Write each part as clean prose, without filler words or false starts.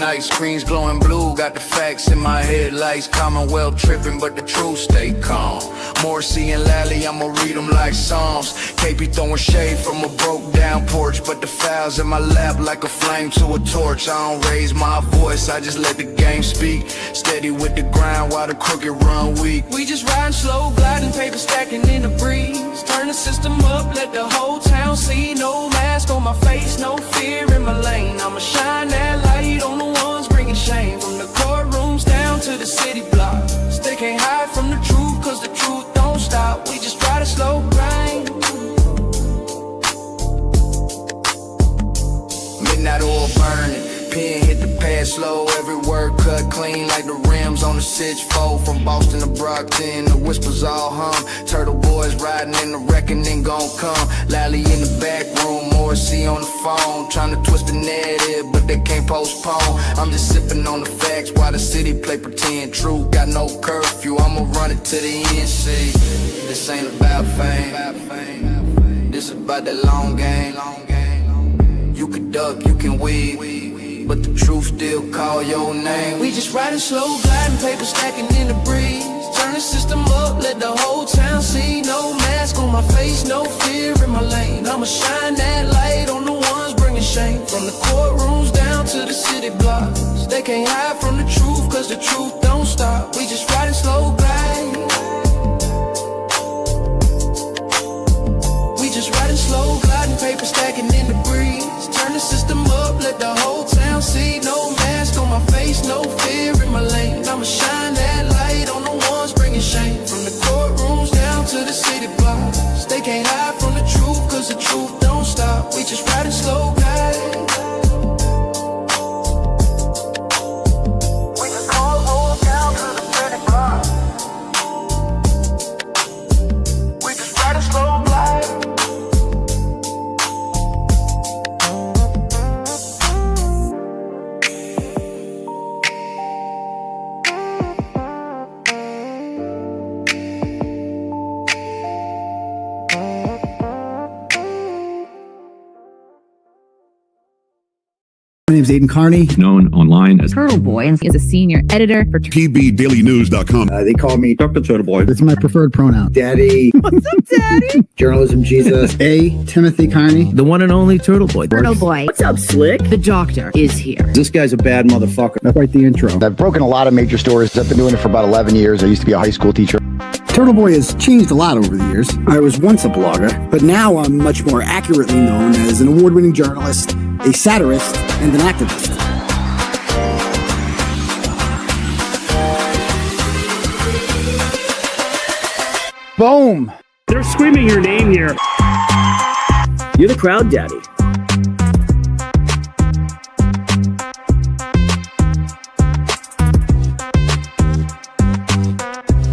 night, screens glowing blue, got the facts in my headlights. Commonwealth tripping, but the truth stay calm. 𝗺𝗵𝗲 and Natalie, I'ma read them like Psalms. 𝗃𝗵𝗵 throwing shade from a broke down porch, but the files in my lap like a flame to a torch. I don't raise my voice, I just let the game speak. Steady with the grind while the crooked run weak. We just riding slow, gliding, paper stacking in the breeze. Turn the system up, let the whole town see. No mask on my face, no fear in my lane. I'ma shine that light on the ones bringing shame. From the courtrooms down to the city blocks. They can't hide from the truth, cause the truth don't stop. We just ride a slow grind. Midnight oil burning, pen hit the pad slow. Every word cut clean like the rims on the 6-4. From Boston to Brockton, the whispers all hum. Turtleboys riding in the reckoning gon' come. Lally in the back room, 𝗺𝗵𝗲 on the phone. Trying to twist the narrative, but they can't postpone. I'm just sipping on the facts while the city play pretend. Truth got no curfew, I'ma run it to the end. See, this ain't about fame, this about that long game. You can duck, you can weave, but the truth still call your name. We just riding slow, gliding, paper stacking in the breeze. Turn the system up, let the whole town see. No mask on my face, no fear in my lane. I'ma shine that light on the ones bringing shame. From the courtrooms down to the city blocks. They can't hide from the truth, cause the truth don't stop. We just riding slow, gliding. We just riding slow, gliding, paper stacking in the breeze. Turn the system up, let the whole town see. No mask on my face, no fear in my lane. I'ma shine that light on the ones bringing shame. From the courtrooms down to the city blocks. They can't hide from the truth, cause the truth don't stop. We just riding slow, guys. We just all down to the city blocks. We just riding slow, guys. My name is Aidan Kearney, known online as Turtleboy, and is a senior editor for TBDailyNews.com. They call me Dr. Turtleboy. That's my preferred pronoun. Daddy. What's up, Daddy? Journalism Jesus. 𝗃𝗵𝗵𝗺 Kearney. The one and only Turtleboy. Turtleboy. What's up, Slick? The doctor is here. This guy's a bad motherfucker. That's right, the intro. I've broken a lot of major stories. I've been doing it for about 11 years. I used to be a high school teacher. Turtleboy has changed a lot over the years. I was once a blogger, but now I'm much more accurately known as an award-winning journalist, a satirist, and an activist. Boom! They're screaming your name here. You're the crowd daddy.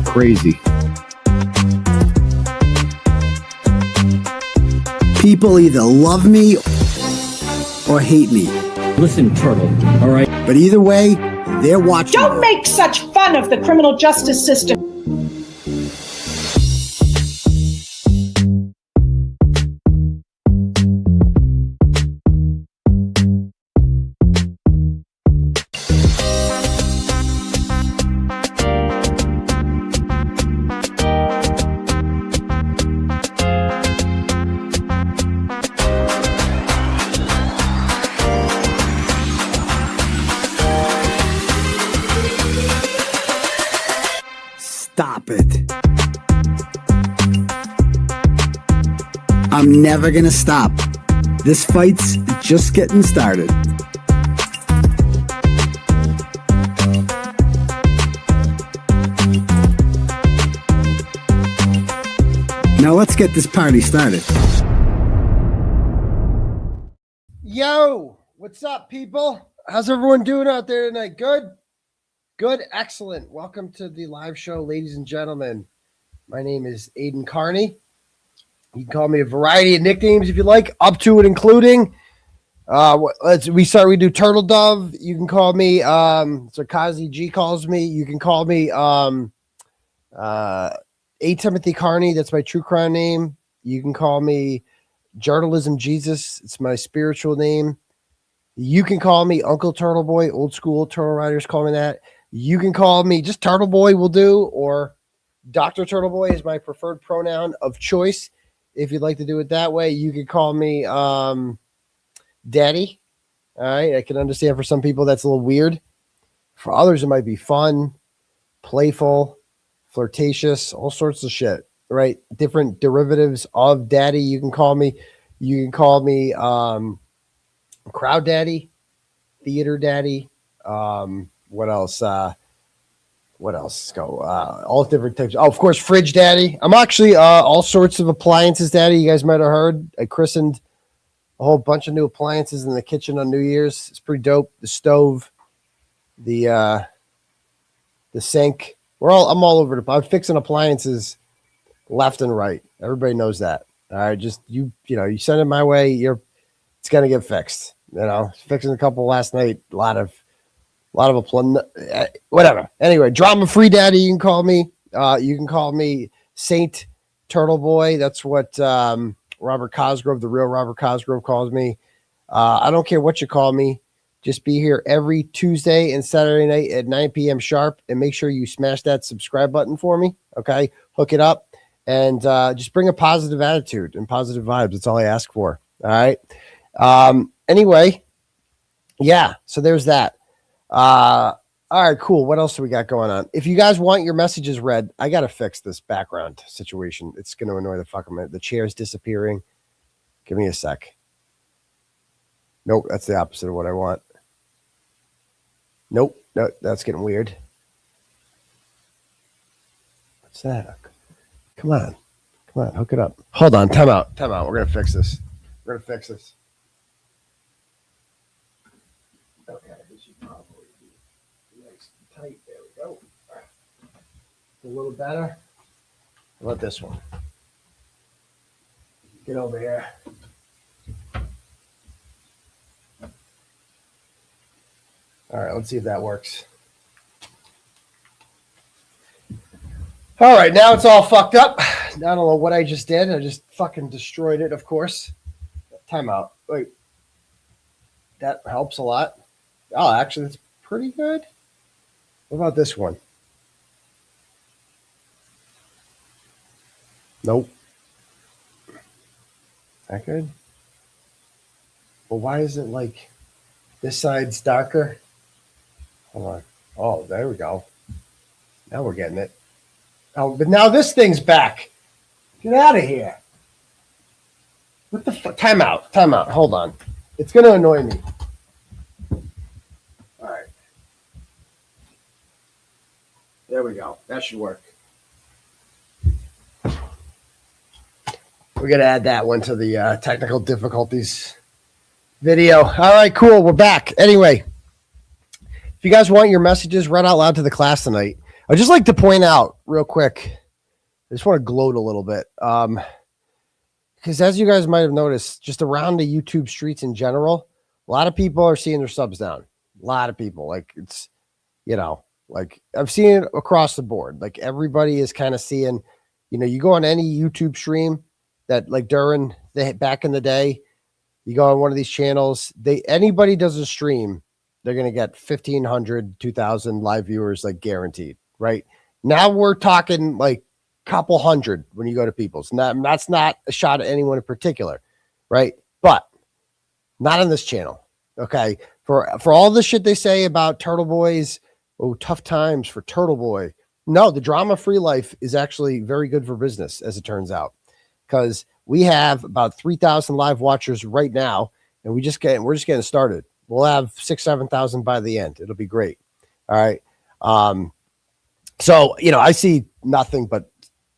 Crazy. People either love me or hate me. Listen, Turtle, all right? But either way, they're watching. Don't make such fun of the criminal justice system. Stop it. I'm never gonna stop. This fight's just getting started. Now let's get this party started. Yo, what's up, people? How's everyone doing out there tonight? Good? Good, excellent. Welcome to the live show, ladies and gentlemen. My name is Aidan Kearney. You can call me a variety of nicknames if you like, up to and including. We do Turtle Dove. You can call me so Kazi G calls me. You can call me 𝗃𝗵𝗵𝗺 Kearney. That's my true crime name. You can call me Journalism Jesus. It's my spiritual name. You can call me Uncle Turtleboy, old school Turtle Riders call me that. You can call me just Turtleboy will do, or Dr. Turtleboy is my preferred pronoun of choice. If you'd like to do it that way, you can call me Daddy. All right. I can understand for some people that's a little weird. For others, it might be fun, playful, flirtatious, all sorts of shit, right? Different derivatives of Daddy. You can call me Crowd Daddy, Theater Daddy. What else? What else? Go. All different types. Oh, of course, Fridge Daddy. I'm actually all sorts of appliances Daddy. You guys might have heard. I christened a whole bunch of new appliances in the kitchen on New Year's. It's pretty dope. The stove, the sink. I'm all over I'm fixing appliances left and right. Everybody knows that. All right, just you send it my way. It's gonna get fixed. Fixing a couple last night. A lot of whatever. Anyway, drama free Daddy. You can call me. You can call me Saint Turtleboy. That's what Robert Cosgrove, the real Robert Cosgrove, calls me. I don't care what you call me. Just be here every Tuesday and Saturday night at 9 p.m. sharp, and make sure you smash that subscribe button for me. Okay, hook it up, and just bring a positive attitude and positive vibes. That's all I ask for. All right. Anyway, yeah. So there's that. All right, cool. What else do we got going on? If you guys want your messages read, I got to fix this background situation. It's going to annoy the fuck out of me. The chair's disappearing. Give me a sec. Nope, that's the opposite of what I want. Nope, no, that's getting weird. What's that? Come on, hook it up. Hold on, time out. We're going to fix this. Okay, this should probably be nice and tight. There we go. A little better. How about this one? Get over here. All right, let's see if that works. All right, now it's all fucked up. I don't know what I just did. I just fucking destroyed it, of course. Time out. Wait. That helps a lot. Oh, actually, that's pretty good. What about this one? Nope. That good? Well, why is it like this side's darker? Hold on. Oh, there we go. Now we're getting it. Oh, but now this thing's back. Get out of here. What the fuck? Time out. Hold on. It's going to annoy me. All right. There we go. That should work. We're going to add that one to the technical difficulties video. All right, cool. We're back. Anyway, if you guys want your messages read out loud to the class tonight, I'd just like to point out real quick, I just want to gloat a little bit. Because as you guys might have noticed, just around the YouTube streets in general, a lot of people are seeing their subs down. A lot of people. Like, it's, like I've seen it across the board. Like, everybody is kind of seeing, you go on any YouTube stream that, like, during back in the day, you go on one of these channels, anybody does a stream, they're going to get 1,500, 2,000 live viewers, like, guaranteed, right? Now we're talking like couple hundred when you go to people's. That's not a shot at anyone in particular, right? But not on this channel. Okay. For all the shit they say about Turtle Boys, tough times for Turtle Boy. No, the drama-free life is actually very good for business, as it turns out, because we have about 3,000 live watchers right now, and we're just getting started. We'll have 6,000, 7,000 by the end. It'll be great. All right. So, I see nothing but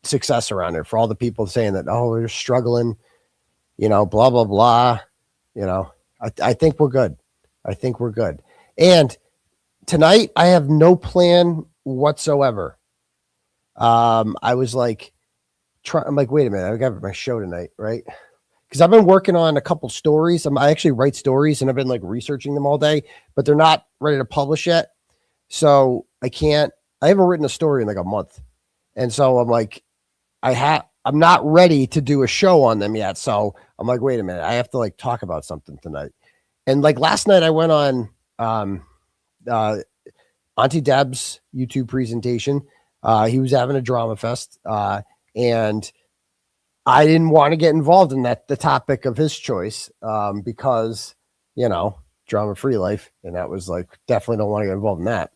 success around it for all the people saying that, we're struggling, blah, blah, blah. I think we're good. And tonight I have no plan whatsoever. I was like, I'm like, wait a minute, I got my show tonight, right? Because I've been working on a couple stories. I actually write stories, and I've been like researching them all day, but they're not ready to publish yet. So I haven't written a story in like a month. And so I'm like, I'm not ready to do a show on them yet. So I'm like, wait a minute, I have to like talk about something tonight. And like last night I went on Auntie Deb's YouTube presentation. He was having a drama fest, and I didn't want to get involved in the topic of his choice, because, drama-free life. And that was like, definitely don't want to get involved in that.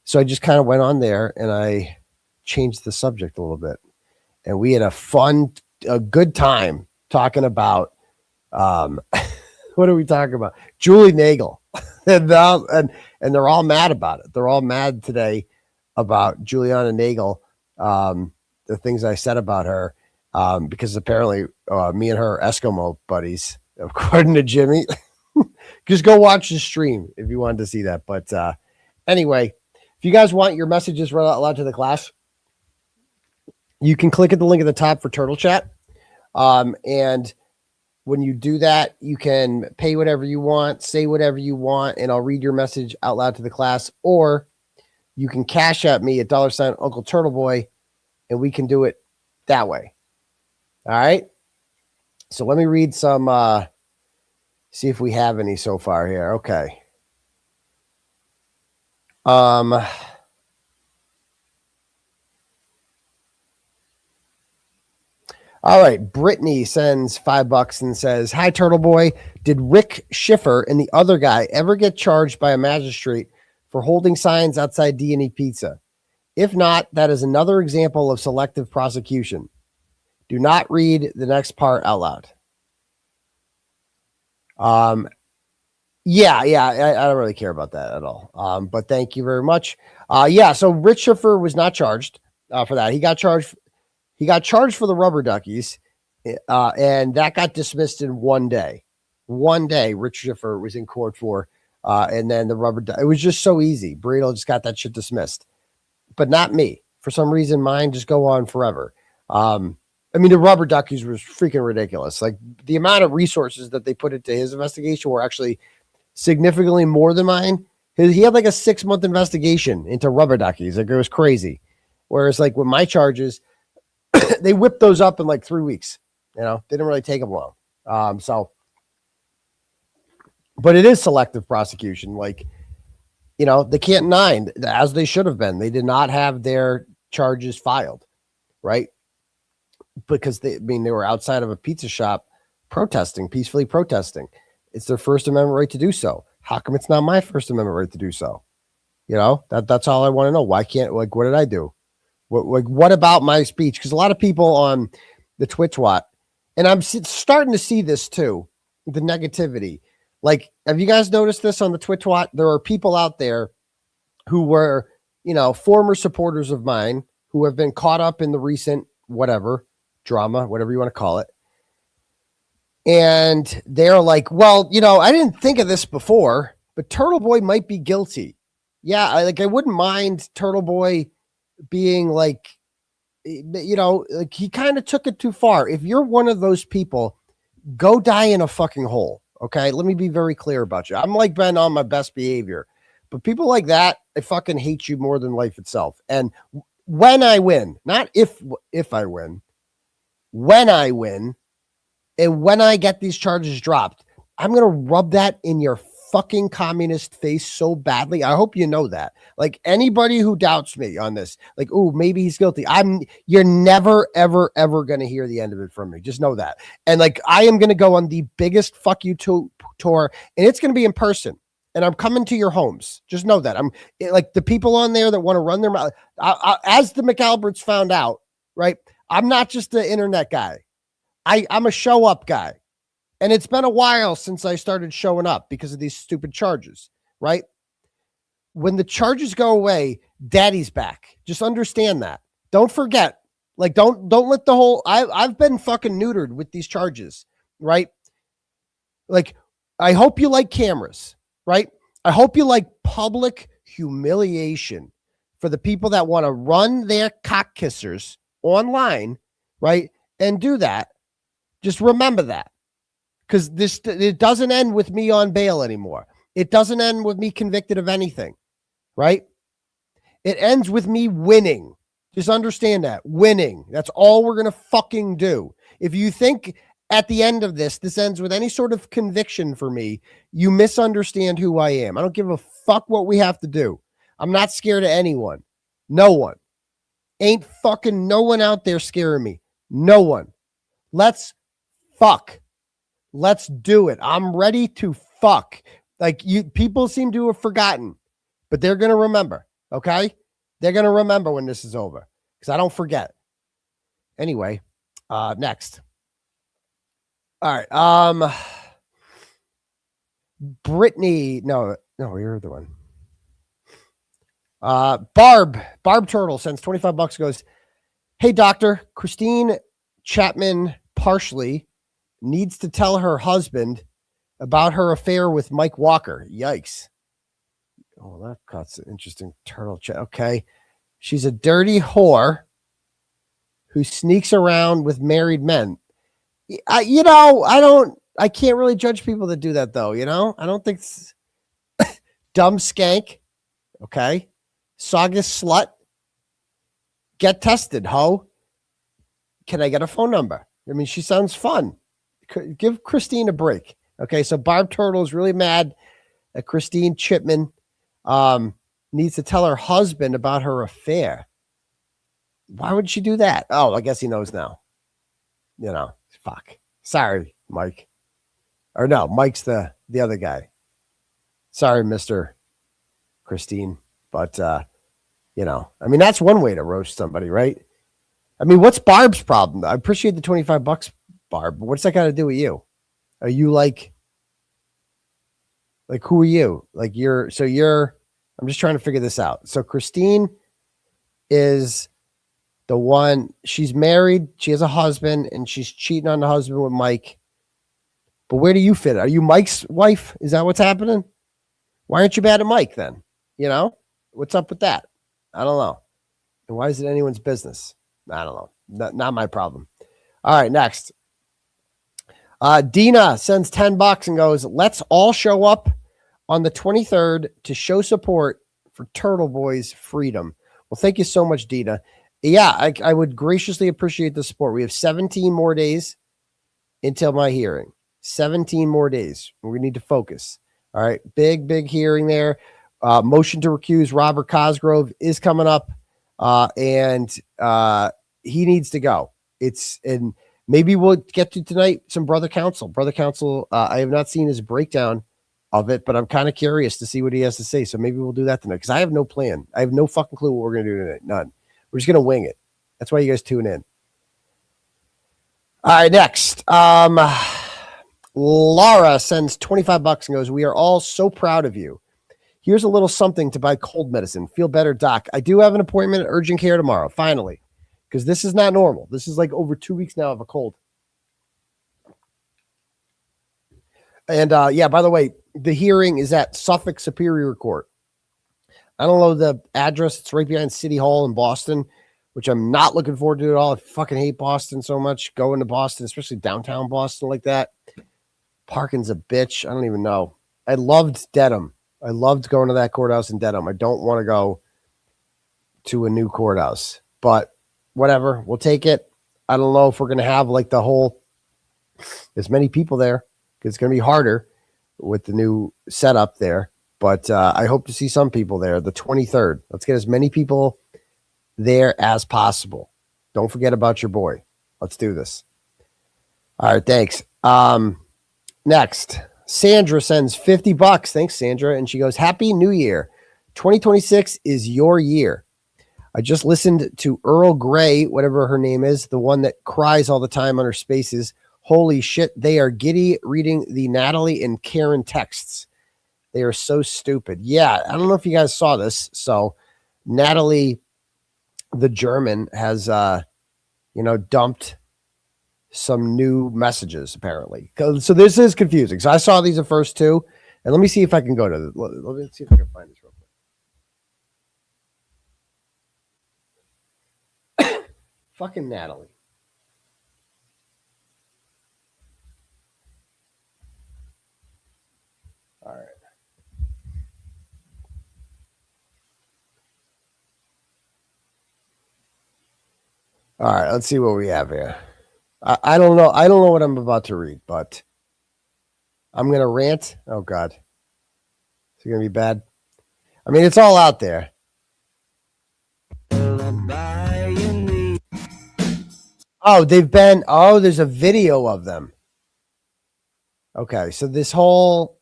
So I just kind of went on there and I changed the subject a little bit, and we had a good time talking about, what are we talking about? Julie Nagel. and they're all mad about it. They're all mad today about Juliana Nagel, the things I said about her, because apparently me and her are Eskimo buddies, according to Jimmy. Just go watch the stream if you wanted to see that. But anyway, if you guys want your messages read out loud to the class, you can click at the link at the top for Turtle Chat. And when you do that, you can pay whatever you want, say whatever you want, and I'll read your message out loud to the class. Or you can cash at me at $ Uncle Turtleboy, and we can do it that way. All right. So let me read some, see if we have any so far here. Okay. All right. Brittany sends $5 and says, "Hi, Turtleboy. Did Rick Schiffer and the other guy ever get charged by a magistrate for holding signs outside D&E Pizza? If not, that is another example of selective prosecution. Do not read the next part out loud." Yeah, I don't really care about that at all. But thank you very much. So Rich Schiffer was not charged for that. He got charged for the rubber duckies, and that got dismissed in one day. One day, Rich Schiffer was in court for, and then it was just so easy. Burrito just got that shit dismissed, but not me. For some reason, mine just go on forever. The rubber duckies was freaking ridiculous. Like, the amount of resources that they put into his investigation were actually significantly more than mine. He had like a 6-month investigation into rubber duckies. Like, it was crazy. Whereas like with my charges, they whipped those up in like 3 weeks. Didn't really take them long. But it is selective prosecution. Like, the Canton 9, as they should have been, they did not have their charges filed, right? Because they were outside of a pizza shop peacefully protesting. It's their First Amendment right to do so. How come it's not my First Amendment right to do so? That's all I want to know. Why can't, like, what did I do? What about my speech? Because a lot of people on the Twitch Watt, and I'm starting to see this too, the negativity. Like, have you guys noticed this on the Twitch Watt? There are people out there who were, former supporters of mine who have been caught up in the recent whatever drama, whatever you want to call it. And they're like, well, I didn't think of this before, but Turtleboy might be guilty. Yeah, I wouldn't mind Turtleboy being like, like, he kind of took it too far. If you're one of those people, go die in a fucking hole. Okay, let me be very clear about you. I'm like been on my best behavior, but people like that, I fucking hate you more than life itself. And when I win, not if I win, when I win, and when I get these charges dropped, I'm going to rub that in your fucking communist face so badly. I hope you know that. Like, anybody who doubts me on this, like, oh, maybe he's guilty. You're never, ever, ever going to hear the end of it from me. Just know that. And like, I am going to go on the biggest fuck you tour, and it's going to be in person. And I'm coming to your homes. Just know that. I'm like, the people on there that want to run their mouth. As the McAlberts found out, right? I'm not just the internet guy. I'm a show up guy. And it's been a while since I started showing up because of these stupid charges, right? When the charges go away, daddy's back. Just understand that. Don't forget. Like, don't let the whole, I've been fucking neutered with these charges, right? Like, I hope you like cameras, right? I hope you like public humiliation for the people that want to run their cock kissers online, right? And do that. Just remember that. Because it doesn't end with me on bail anymore. It doesn't end with me convicted of anything, right? It ends with me winning. Just understand that. Winning. That's all we're going to fucking do. If you think at the end of this ends with any sort of conviction for me, you misunderstand who I am. I don't give a fuck what we have to do. I'm not scared of anyone. No one. Ain't fucking no one out there scaring me. No one. Let's fuck. Let's do it. I'm ready to fuck. Like, you people seem to have forgotten, but they're going to remember. Okay. They're going to remember when this is over because I don't forget. Anyway, next. All right. Brittany. No, you're the one. Barb Turtle sends $25, goes, "Hey, doctor, Christine Chapman partially needs to tell her husband about her affair with Mike Walker." Yikes. Oh, that cuts an interesting turtle chat. Okay. She's a dirty whore who sneaks around with married men. I can't really judge people that do that, though. I don't think it's dumb skank. Okay. Saugus slut. Get tested, ho. Can I get a phone number? I mean, she sounds fun. Give Christine a break. Okay. So Barb Turtle is really mad that Christine Chipman needs to tell her husband about her affair. Why would she do that? Oh, I guess he knows now. Fuck. Sorry, Mike. Or no, Mike's the other guy. Sorry, Mr. Christine. But, I mean, that's one way to roast somebody, right? I mean, what's Barb's problem? I appreciate the $25, Barb. But what's that got to do with you? Are you like, who are you? I'm just trying to figure this out. So Christine is the one, she's married, she has a husband, and she's cheating on the husband with Mike. But where do you fit? Are you Mike's wife? Is that what's happening? Why aren't you bad at Mike then? What's up with that? I don't know. And why is it anyone's business? I don't know. Not my problem. All right, next. Dina sends $10 and goes, "Let's all show up on the 23rd to show support for Turtleboy's freedom." Well, thank you so much, Dina. Yeah, I would graciously appreciate the support. We have 17 more days until my hearing. 17 more days. We need to focus. All right. Big hearing there. Motion to recuse Robert Cosgrove is coming up. And he needs to go. And maybe we'll get to tonight some Brother Counsel. I have not seen his breakdown of it, but I'm kind of curious to see what he has to say. So maybe we'll do that tonight because I have no plan. I have no fucking clue what we're going to do tonight. None. We're just going to wing it. That's why you guys tune in. All right, next. Laura sends $25 and goes, "We are all so proud of you. Here's a little something to buy cold medicine. Feel better, doc. I do have an appointment at urgent care tomorrow, finally, because this is not normal. This is like over 2 weeks now of a cold." And by the way, the hearing is at Suffolk Superior Court. I don't know the address. It's right behind City Hall in Boston, which I'm not looking forward to at all. I fucking hate Boston so much. Going to Boston, especially downtown Boston like that. Parking's a bitch. I don't even know. I loved Dedham. I loved going to that courthouse in Dedham. I don't want to go to a new courthouse, but whatever. We'll take it. I don't know if we're going to have like as many people there because it's going to be harder with the new setup there. But I hope to see some people there. The 23rd. Let's get as many people there as possible. Don't forget about your boy. Let's do this. All right. Thanks. Next, Sandra sends $50. Thanks, Sandra. And she goes, "Happy New Year. 2026 is your year. I just listened to Earl Grey, whatever her name is, the one that cries all the time on her spaces. Holy shit. They are giddy reading the Natalie and Karen texts. They are so stupid." Yeah. I don't know if you guys saw this. So Natalie, the German, has, dumped some new messages apparently. So this is confusing. So I saw these the first two, and let me see if I can go to let me see if I can find this real quick. Fucking Natalie. All right. All right, let's see what we have here. I don't know. I don't know what I'm about to read, but I'm going to rant. Oh, God. Is it going to be bad? I mean, it's all out there. Oh, there's a video of them. Okay, so this whole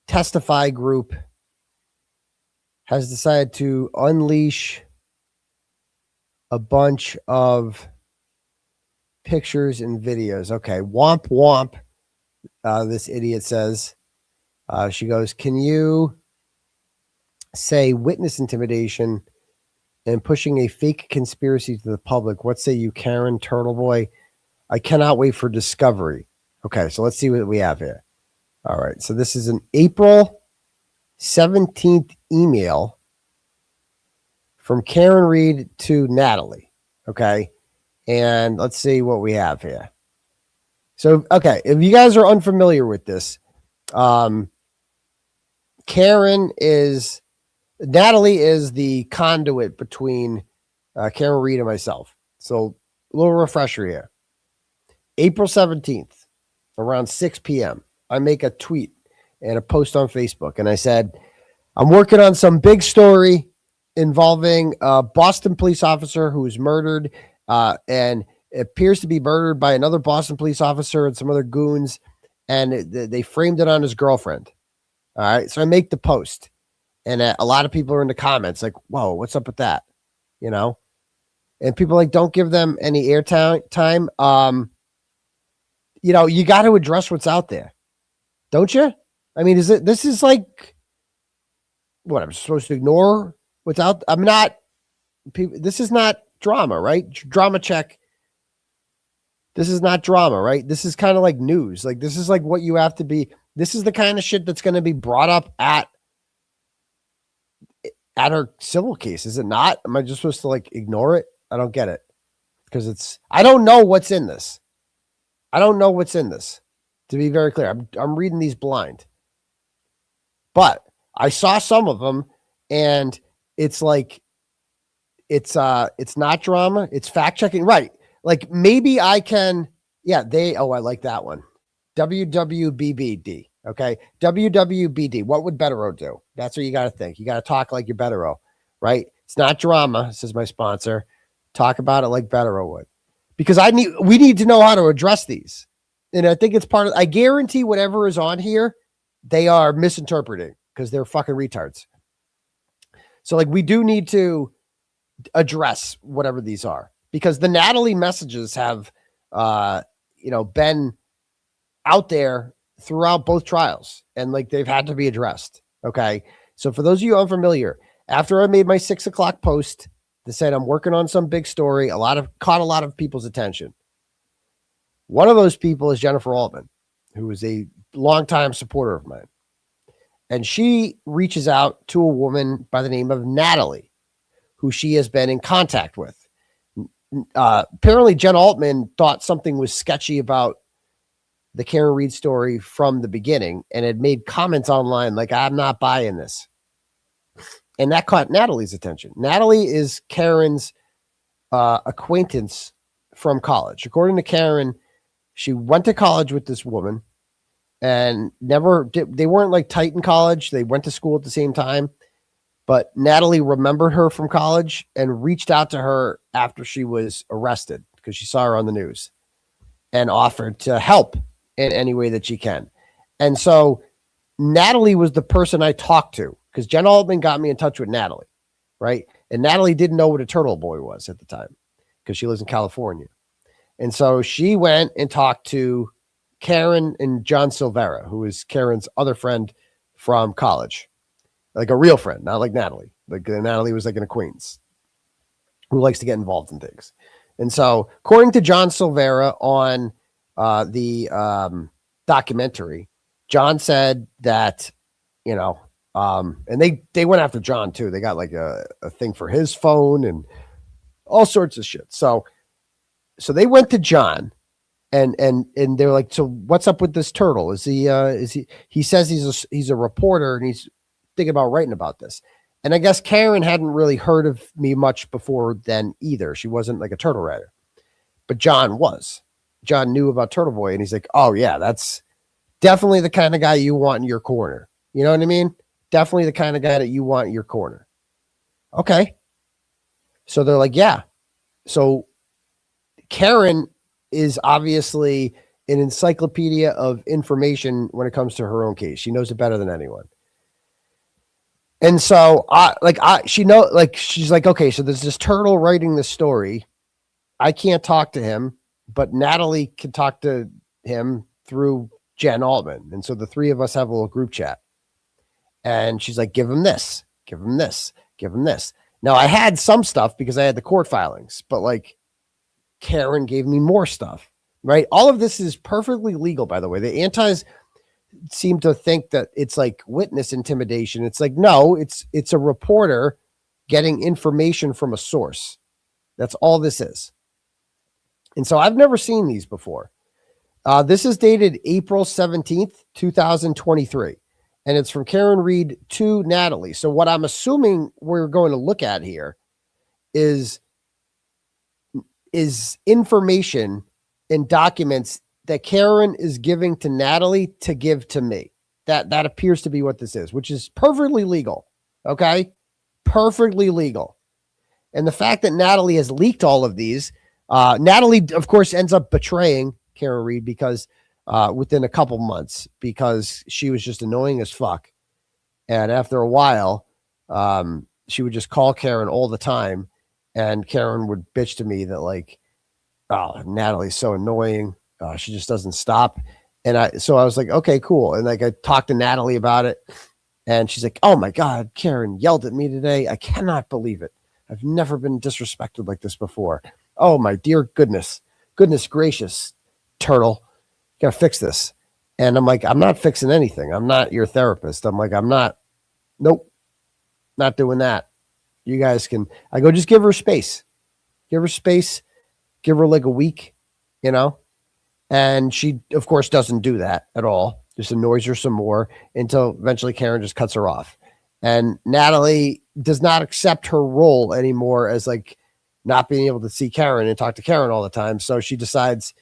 Testify group has decided to unleash a bunch of pictures and videos. Okay, womp womp. This idiot says, she goes, can you say witness intimidation and pushing a fake conspiracy to the public? What say you, Karen Turtleboy? I cannot wait for discovery. Okay, so let's see what we have here. All right, so this is an April 17th email from Karen Read to Natalie. Okay, and let's see what we have here. So, okay, if you guys are unfamiliar with this, Natalie is the conduit between Karen Read and myself. So, a little refresher here. April 17th, around 6 p.m., I make a tweet and a post on Facebook, and I said, I'm working on some big story involving a Boston police officer who was murdered, and it appears to be murdered by another Boston police officer and some other goons, and they framed it on his girlfriend. All right, so I make the post, and a lot of people are in the comments like, whoa, what's up with that? You know? And people are like, don't give them any airtime. You know, you got to address what's out there. Don't you? I mean, this is like what I'm supposed to ignore without, this is not drama, right? Drama check. This is not drama, right? This is kind of like news. Like, this is like what you have to be. This is the kind of shit that's going to be brought up at her civil case. Is it not? Am I just supposed to like ignore it? I don't get it because I don't know what's in this. I don't know what's in this, to be very clear. I'm reading these blind, but I saw some of them, and it's like, it's not drama. It's fact checking. Right. Like maybe I can, I like that one. WWBBD. Okay. WWBD. What would 𝗏𝗏𝗺 do? That's what you got to think. You got to talk like your 𝗏𝗏𝗺, right? It's not drama, says my sponsor. Talk about it like 𝗏𝗏𝗺 would. Because we need to know how to address these. And I think it's I guarantee whatever is on here, they are misinterpreting because they're fucking retards. So like we do need to address whatever these are, because the Natalie messages have, been out there throughout both trials, and like they've had to be addressed. Okay. So for those of you unfamiliar, after I made my 6 o'clock post that said I'm working on some big story, caught a lot of people's attention. One of those people is Jennifer Altman, who is a longtime supporter of mine. And she reaches out to a woman by the name of Natalie, who she has been in contact with. Apparently, Jen Altman thought something was sketchy about the Karen Read story from the beginning and had made comments online like, I'm not buying this. And that caught Natalie's attention. Natalie is Karen's acquaintance from college. According to Karen, she went to college with this woman and they weren't like tight in college. They went to school at the same time. But Natalie remembered her from college and reached out to her after she was arrested because she saw her on the news and offered to help in any way that she can. And so Natalie was the person I talked to because Jen Altman got me in touch with Natalie, right? And Natalie didn't know what a Turtleboy was at the time because she lives in California. And so she went and talked to Karen and John Silvera, who is Karen's other friend from college. Like a real friend, not like Natalie. Like Natalie was like an acquaintance who likes to get involved in things. And so, according to John Silvera on the documentary, John said that, and they went after John too. They got like a thing for his phone and all sorts of shit. So they went to John and they're like, so what's up with this turtle? He says he's a reporter and he's thinking about writing about this. And I guess Karen hadn't really heard of me much before then either. She wasn't like a turtle writer, but John was. John knew about Turtleboy, and he's like, oh yeah, that's definitely the kind of guy you want in your corner. You know what I mean? Definitely the kind of guy that you want in your corner. Okay. So they're like, yeah. So Karen is obviously an encyclopedia of information when it comes to her own case. She knows it better than anyone. And so she's like, okay, so there's this turtle writing the story. I can't talk to him, but Natalie can talk to him through Jen Altman. And so the three of us have a little group chat. And she's like, give him this, give him this, give him this. Now I had some stuff because I had the court filings, but like Karen gave me more stuff, right? All of this is perfectly legal, by the way. The antis seem to think that it's like witness intimidation. It's like, no, it's a reporter getting information from a source. That's all this is. And so I've never seen these before. This is dated April 17th, 2023. And it's from Karen Read to Natalie. So what I'm assuming we're going to look at here is information and documents that Karen is giving to Natalie to give to me. That appears to be what this is, which is perfectly legal. Okay? Perfectly legal. And the fact that Natalie has leaked all of these, Natalie, of course, ends up betraying Karen Read because within a couple months, because she was just annoying as fuck. And after a while, she would just call Karen all the time. And Karen would bitch to me that like, oh, Natalie's so annoying. She just doesn't stop. And so I was like, okay, cool. And like, I talked to Natalie about it and she's like, oh my God, Karen yelled at me today. I cannot believe it. I've never been disrespected like this before. Oh my dear goodness gracious, Turtle, you gotta fix this. And I'm like, I'm not fixing anything. I'm not your therapist. I'm like, nope, not doing that. You guys can, I go, just give her space, give her like a week, you know? And she, of course, doesn't do that at all. Just annoys her some more until eventually Karen just cuts her off. And Natalie does not accept her role anymore as like not being able to see Karen and talk to Karen all the time. So she decides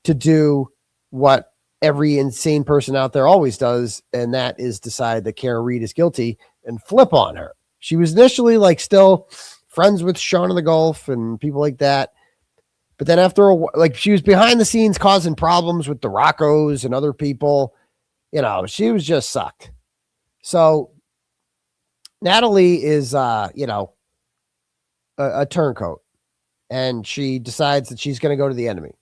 to do what every insane person out there always does. And that is decide that Karen Read is guilty and flip on her. She was initially like still friends with Sean of the Gulf and people like that. But then after a while, like she was behind the scenes causing problems with the Roccos and other people, you know, she was just sucked. So Natalie is, a turncoat, and she decides that she's going to go to the enemy,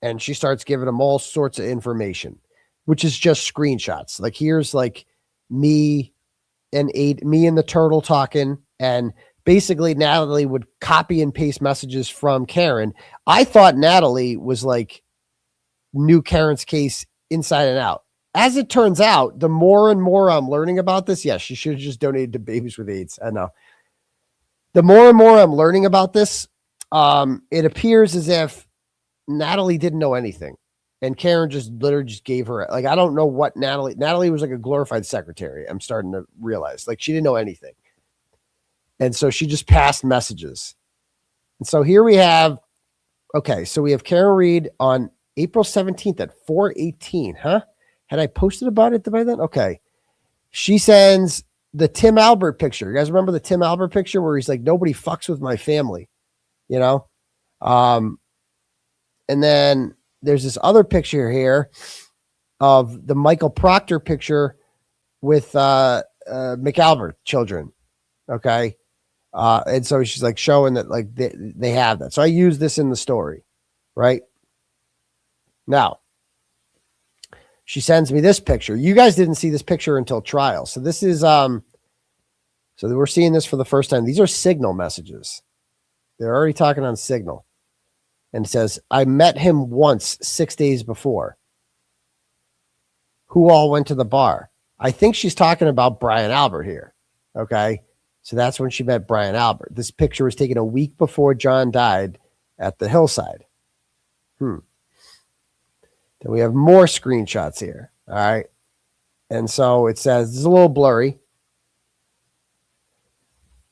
and she starts giving them all sorts of information, which is just screenshots. Like here's like me and the turtle talking, and basically Natalie would copy and paste messages from Karen. I thought Natalie was like knew Karen's case inside and out. As it turns out, the more and more I'm learning about this, yes, she should have just donated to babies with AIDS. I know. The more and more I'm learning about this, it appears as if Natalie didn't know anything. And Karen just literally just gave her, like, I don't know what Natalie was like a glorified secretary. I'm starting to realize, like, she didn't know anything. And so she just passed messages. And so here we have, okay, so we have Karen Read on April 17th at 4:18, huh? Had I posted about it by then? Okay. She sends the 𝗵𝗵𝗆𝗺 picture. You guys remember the 𝗵𝗵𝗆𝗺 picture where he's like, nobody fucks with my family, you know? And then there's this other picture here of the Michael Proctor picture with McAlbert children. Okay. And so she's like showing that like they have that. So I use this in the story, right? Now, she sends me this picture. You guys didn't see this picture until trial. So this is, so we're seeing this for the first time. These are Signal messages. They're already talking on Signal. And it says, I met him once 6 days before. Who all went to the bar? I think she's talking about Brian Albert here. Okay. So that's when she met Brian Albert. This picture was taken a week before John died at the hillside. Then we have more screenshots here. All right. And so it says, this is a little blurry,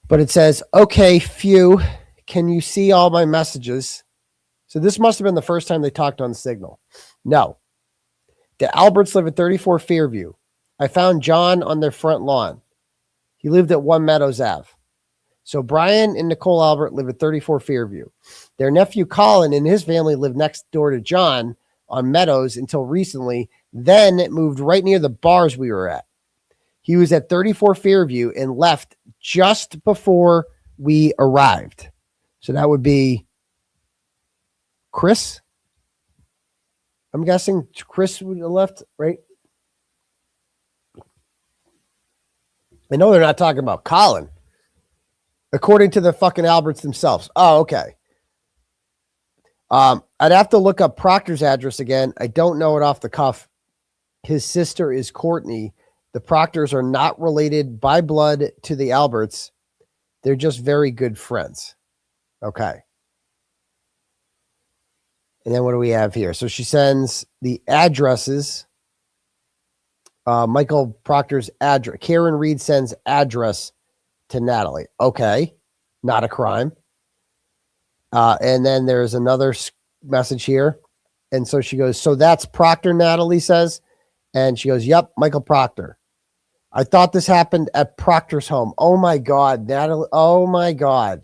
but it says, okay, phew, can you see all my messages? So this must have been the first time they talked on Signal. No. The Alberts live at 34 Fairview. I found John on their front lawn. He lived at 1 Meadows Ave. So Brian and Nicole Albert live at 34 Fairview. Their nephew Colin and his family lived next door to John on Meadows until recently. Then it moved right near the bars we were at. He was at 34 Fairview and left just before we arrived. So that would be Chris. I'm guessing Chris would have left, right? I know they're not talking about Colin. According to the fucking Alberts themselves. Oh, okay. I'd have to look up Proctor's address again. I don't know it off the cuff. His sister is Courtney. The Proctors are not related by blood to the Alberts. They're just very good friends. Okay. And then what do we have here? So she sends the addresses. Michael Proctor's address. Karen Read sends address to Natalie. Okay. Not a crime. And then there's another message here. And so she goes, so that's Proctor, Natalie says. And she goes, yep, Michael Proctor. I thought this happened at Proctor's home. Oh my God, Natalie. Oh my God.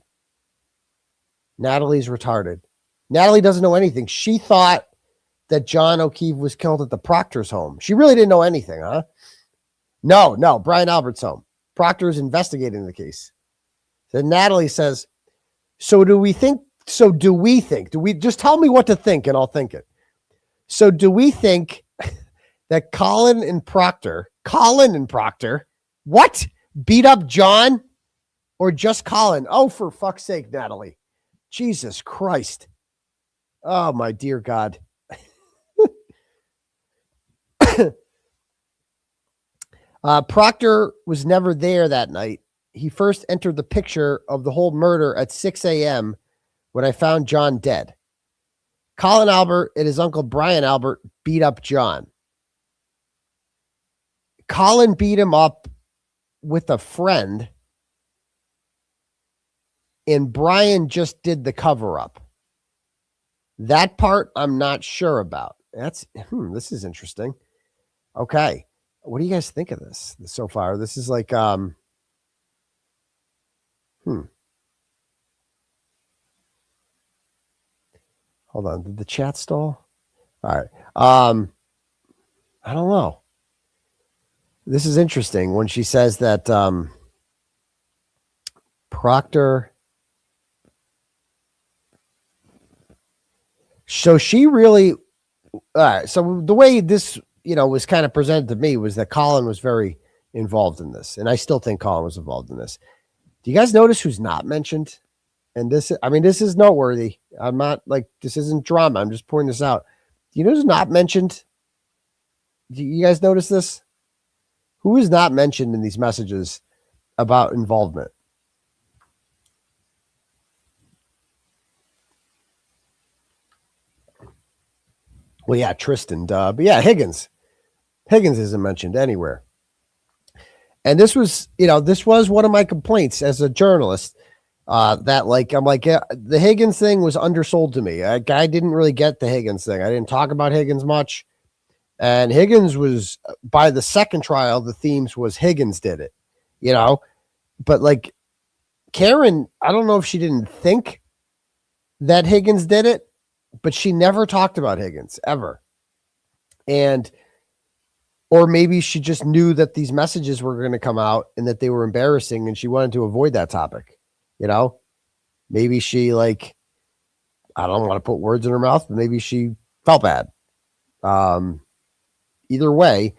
Natalie's retarded. Natalie doesn't know anything. She thought that John O'Keefe was killed at the Proctor's home. She really didn't know anything, huh? No, Brian Albert's home. Proctor is investigating the case. Then Natalie says, do we just tell me what to think and I'll think it. So do we think that Colin and Proctor, what? Beat up John or just Colin? Oh, for fuck's sake, Natalie. Jesus Christ. Oh, my dear God. Proctor was never there that night. He first entered the picture of the whole murder at 6 a.m. when I found John dead. Colin Albert and his uncle Brian Albert beat up John. Colin beat him up with a friend, and Brian just did the cover-up. That part I'm not sure about. This is interesting. Okay. What do you guys think of this so far? This is like, Hold on. Did the chat stall? All right. I don't know. This is interesting when she says that Proctor. So she really, all right. So the way this, was kind of presented to me was that Colin was very involved in this. And I still think Colin was involved in this. Do you guys notice who's not mentioned? And this is noteworthy. I'm not this isn't drama. I'm just pointing this out. Do you know who's not mentioned? Do you guys notice this? Who is not mentioned in these messages about involvement? Well, yeah, Tristan, but yeah, Higgins. Higgins isn't mentioned anywhere. And this was, this was one of my complaints as a journalist. That the Higgins thing was undersold to me. I didn't really get the Higgins thing. I didn't talk about Higgins much. And Higgins was, by the second trial, the themes was Higgins did it, but Karen, I don't know if she didn't think that Higgins did it, but she never talked about Higgins ever. Or maybe she just knew that these messages were going to come out and that they were embarrassing and she wanted to avoid that topic. Maybe she I don't want to put words in her mouth, but maybe she felt bad. Either way,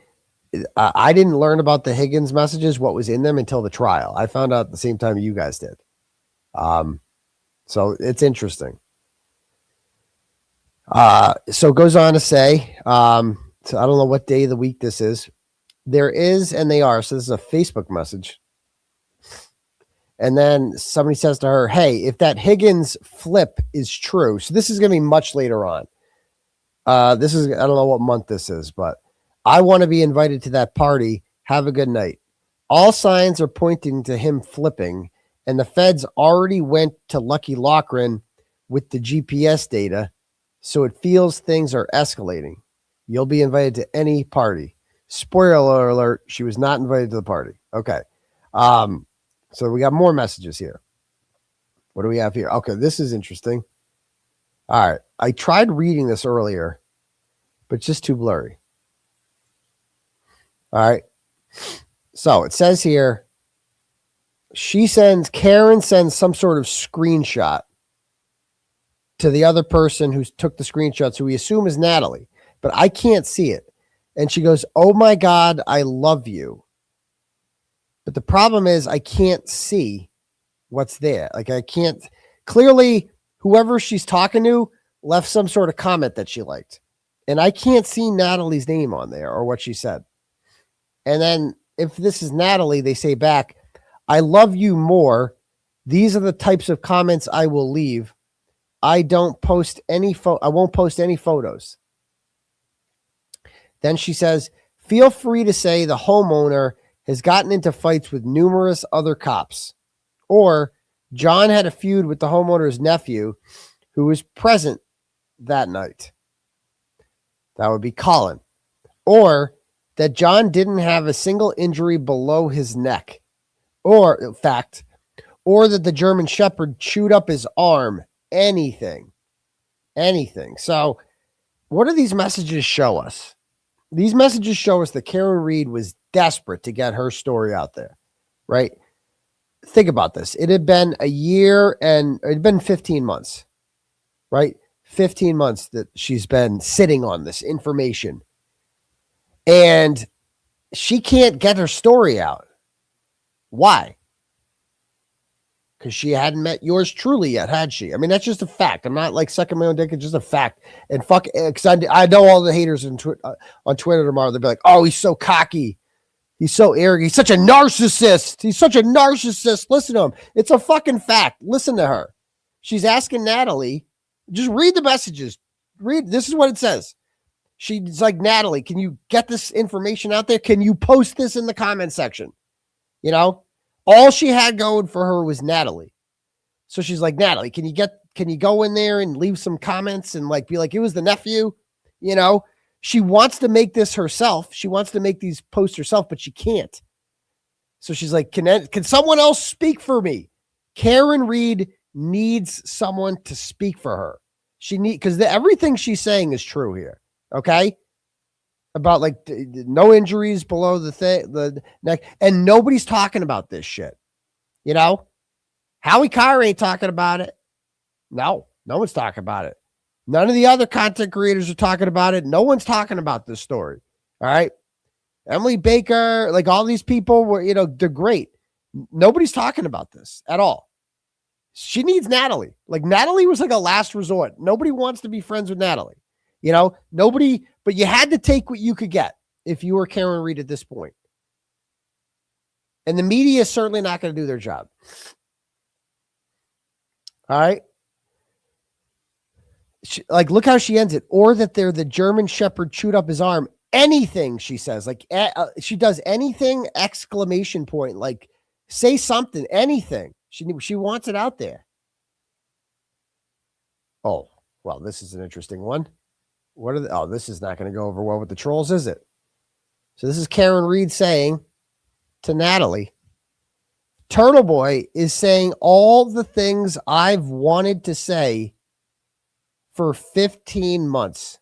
I didn't learn about the Higgins messages, what was in them, until the trial. I found out at the same time you guys did. So it's interesting. So it goes on to say, so I don't know what day of the week this is. There is, and they are. So this is a Facebook message. And then somebody says to her, hey, if that Higgins flip is true, so this is going to be much later on. This is, I don't know what month this is, but I want to be invited to that party. Have a good night. All signs are pointing to him flipping, and the feds already went to Lucky Loughran with the GPS data. so it feels things are escalating. You'll be invited to any party. Spoiler alert, she was not invited to the party. Okay. So we got more messages here. What do we have here? Okay, this is interesting. All right. I tried reading this earlier, but it's just too blurry. All right. So it says here, Karen sends some sort of screenshot to the other person who took the screenshots, who we assume is Natalie, but I can't see it. And she goes, "Oh my God, I love you." But the problem is I can't see what's there. Like I can't, clearly whoever she's talking to left some sort of comment that she liked. And I can't see Natalie's name on there or what she said. And then if this is Natalie, they say back, "I love you more. These are the types of comments I will leave. I won't post any photos." Then she says, "Feel free to say the homeowner has gotten into fights with numerous other cops. Or John had a feud with the homeowner's nephew who was present that night." That would be Colin. Or that John didn't have a single injury below his neck. Or, in fact, or that the German Shepherd chewed up his arm. Anything. So what do these messages show us? These messages show us that Karen Read was desperate to get her story out there, right? Think about this. It had been a year and it had been 15 months, right? 15 months that she's been sitting on this information. And she can't get her story out. Why? Because she hadn't met yours truly yet, had she? I mean, that's just a fact. I'm not like sucking my own dick. It's just a fact. And fuck, because I know all the haters on Twitter tomorrow. They'll be like, "Oh, he's so cocky. He's so arrogant. He's such a narcissist. He's such a narcissist." Listen to him. It's a fucking fact. Listen to her. She's asking Natalie, just read the messages. This is what it says. She's like, "Natalie, can you get this information out there? Can you post this in the comment section?" You know? All she had going for her was Natalie. So she's like, "Natalie, can you go in there and leave some comments and like be like, it was the nephew?" You know, she wants to make this herself. She wants to make these posts herself, but she can't. So she's like, can someone else speak for me? Karen Read needs someone to speak for her. Because everything she's saying is true here. Okay. About like no injuries below the neck, and nobody's talking about this shit. You know, 𝗵𝗺𝗺𝗺 ain't talking about it. No one's talking about it. None of the other content creators are talking about it. No one's talking about this story. All right. Emily Baker, like all these people were, they're great. Nobody's talking about this at all. She needs Natalie. Like Natalie was like a last resort. Nobody wants to be friends with Natalie. Nobody, but you had to take what you could get if you were Karen Read at this point. And the media is certainly not going to do their job. All right. Look how she ends it. Or that the German Shepherd chewed up his arm. Anything, she says. She does anything, exclamation point. Like, say something, anything. She wants it out there. Oh, well, this is an interesting one. This is not going to go over well with the trolls, is it? So this is Karen Read saying to Natalie, "Turtleboy is saying all the things I've wanted to say for 15 months.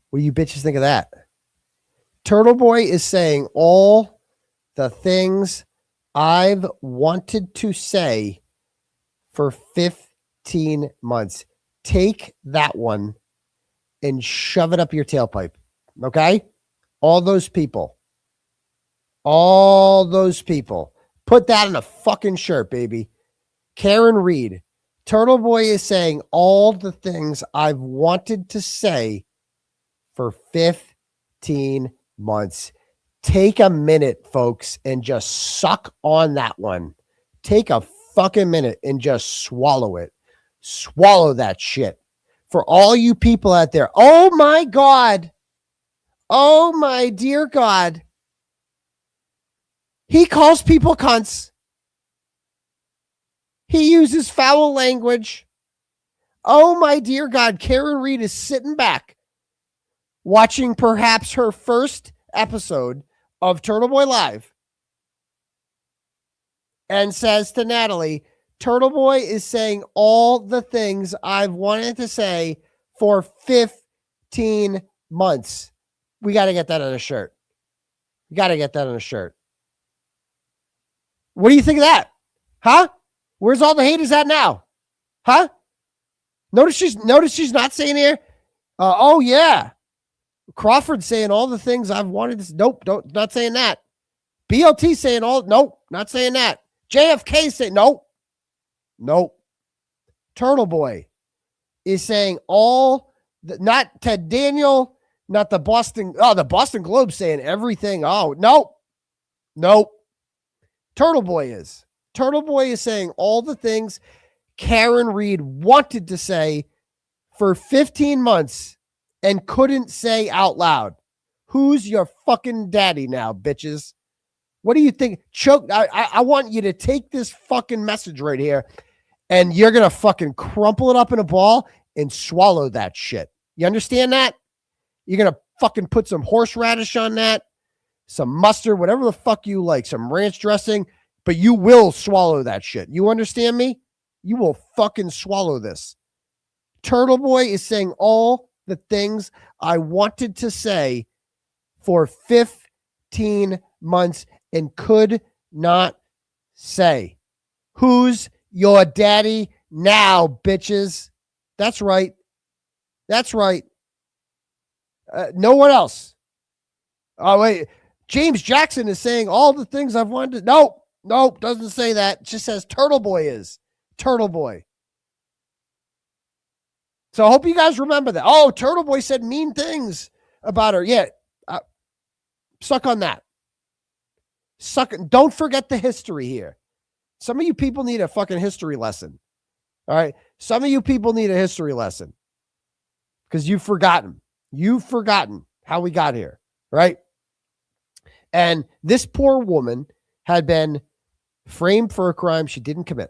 What do you bitches think of that? Turtleboy is saying all the things I've wanted to say for 15 months. Take that one and shove it up your tailpipe. Okay? All those people. Put that in a fucking shirt, baby. Karen Read. Turtleboy is saying all the things I've wanted to say for 15 months. Take a minute, folks, and just suck on that one. Take a fucking minute and just swallow it. Swallow that shit. For all you people out there, oh my God. Oh my dear God. He calls people cunts. He uses foul language. Oh, my dear God, Karen Read is sitting back watching perhaps her first episode of Turtleboy Live and says to Natalie, Turtleboy is saying all the things I've wanted to say for 15 months. We got to get that on a shirt. We got to get that on a shirt. What do you think of that? Huh? Where's all the haters at now? Huh? Notice she's not saying here. Oh yeah. Crawford saying all the things I've wanted to. Nope, not saying that. BLT saying all. Nope, not saying that. JFK saying nope. Turtleboy is saying all. Not Ted Daniel. Not the Boston. Oh, the Boston Globe saying everything. Oh nope. Turtleboy is. Turtleboy is saying all the things Karen Read wanted to say for 15 months and couldn't say out loud. Who's your fucking daddy now, bitches? What do you think? Choke. I want you to take this fucking message right here and you're going to fucking crumple it up in a ball and swallow that shit. You understand that? You're going to fucking put some horseradish on that, some mustard, whatever the fuck you like, some ranch dressing, but you will swallow that shit. You understand me? You will fucking swallow this. Turtleboy is saying all the things I wanted to say for 15 months and could not say. Who's your daddy now, bitches? That's right. No one else. Oh, wait. James Jackson is saying all the things I've wanted to. Nope, doesn't say that. It just says Turtleboy is. Turtleboy. So I hope you guys remember that. Oh, Turtleboy said mean things about her. Yeah. Suck on that. Don't forget the history here. Some of you people need a fucking history lesson. All right. Some of you people need a history lesson because you've forgotten. You've forgotten how we got here. Right. And this poor woman had been framed for a crime she didn't commit.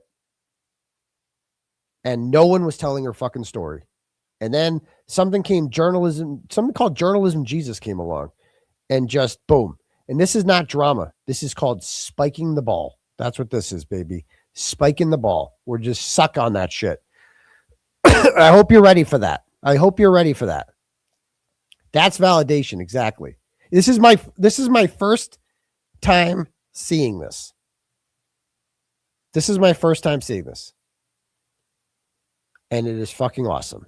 And no one was telling her fucking story. And then something called Journalism Jesus came along and just boom. And this is not drama. This is called spiking the ball. That's what this is, baby. Spiking the ball. We're just suck on that shit. I hope you're ready for that. That's validation. Exactly. This is my first time seeing this. And it is fucking awesome.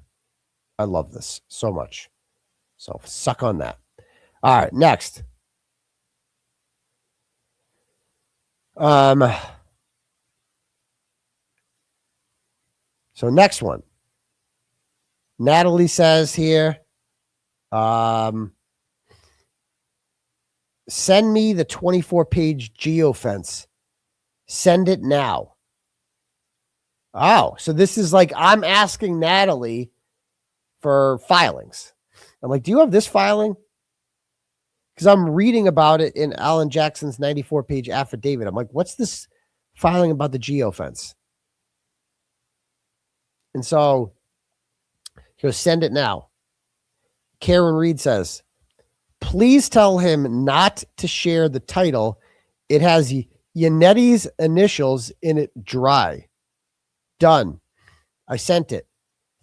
I love this so much. So suck on that. All right, next. So next one. Natalie says here, send me the 24-page geofence. Send it now. Oh, so this is like I'm asking Natalie for filings. I'm like, do you have this filing? Because I'm reading about it in Alan Jackson's 94-page affidavit. I'm like, what's this filing about the geofence? And so he goes, send it now. Karen Read says, please tell him not to share the title. It has Yanetti's initials in it dry. Done. I sent it.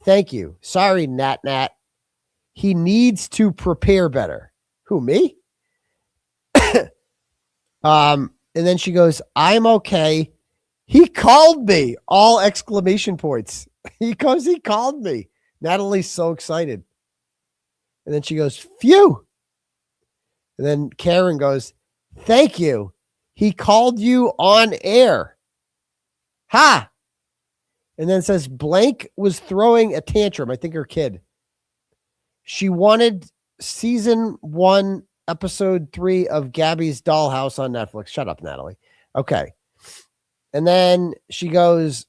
Thank you. Sorry, Nat. He needs to prepare better. Who, me? And then she goes, I'm okay. He called me. All exclamation points. He called me. Natalie's so excited. And then she goes, phew. And then Karen goes, thank you. He called you on air. Ha. And then says blank was throwing a tantrum. I think her kid. She wanted season 1, episode 3 of Gabby's Dollhouse on Netflix. Shut up, Natalie. Okay. And then she goes,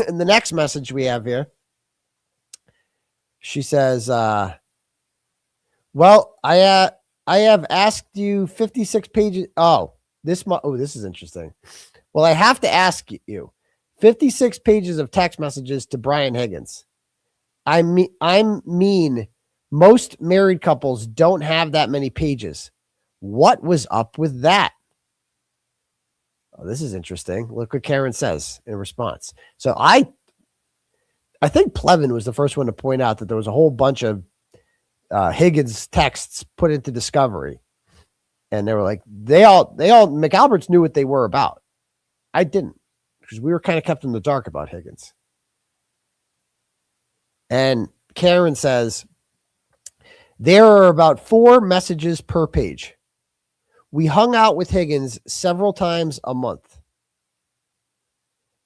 in the next message we have here, she says, well, I have asked you 56 pages. This is interesting. Well, I have to ask you 56 pages of text messages to Brian Higgins. I'm mean. Most married couples don't have that many pages. What was up with that? Oh, this is interesting. Look what Karen says in response. So I think Plevin was the first one to point out that there was a whole bunch of Higgins texts put into Discovery. And they were like, McAlberts knew what they were about. I didn't, because we were kind of kept in the dark about Higgins. And Karen says, there are about 4 messages per page. We hung out with Higgins several times a month.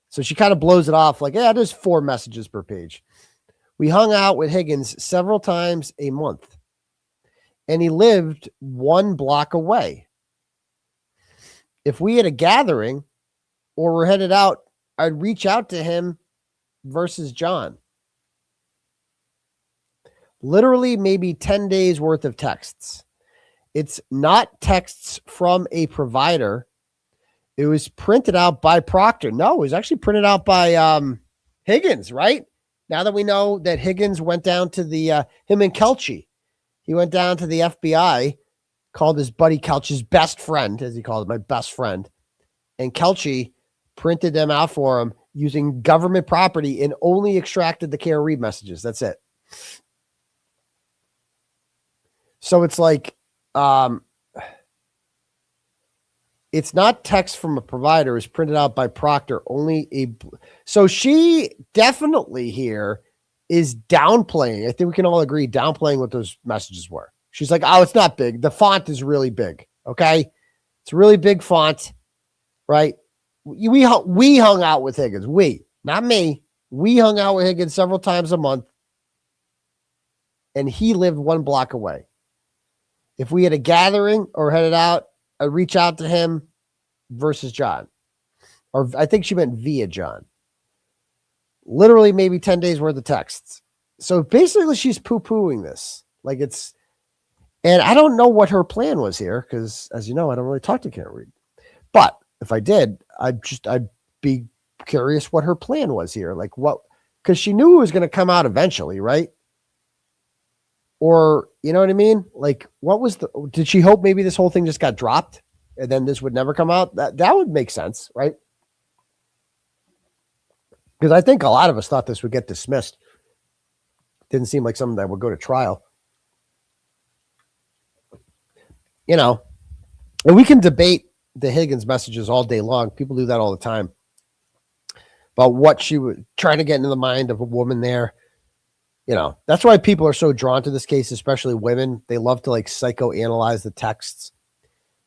So she kind of blows it off like, yeah, there's 4 messages per page. We hung out with Higgins several times a month. And he lived 1 block away. If we had a gathering or were headed out, I'd reach out to him versus John. Literally maybe 10 days worth of texts. It's not texts from a provider. It was printed out by Proctor. No, it was actually printed out by Higgins, right? Now that we know that Higgins went down to the, him and 𝗫𝗁𝗄𝗃, he went down to the FBI, called his buddy 𝗫𝗁𝗄𝗃's best friend, as he called it, my best friend. And 𝗫𝗁𝗄𝗃 printed them out for him using government property and only extracted the Karen Read messages. That's it. So it's like, it's not text from a provider. It's printed out by Proctor. So she definitely here is downplaying. I think we can all agree downplaying what those messages were. She's like, oh, it's not big. The font is really big. Okay. It's a really big font, right? We hung out with Higgins. Not me. We hung out with Higgins several times a month, and he lived 1 block away. If we had a gathering or headed out, I'd reach out to him versus John. Or I think she meant via John. Literally maybe 10 days worth of texts. So basically she's poo-pooing this. Like it's, and I don't know what her plan was here, because as you know, I don't really talk to Karen Read. But if I did, I'd be curious what her plan was here. Like what, because she knew it was going to come out eventually, right? Or, you know what I mean? Like, did she hope maybe this whole thing just got dropped and then this would never come out? That would make sense, right? Because I think a lot of us thought this would get dismissed. Didn't seem like something that would go to trial. You know, and we can debate the Higgins messages all day long. People do that all the time. About what she was trying to get into the mind of a woman there. You know, that's why people are so drawn to this case, especially women. They love to like psychoanalyze the texts.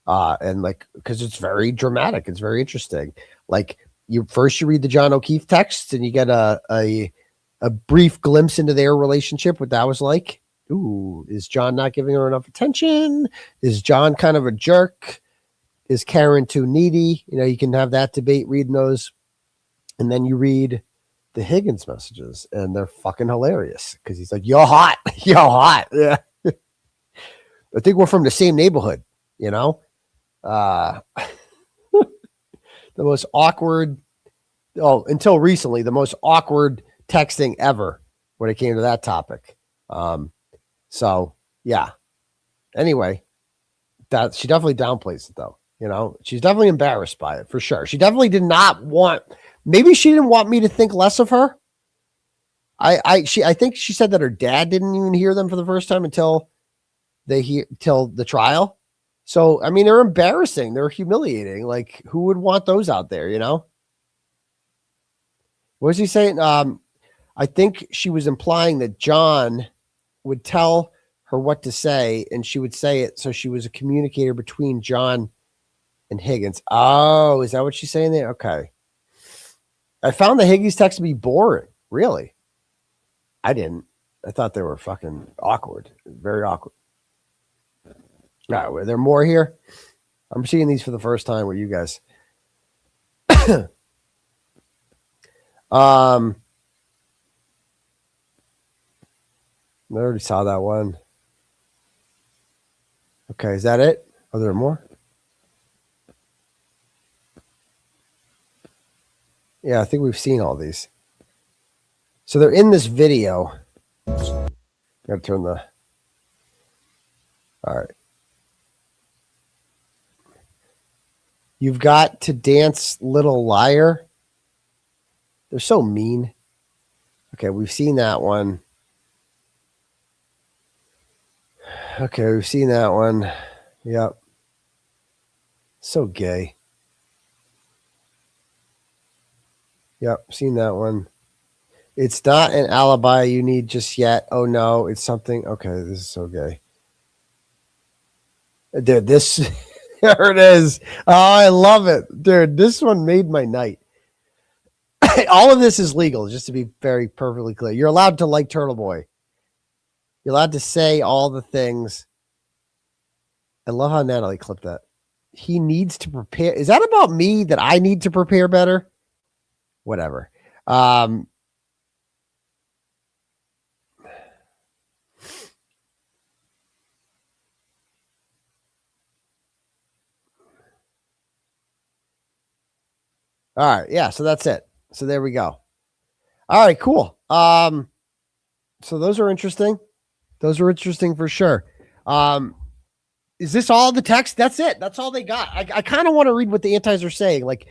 And like, because it's very dramatic. It's very interesting. Like you read the John O'Keefe texts and you get a brief glimpse into their relationship, what that was like. Ooh, is John not giving her enough attention? Is John kind of a jerk? Is Karen too needy? You know, you can have that debate reading those. And then you read the Higgins messages and they're fucking hilarious because he's like, you're hot. You're hot. Yeah. I think we're from the same neighborhood, you know? The most awkward, until recently, the most awkward texting ever when it came to that topic. So yeah. Anyway, that she definitely downplays it though. You know, she's definitely embarrassed by it for sure. She definitely did not want, maybe she didn't want me to think less of her. I think she said that her dad didn't even hear them for the first time until the trial. So, I mean, they're embarrassing. They're humiliating. Like, who would want those out there, you know? What was he saying? I think she was implying that John would tell her what to say, and she would say it, so she was a communicator between John and Higgins. Oh, is that what she's saying there? Okay. I found the Higgins text to be boring. Really? I didn't. I thought they were fucking awkward. Very awkward. All right, were there more here? I'm seeing these for the first time with you guys. I already saw that one. Okay, is that it? Are there more? Yeah, I think we've seen all these. So they're in this video. Gotta turn the. All right. You've got to dance, little liar. They're so mean. Okay, we've seen that one. Okay, we've seen that one. Yep. So gay. Yep, seen that one. It's not an alibi you need just yet. Oh no, it's something. Okay, this is so gay. Dude, this there it is. Oh, I love it. Dude, this one made my night. All of this is legal, just to be very perfectly clear. You're allowed to like Turtleboy. You're allowed to say all the things. I love how Natalie clipped that. He needs to prepare. Is that about me that I need to prepare better? Whatever. All right. Yeah. So that's it. So there we go. All right. Cool. So those are interesting. Those are interesting for sure. Is this all the text? That's it. That's all they got. I kind of want to read what the antis are saying. Like,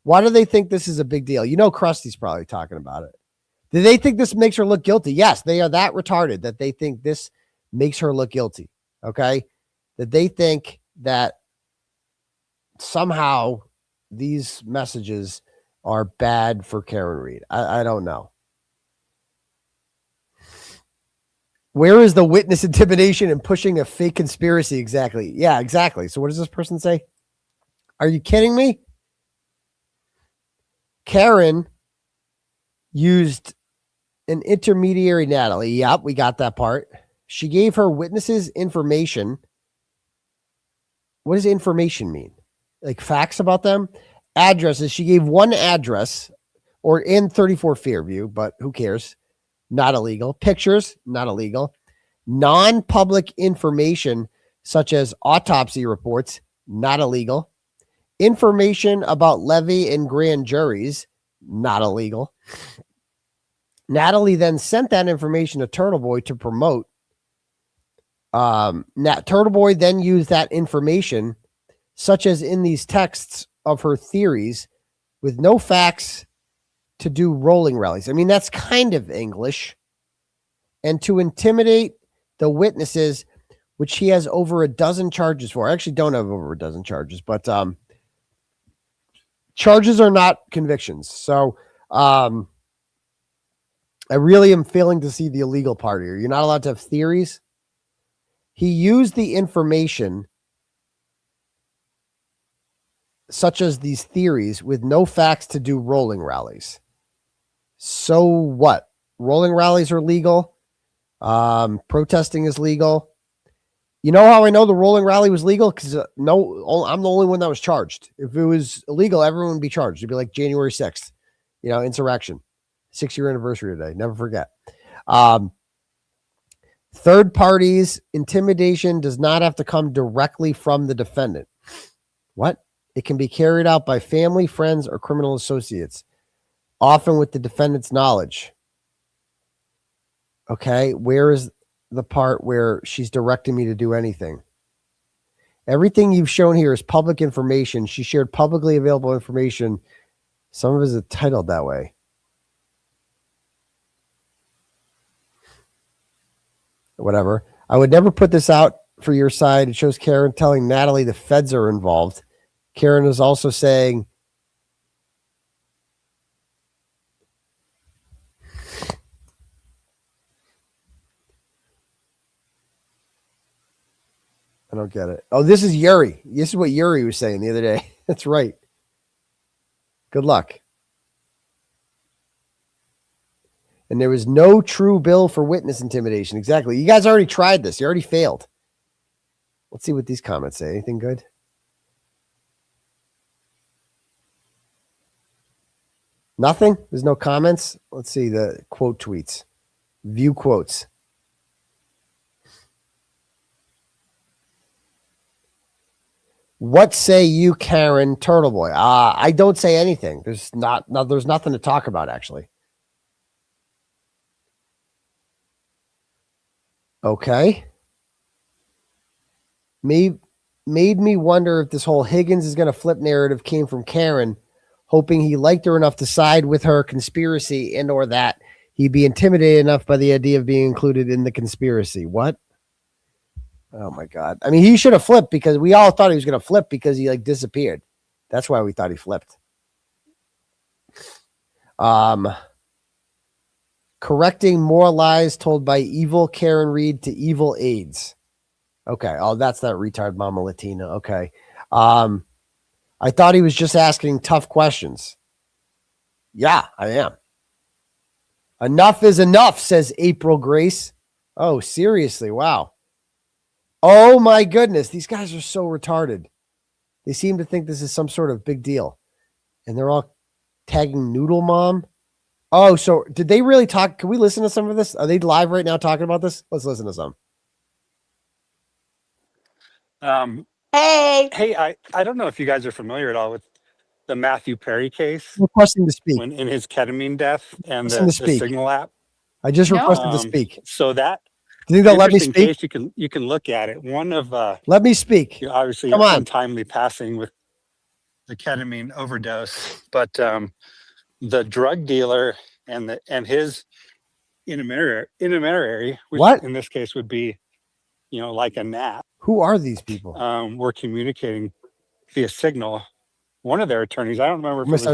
why do they think this is a big deal? You know, Krusty's probably talking about it. Do they think this makes her look guilty? Yes, they are that retarded that they think this makes her look guilty. Okay. That they think that somehow these messages are bad for Karen Read. I don't know. Where is the witness intimidation and pushing a fake conspiracy? Exactly. Yeah, exactly. So what does this person say? Are you kidding me? Karen used an intermediary, Natalie. Yep, we got that part. She gave her witnesses information. What does information mean? Like facts about them? Addresses. She gave one address or in 34 Fairview, but who cares? Not illegal. Pictures, not illegal. Non-public information, such as autopsy reports, not illegal. Information about levy and grand juries, not illegal. Natalie then sent that information to Turtleboy to promote. Turtleboy then used that information, such as in these texts of her theories, with no facts to do rolling rallies. I mean, that's kind of English. And to intimidate the witnesses, which he has over a dozen charges for. I actually don't have over a dozen charges, but charges are not convictions. So I really am failing to see the illegal part here. You're not allowed to have theories. He used the information, such as these theories, with no facts to do rolling rallies. So what? Rolling rallies are legal. Protesting is legal. You know how I know the rolling rally was legal? Because I'm the only one that was charged. If it was illegal, everyone would be charged. It'd be like January 6th, insurrection. 6-year anniversary today. Never forget. Third parties, intimidation does not have to come directly from the defendant. What? It can be carried out by family, friends, or criminal associates, often with the defendant's knowledge. Okay, where is the part where she's directing me to do anything? Everything you've shown here is public information. She shared publicly available information. Some of it is titled that way. Whatever. I would never put this out for your side. It shows Karen telling Natalie the feds are involved. Karen is also saying, I don't get it. Oh, this is 𝗫𝗄𝗃. This is what 𝗫𝗄𝗃 was saying the other day. That's right. Good luck. And there was no true bill for witness intimidation. Exactly. You guys already tried this. You already failed. Let's see what these comments say. Anything good? Nothing? There's no comments? Let's see the quote tweets. View quotes. What say you, Karen Turtleboy? I don't say anything. There's nothing to talk about, actually. Okay. Made me wonder if this whole Higgins is going to flip narrative came from Karen, hoping he liked her enough to side with her conspiracy and or that he'd be intimidated enough by the idea of being included in the conspiracy. What? Oh my God. I mean, he should have flipped because we all thought he was going to flip because he like disappeared. That's why we thought he flipped. Correcting more lies told by evil Karen Read to evil AIDS. Okay. Oh, that's that retard Mama Latina. Okay. I thought he was just asking tough questions. Yeah, I am. Enough is enough, says April Grace. Oh, seriously. Wow. Oh my goodness. These guys are so retarded. They seem to think this is some sort of big deal. And they're all tagging Noodle Mom. Oh, so did they really talk? Can we listen to some of this? Are they live right now talking about this? Let's listen to some. Hey, I don't know if you guys are familiar at all with the Matthew Perry case Requesting to speak. when in his ketamine death and Requesting the to speak. Signal app. I just requested to speak. So that Do you think they'll let me interesting speak? case, you can look at it. One of Let me speak. obviously Come on. untimely passing with the ketamine overdose, but the drug dealer and his intermediary, which What? in this case would be, like a gnat, Who are these people? were communicating via Signal. One of their attorneys, I don't remember if it was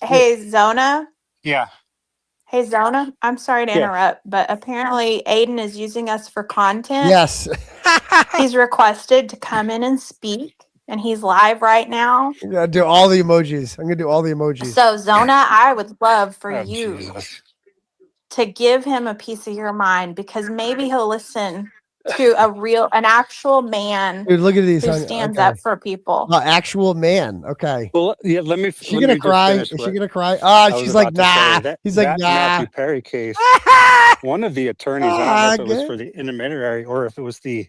Hey, Zona. yeah. Hey, Zona. I'm sorry to Yeah. interrupt, but apparently Aidan is using us for content. Yes. He's requested to come in and speak, and he's live right now. I'm gonna do all the emojis. I'm gonna do all the emojis. So, Zona, I would love for Oh, you Jesus. to give him a piece of your mind because maybe he'll listen to an actual man Dude, look at these. who honey. stands Okay. up for people. Actual man. Okay. Well, yeah, let me. Is she gonna just cry? finish Is she what gonna cry? I Oh, was she's like, about to say. nah. That- He's like, that nah. Matthew Perry case. One of the attorneys, I don't know if it was good. for the intermediary or if it was the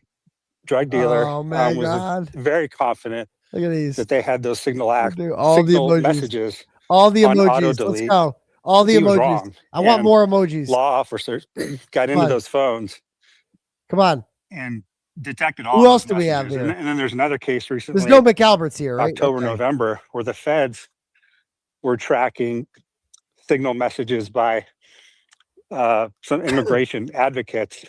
drug dealer, Oh my was God. very confident Look at these. that they had those Signal act Do all the Signal emojis. messages. All the on emojis. auto-delete. Let's go. All the He was emojis. wrong. I want And more emojis. Law officers got into on. those phones Come on. and detected all. Who those else do we have messages. here? And then there's another case recently. There's no McAlberts here, right? October, Okay. November, where the feds were tracking Signal messages by some immigration advocates,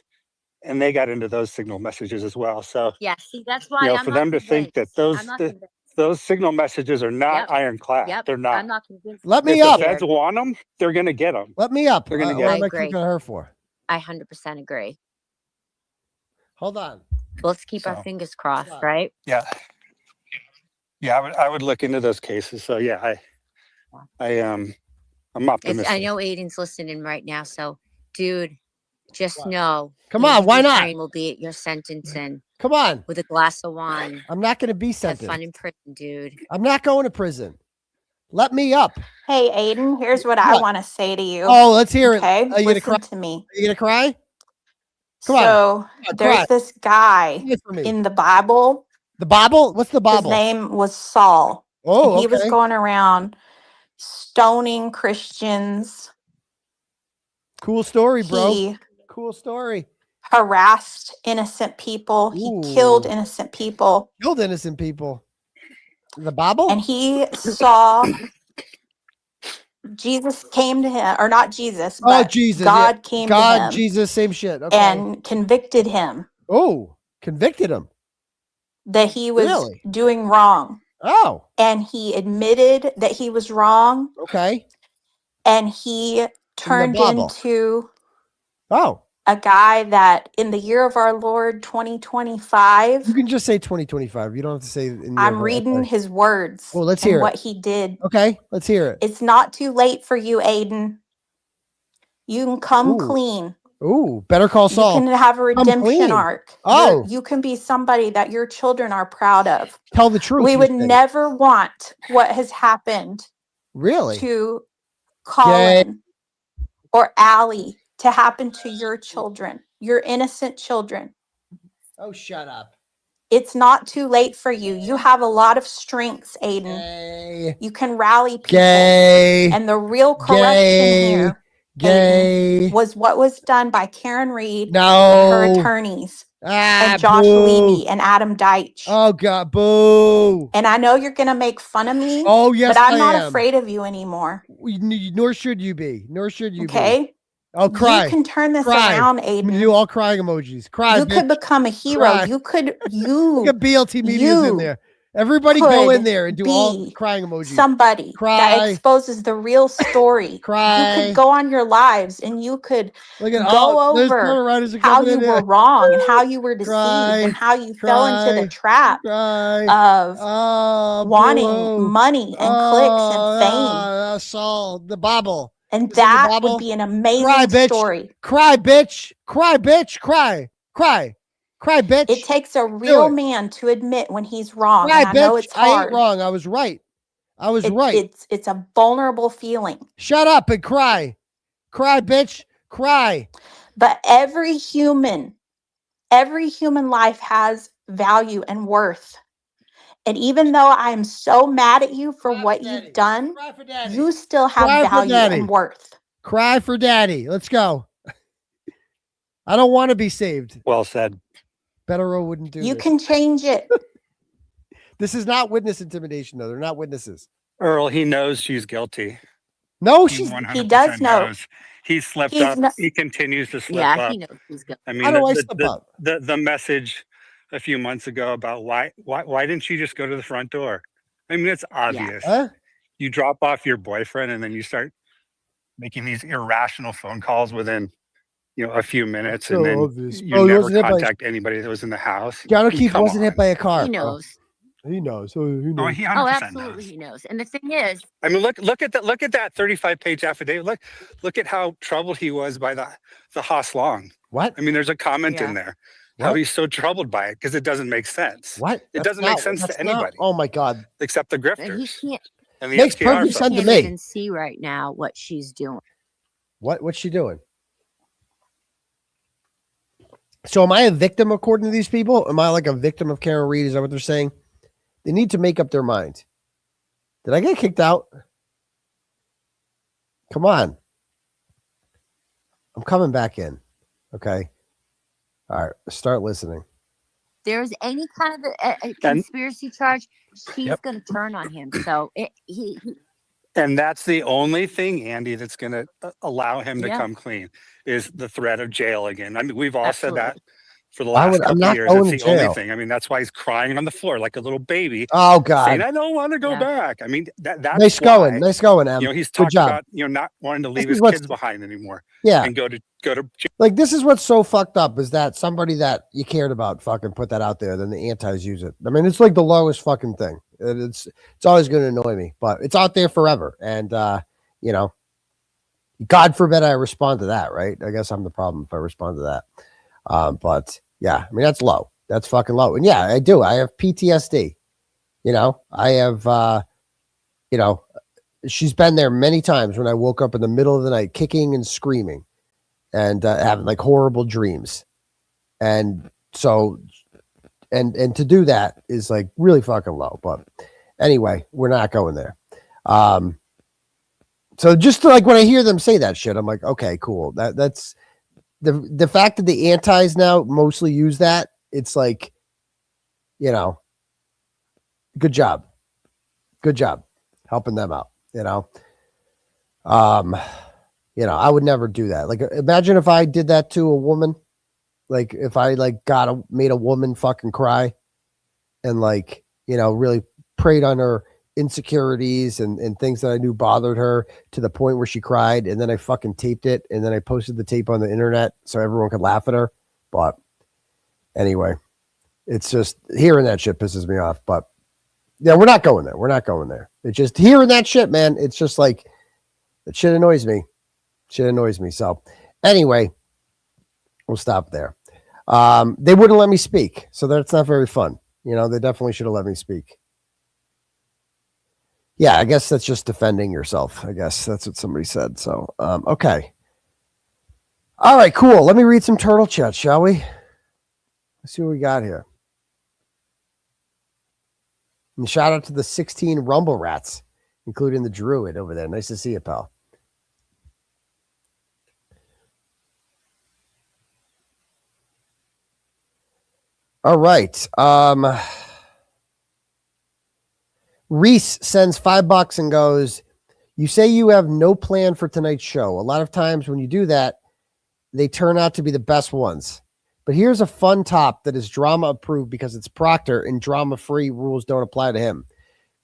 and they got into those Signal messages as well. So, Yeah, see, that's why I'm for not them to think that convinced. I'm not convinced. those Signal messages are not Yep. ironclad. Yep, They're not. I'm not convinced. Let me If up. the feds want them, they're going to get them. Let me up. They're gonna What get am it. I I clicking agree. on her for? I 100% agree. Hold on. Let's keep our So- fingers crossed, on. right? Yeah. Yeah, I would look into those cases. So yeah, I'm optimistic. I know Aiden's listening right now, so dude, just What? know. Come on, why not? Train will be at your sentencing Come on. with a glass of wine. I'm not going to be Have sentenced. fun in prison, dude. I'm not going to prison. Let me up. Hey, Aidan, here's what I What? want to say to you. Oh, let's hear it. Okay, Are you going to cry? listen to me. Are you going to cry? Come on. So there's cry. this guy Sing it for me. in the Bible. The Bible? What's the His Bible? name was Saul. Oh, and he was okay. going around stoning Christians. Cool story, bro. He Cool story. harassed innocent people. He killed Ooh. innocent people. Killed innocent people. The Bible? And he saw Jesus came to him, or not Jesus, Oh, but Jesus. God yeah. came God, to him Jesus, same shit. Okay. and convicted him oh, convicted him. that he was Really? doing wrong. Oh, And he admitted that he was wrong, okay. and he turned Bible. into Oh, a guy that in the year of our Lord 2025, you can just say 2025. You don't have to say. In I'm your- reading okay. his words Well, let's and hear it. what he did. Okay, let's hear it. It's not too late for you, Aidan. You can come Ooh. clean. Ooh, better call Saul. You can have a Come redemption clean. arc. Oh. You can be somebody that your children are proud of. Tell the truth. We you would think. never want what has happened Really. to Colin or Allie to happen to your children, your innocent children. Oh, shut up. It's not too late for you. You have a lot of strengths, Aidan. Gay. You can rally people. Gay. And the real corruption Gay. here Gay. was what was done by Karen Read and her No. attorneys Ah, and Josh boo. Levy and Adam Deitch. Oh God, boo. And I know you're going to make fun of me, Oh yes, but I'm I not am. afraid of you anymore. Nor should you be. Nor should you be. Okay? Oh, cry. You can turn this Cry. around, I'm gonna Aidan. do all crying emojis. Cry, You bitch. could become a hero. Cry. You could, Look at BLT Media's in there. Everybody could go in there and do all be crying emojis. somebody Cry. that exposes the real story. Cry. You could go on your lives and you could Look at go there's over Turtle Riders how coming you in there. were wrong and how you were deceived Cry. and how you fell into the Cry. trap Cry. of Oh, wanting boo. money and clicks and fame. That's all. The bobble. And Is it the that Bible? would be an amazing Cry, bitch. story. Cry, bitch. Cry, bitch. Cry. Cry. Cry, bitch. It takes a real it. man to admit when he's wrong. Cry, And I know bitch. it's I ain't hard. wrong. I was right. I was right. It's a vulnerable feeling. Shut up and cry. Cry, bitch. Cry. But every human life has value and worth. And even though I'm so mad at you for what you've done, Cry for daddy. you still have Cry for value daddy. and worth. Cry for daddy. Let's go. I don't want to be saved. Well said. Better wouldn't do You this. can change it. This is not witness intimidation, though. They're not witnesses. Earl, he knows she's guilty. No, He she's. 100% He does know. knows. He slipped He's up. not- He continues to slip Yeah, up. he knows he's good. I mean, How do I slip up? the message a few months ago about why didn't you just go to the front door? I mean, it's obvious. Huh? You drop off your boyfriend and then you start making these irrational phone calls within, a few minutes, So and then obvious. you Oh, he never wasn't hit by- contact anybody that was in the house. John I mean, O'Keefe come wasn't hit on. by a car. He knows. He knows. Oh, he Oh, knows. he Oh, 100% absolutely, knows. he knows. And the thing is, I mean, look at that 35-page affidavit. Look at how troubled he was by the Haas Long. What? I mean, there's a comment in Yeah. there how What? he's so troubled by it because it doesn't make sense. What? It doesn't make sense to anybody Oh my God. except the and he grifters can't, and the Makes FTR perfect folks. sense to can't me. even see right now what she's doing. What's she doing? So am I a victim according to these people? Am I like a victim of Karen Read? Is that what they're saying? They need to make up their mind. Did I get kicked out? Come on. I'm coming back in. Okay. All right. Start listening. There's any kind of a conspiracy charge, she's going to turn on him. So he And that's the only thing, Andy, that's going to allow him to Yeah. come clean is the threat of jail again. I mean, we've all said that Absolutely. for the Why last would- I'm couple not of years. going It's to the only jail. thing. I mean, that's why he's crying on the floor like a little baby, Oh saying, God. "I don't want to go Yeah. back." I mean, that's Nice going. why, Nice going, Em. he's Good talked job. about not wanting to leave is his what's- kids behind anymore Yeah. and go to jail. Like, this is what's so fucked up is that somebody that you cared about fucking put that out there, then the antis use it. I mean, it's like the lowest fucking thing. It's always going to annoy me, but it's out there forever. And, God forbid I respond to that, right? I guess I'm the problem if I respond to that. But yeah, I mean, that's low. That's fucking low. And yeah, I do. I have PTSD. I have, she's been there many times when I woke up in the middle of the night, kicking and screaming and having like horrible dreams. And so, and to do that is like really fucking low. But anyway, we're not going there. So just like when I hear them say that shit, I'm like, okay, cool. That's the fact that the antis now mostly use that. It's like, good job helping them out. I would never do that. Like, imagine if I did that to a woman, like if I like made a woman fucking cry and like, really preyed on her insecurities and things that I knew bothered her to the point where she cried. And then I fucking taped it. And then I posted the tape on the internet so everyone could laugh at her. But anyway, it's just hearing that shit pisses me off. But yeah, we're not going there. We're not going there. It's just hearing that shit, man. It's just like, that shit annoys me. So anyway, we'll stop there. They wouldn't let me speak. So that's not very fun. They definitely should have let me speak. Yeah, I guess that's just defending yourself. I guess that's what somebody said. So, okay. All right, cool. Let me read some turtle chat, shall we? Let's see what we got here. And shout out to the 16 Rumble Rats, including the Druid over there. Nice to see you, pal. All right. Reese sends $5 and goes, you say you have no plan for tonight's show. A lot of times when you do that, they turn out to be the best ones. But here's a fun top that is drama approved because it's Proctor and drama-free rules don't apply to him.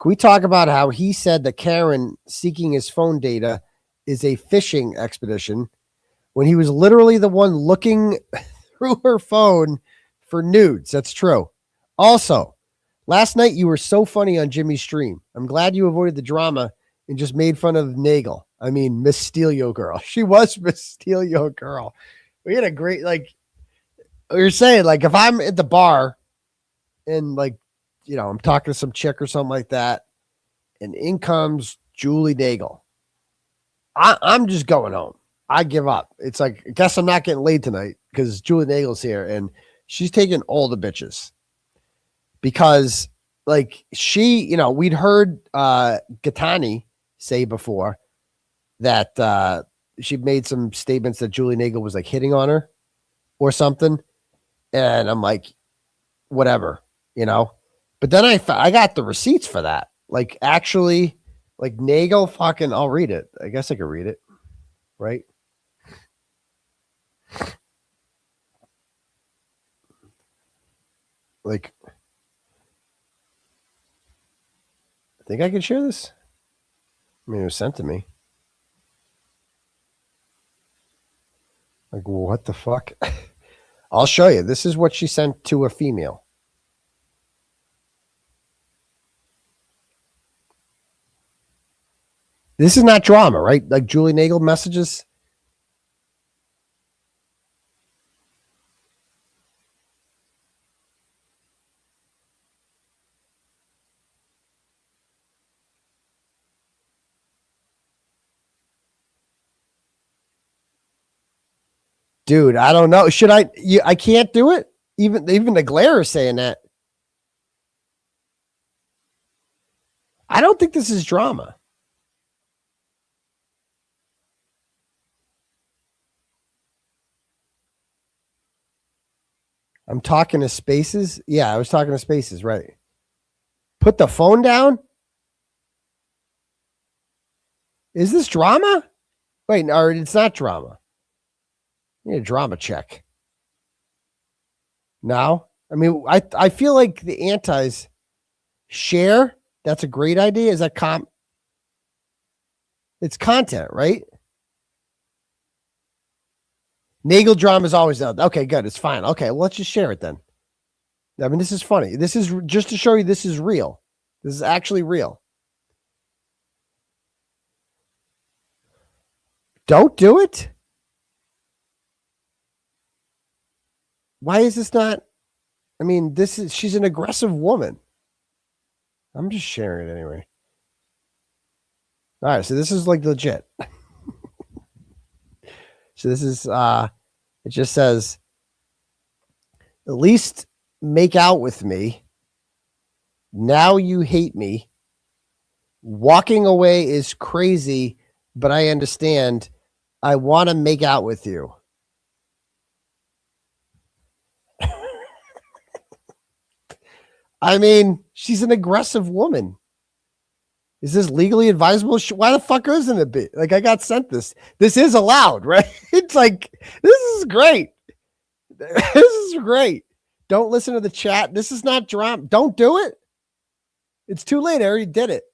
Can we talk about how he said that Karen seeking his phone data is a fishing expedition when he was literally the one looking through her phone for nudes? That's true. Also, last night you were so funny on Jimmy's stream. I'm glad you avoided the drama and just made fun of Nagel. I mean, Miss Steelio Girl. She was Miss Steelio Girl. We had a great, like, you're saying, like, if I'm at the bar and, like, you know, I'm talking to some chick or something like that, and in comes Julie Nagel, I'm just going home. I give up. It's like, I guess I'm not getting laid tonight because Julie Nagel's here and she's taking all the bitches. Because, like, she, you know, we'd heard 𝗬𝗄𝗃 say before that she made some statements that Julie Nagel was, like, hitting on her or something. And I'm like, whatever, you know. But then I got the receipts for that. Like, actually, like, Nagel fucking, I'll read it. I guess I could read it, right? Like, I think I can share this. I mean, it was sent to me. Like, what the fuck? I'll show you. This is what she sent to a female. This is not drama, right? Like Julie Nagel messages. Dude, I don't know. Should I? I can't do it. Even the glare is saying that. I don't think this is drama. I'm talking to Spaces. Yeah, I was talking to Spaces, right? Put the phone down. Is this drama? Wait, no, it's not drama. I need a drama check. No? I mean, I feel like the antis share. That's a great idea. Is that it's content, right? Nagel drama is always out. Okay, good. It's fine. Okay, well, let's just share it then. I mean, this is funny. This is just to show you this is real. This is actually real. Don't do it. Why is this not? I mean, she's an aggressive woman. I'm just sharing it anyway. All right, so this is like legit. So this is it just says, at least make out with me. Now you hate me. Walking away is crazy, but I understand. I want to make out with you. I mean, she's an aggressive woman. Is this legally advisable? Why the fuck isn't it be? Like, I got sent this. This is allowed, right? It's like, this is great. This is great. Don't listen to the chat. This is not drama. Don't do it. It's too late. I already did it.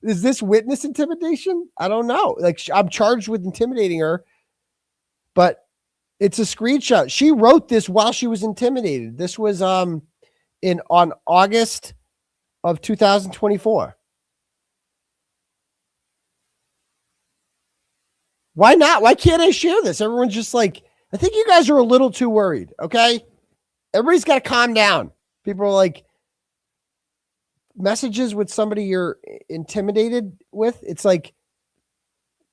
Is this witness intimidation? I don't know. Like, I'm charged with intimidating her, but it's a screenshot. She wrote this while she was intimidated. This was on August of 2024. Why not? Why can't I share this? Everyone's just like, I think you guys are a little too worried. Okay. Everybody's got to calm down. People are like, messages with somebody you're intimidated with. It's like,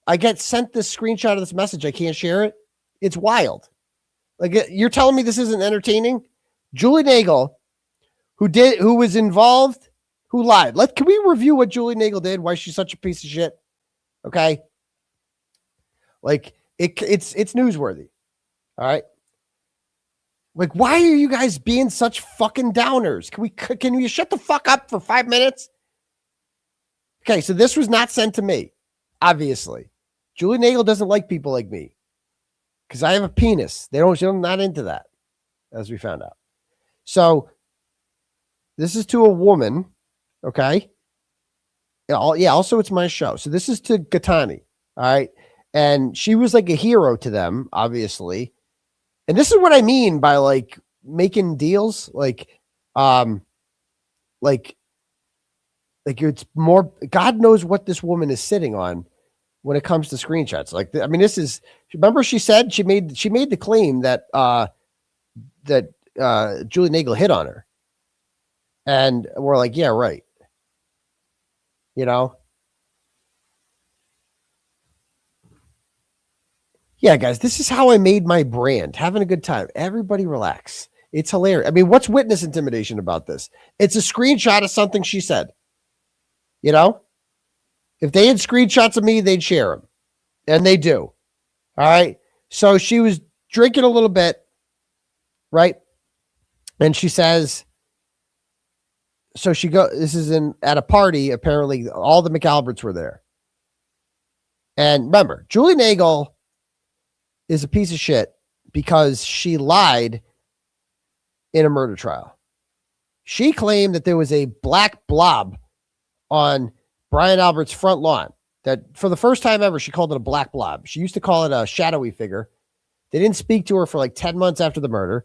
I get sent this screenshot of this message. I can't share it. It's wild. Like, you're telling me this isn't entertaining? Julie Nagel, who was involved, who lied. Can we review what Julie Nagel did? Why she's such a piece of shit? Okay. Like, it's newsworthy. All right. Like, why are you guys being such fucking downers? Can you shut the fuck up for 5 minutes? Okay, so this was not sent to me, obviously. Julie Nagel doesn't like people like me because I have a penis. She's not into that, as we found out. So this is to a woman, okay? Yeah, also it's my show. So this is to 𝗃𝗃𝗃, all right? And she was like a hero to them, obviously. And this is what I mean by like making deals, like it's more, God knows what this woman is sitting on when it comes to screenshots. Like, I mean, this is, remember she said she made the claim that Julie Nagel hit on her. And we're like, yeah, right. You know? Yeah, guys, this is how I made my brand. Having a good time. Everybody relax. It's hilarious. I mean, what's witness intimidation about this? It's a screenshot of something she said. You know? If they had screenshots of me, they'd share them. And they do. All right? So she was drinking a little bit, right? And she says, so this is at a party, apparently all the McAlberts were there. And remember, Julie Nagel is a piece of shit because she lied in a murder trial. She claimed that there was a black blob on Brian Albert's front lawn, that for the first time ever, she called it a black blob. She used to call it a shadowy figure. They didn't speak to her for like 10 months after the murder.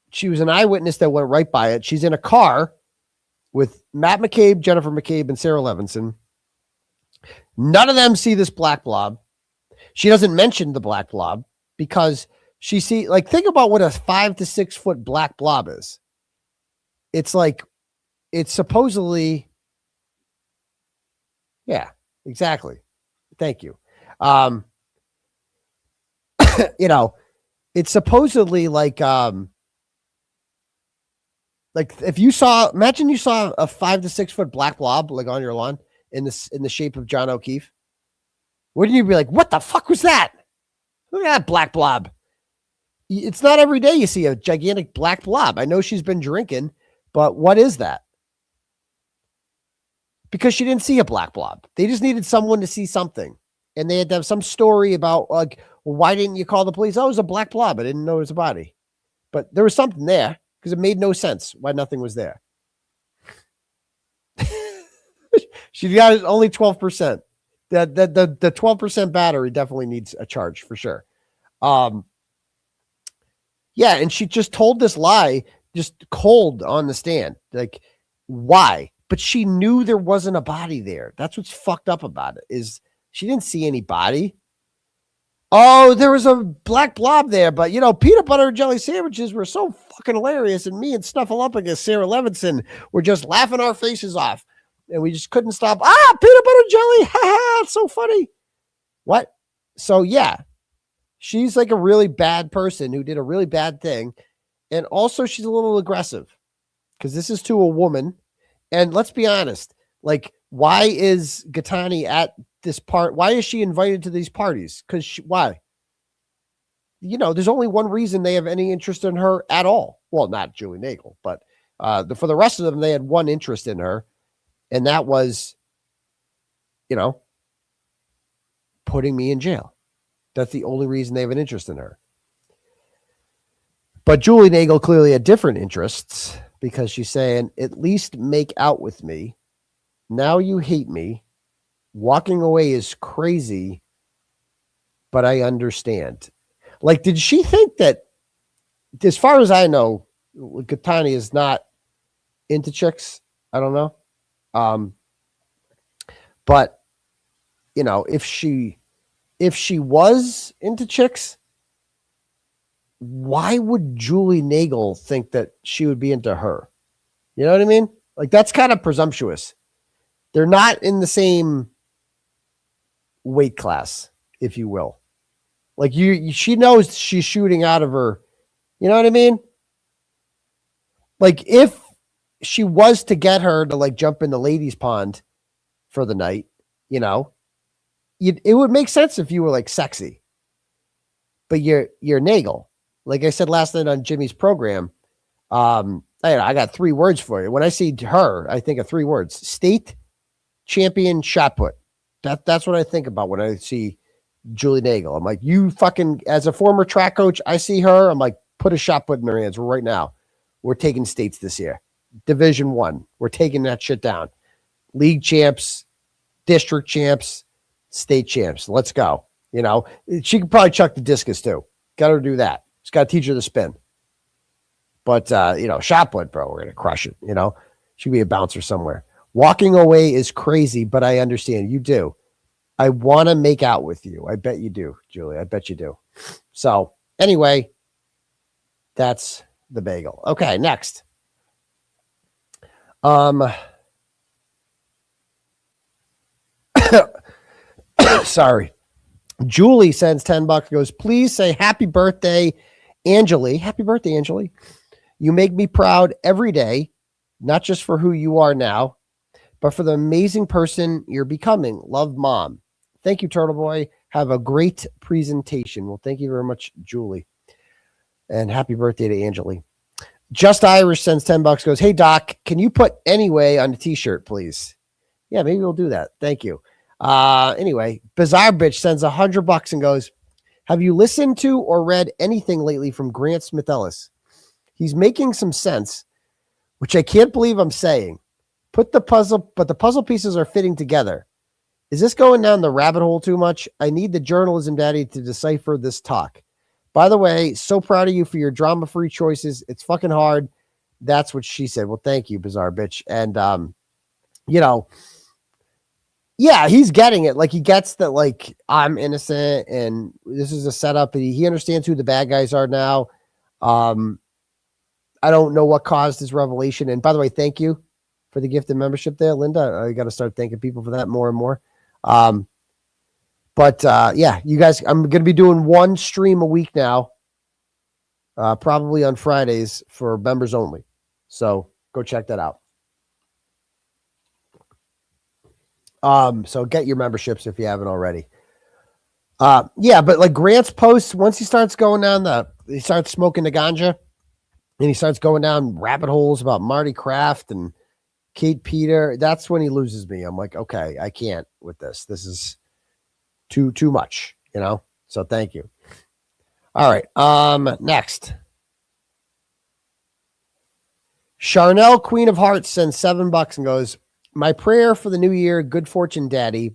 She was an eyewitness that went right by it. She's in a car with Matt McCabe, Jennifer McCabe, and Sarah Levinson. None of them see this black blob. She doesn't mention the black blob because think about what a 5 to 6 foot black blob is. It's like, it's supposedly, yeah, exactly. Thank you. You know, it's supposedly like if you imagine you saw a 5 to 6 foot black blob like on your lawn in the shape of John O'Keefe. Wouldn't you be like, what the fuck was that? Look at that black blob. It's not every day you see a gigantic black blob. I know she's been drinking, but what is that? Because she didn't see a black blob. They just needed someone to see something. And they had to have some story about, like, well, why didn't you call the police? Oh, it was a black blob. I didn't know it was a body. But there was something there because it made no sense why nothing was there. She got only 12%. The 12% battery definitely needs a charge for sure. Yeah, and she just told this lie just cold on the stand. Like, why? But she knew there wasn't a body there. That's what's fucked up about it, is she didn't see any body. Oh, there was a black blob there, but you know, peanut butter and jelly sandwiches were so fucking hilarious, and me and 𝗃𝗃𝗃𝗃 Sarah Levinson were just laughing our faces off. And we just couldn't stop. Peanut butter jelly. Ha ha. It's so funny. What? So yeah, she's like a really bad person who did a really bad thing. And also she's a little aggressive because this is to a woman. And let's be honest, like, why is 𝗃𝗃𝗃𝗃 at this part? Why is she invited to these parties? Because why? You know, there's only one reason they have any interest in her at all. Well, not Julie Nagel, but for the rest of them, they had one interest in her. And that was, you know, putting me in jail. That's the only reason they have an interest in her. But Julie Nagel clearly had different interests because she's saying, at least make out with me. Now you hate me. Walking away is crazy, but I understand. Like, did she think that, as far as I know, 𝗃𝗃𝗃𝗃 is not into chicks? I don't know. But you know, if she was into chicks, why would Julie Nagel think that she would be into her? You know what I mean? Like, that's kind of presumptuous. They're not in the same weight class, if you will. Like, she knows she's shooting out of her. You know what I mean? Like, if she was to get her to like jump in the ladies' pond for the night, you know, it would make sense if you were like sexy, but you're Nagel. like I said last night on Jimmy's program, I got 3 words for you. When I see her, I think of 3 words: state champion shot put. That's what I think about when I see Julie Nagel. I'm like, you fucking, as a former track coach, I see her. I'm like, put a shot put in her hands right now. We're taking states this year. Division 1. We're taking that shit down. League champs, district champs, state champs. Let's go. You know, she could probably chuck the discus too. Got her to do that. Just got to teach her the spin. But, you know, shot put, bro, we're going to crush it. You know, she could be a bouncer somewhere. Walking away is crazy, but I understand. You do. I want to make out with you. I bet you do, Julie. I bet you do. So anyway, that's the bagel. Okay, next. Sorry. Julie sends $10, goes, please say happy birthday, Angeli. Happy birthday, Angeli. You make me proud every day, not just for who you are now, but for the amazing person you're becoming. Love, Mom. Thank you, Turtleboy. Have a great presentation. Well, thank you very much, Julie. And happy birthday to Angeli. Just Irish sends $10, goes, hey, Doc, can you put anyway on the t-shirt, please? Yeah, maybe we'll do that. Thank you. Anyway, 𝗵𝗵𝗏𝗺 sends $100 and goes, have you listened to or read anything lately from Grant Smith-Ellis? He's making some sense, which I can't believe I'm saying. But the puzzle pieces are fitting together. Is this going down the rabbit hole too much? I need the journalism daddy to decipher this talk. By the way, so proud of you for your drama-free choices. It's fucking hard. That's what she said. Well, thank you, 𝗵𝗵𝗏𝗺. And, you know, yeah, he's getting it. Like, he gets that, like, I'm innocent and this is a setup. He understands who the bad guys are now. I don't know what caused his revelation. And by the way, thank you for the gift of membership there, Linda. I got to start thanking people for that more and more. Yeah, you guys, I'm going to be doing 1 stream a week now, probably on Fridays for members only. So go check that out. So get your memberships if you haven't already. Yeah, but like Grant's posts, once he starts going down he starts smoking the ganja and he starts going down rabbit holes about Marty Kraft and Kate Peter, that's when he loses me. I'm like, okay, I can't with this. This is too much, you know? So thank you. All right. Next. Charnel, Queen of Hearts, sends $7 and goes, my prayer for the new year, good fortune, Daddy,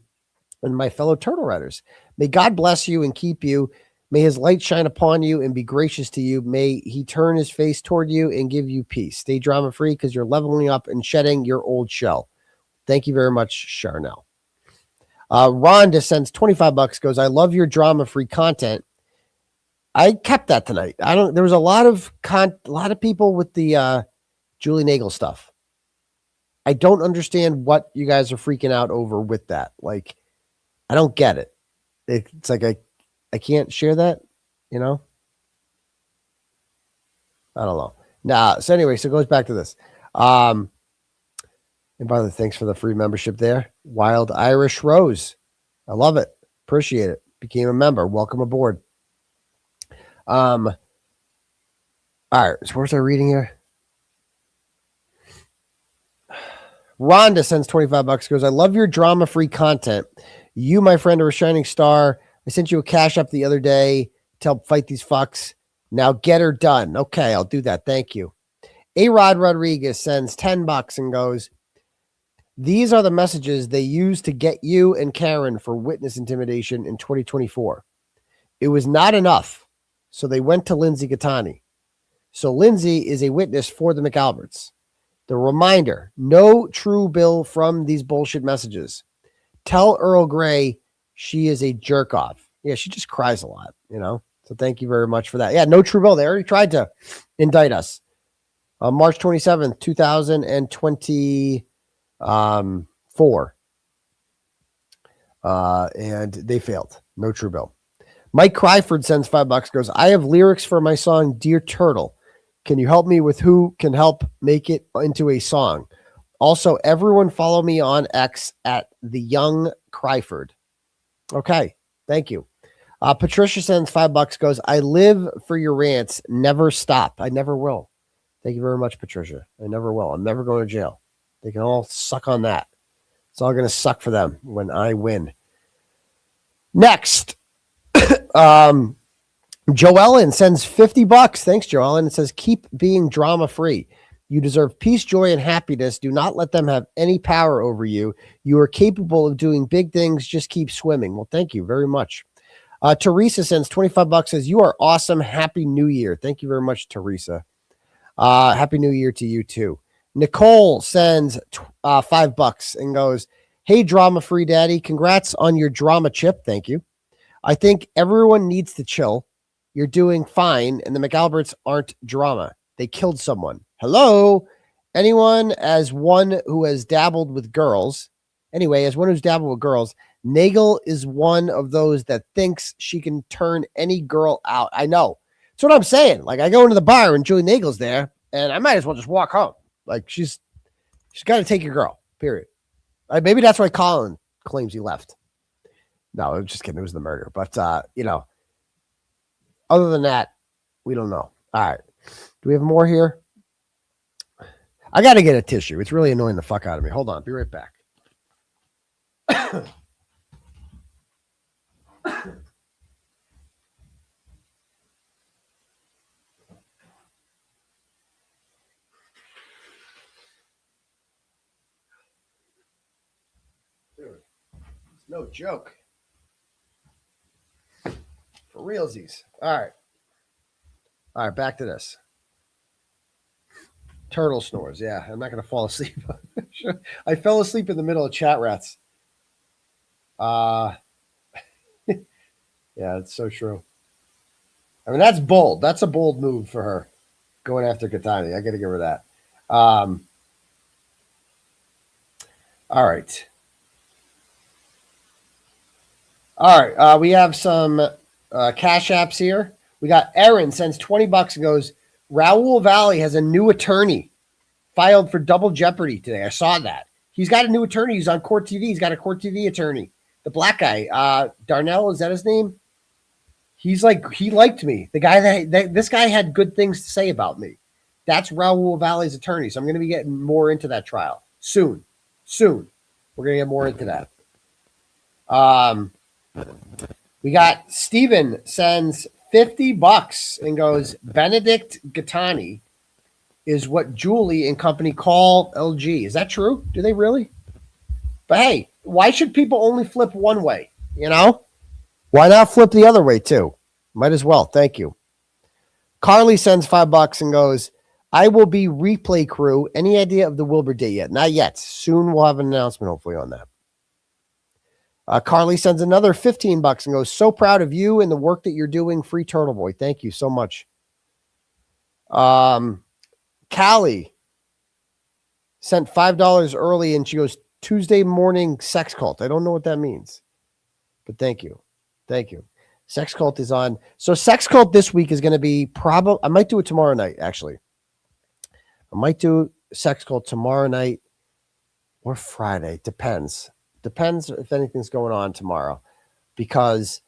and my fellow Turtle Riders. May God bless you and keep you. May his light shine upon you and be gracious to you. May he turn his face toward you and give you peace. Stay drama free because you're leveling up and shedding your old shell. Thank you very much, Charnel. Rhonda sends $25, goes, I love your drama free content. I kept that tonight. There was a lot of people with the Julie Nagel stuff. I don't understand what you guys are freaking out over with that. Like, I don't get it. It's like I can't share that, you know? I don't know. Nah, so anyway, so it goes back to this. And by the way, thanks for the free membership there. Wild Irish Rose. I love it. Appreciate it. Became a member. Welcome aboard. All right, so where's our reading here? Rhonda sends $25, goes, I love your drama-free content. You, my friend, are a shining star. I sent you a cash up the other day to help fight these fucks. Now get her done. Okay, I'll do that. Thank you. A-Rod Rodriguez sends $10 and goes, these are the messages they used to get you and Karen for witness intimidation in 2024. It was not enough, so they went to Lindsay Gattani. So Lindsay is a witness for the McAlberts. The reminder, no true bill from these bullshit messages. Tell Earl Grey she is a jerk off. Yeah, she just cries a lot, you know? So thank you very much for that. Yeah, no true bill. They already tried to indict us. March 27th, 2024. And they failed. No true bill. Mike Cryford sends $5, goes, I have lyrics for my song, Dear Turtle. Can you help me with who can help make it into a song? Also, everyone follow me on X at the Young Cryford. Okay, thank you. Patricia sends $5, goes, I live for your rants. Never stop. I never will. Thank you very much, Patricia. I never will. I'm never going to jail. They can all suck on that. It's all going to suck for them when I win. Next, Joellen sends $50. Thanks, Joellen. It says, keep being drama free. You deserve peace, joy, and happiness. Do not let them have any power over you. You are capable of doing big things. Just keep swimming. Well, thank you very much. Teresa sends $25, says, you are awesome. Happy New Year. Thank you very much, Teresa. Happy New Year to you too. Nicole sends $5 and goes, hey, drama free daddy. Congrats on your drama chip. Thank you. I think everyone needs to chill. You're doing fine. And the McAlberts aren't drama. They killed someone. Hello. Anyone as one who has dabbled with girls. Anyway, as one who's dabbled with girls, Nagel is one of those that thinks she can turn any girl out. I know. That's what I'm saying. Like, I go into the bar and Julie Nagel's there, and I might as well just walk home. Like, she's got to take your girl, period. Maybe that's why Colin claims he left. No, I'm just kidding. It was the murder. But, other than that, we don't know. All right. Do we have more here? I got to get a tissue. It's really annoying the fuck out of me. Hold on. Be right back. Dude, it's no joke. For realsies. All right, back to this. Turtle snores. Yeah, I'm not going to fall asleep. I fell asleep in the middle of chat rats. Yeah, it's so true. I mean, that's bold. That's a bold move for her, going after Kearney. I got to give her that. All right. We have some cash apps here. We got Aaron sends $20 and goes, Raul Valley has a new attorney filed for double jeopardy today. I saw that. He's got a new attorney. He's on Court TV. He's got a Court TV attorney. The black guy, Darnell, is that his name? He's like, he liked me. The guy this guy had good things to say about me. That's Raul Valley's attorney. So I'm going to be getting more into that trial soon. We're going to get more into that. We got Steven sends $50 and goes, Benedict Gattani is what Julie and company call LG. Is that true? Do they really? But hey, why should people only flip one way? You know? Why not flip the other way too? Might as well. Thank you. Carly sends $5 and goes, I will be replay crew. Any idea of the Wilbur date yet? Not yet. Soon we'll have an announcement hopefully on that. Carly sends another $15 and goes, so proud of you and the work that you're doing. Free Turtleboy. Thank you so much. Callie sent $5 early and she goes, Tuesday morning sex cult. I don't know what that means, but thank you. Sex cult is on. So sex cult this week is going to be probably, I might do it tomorrow night. Actually, I might do sex cult tomorrow night or Friday. Depends if anything's going on tomorrow, because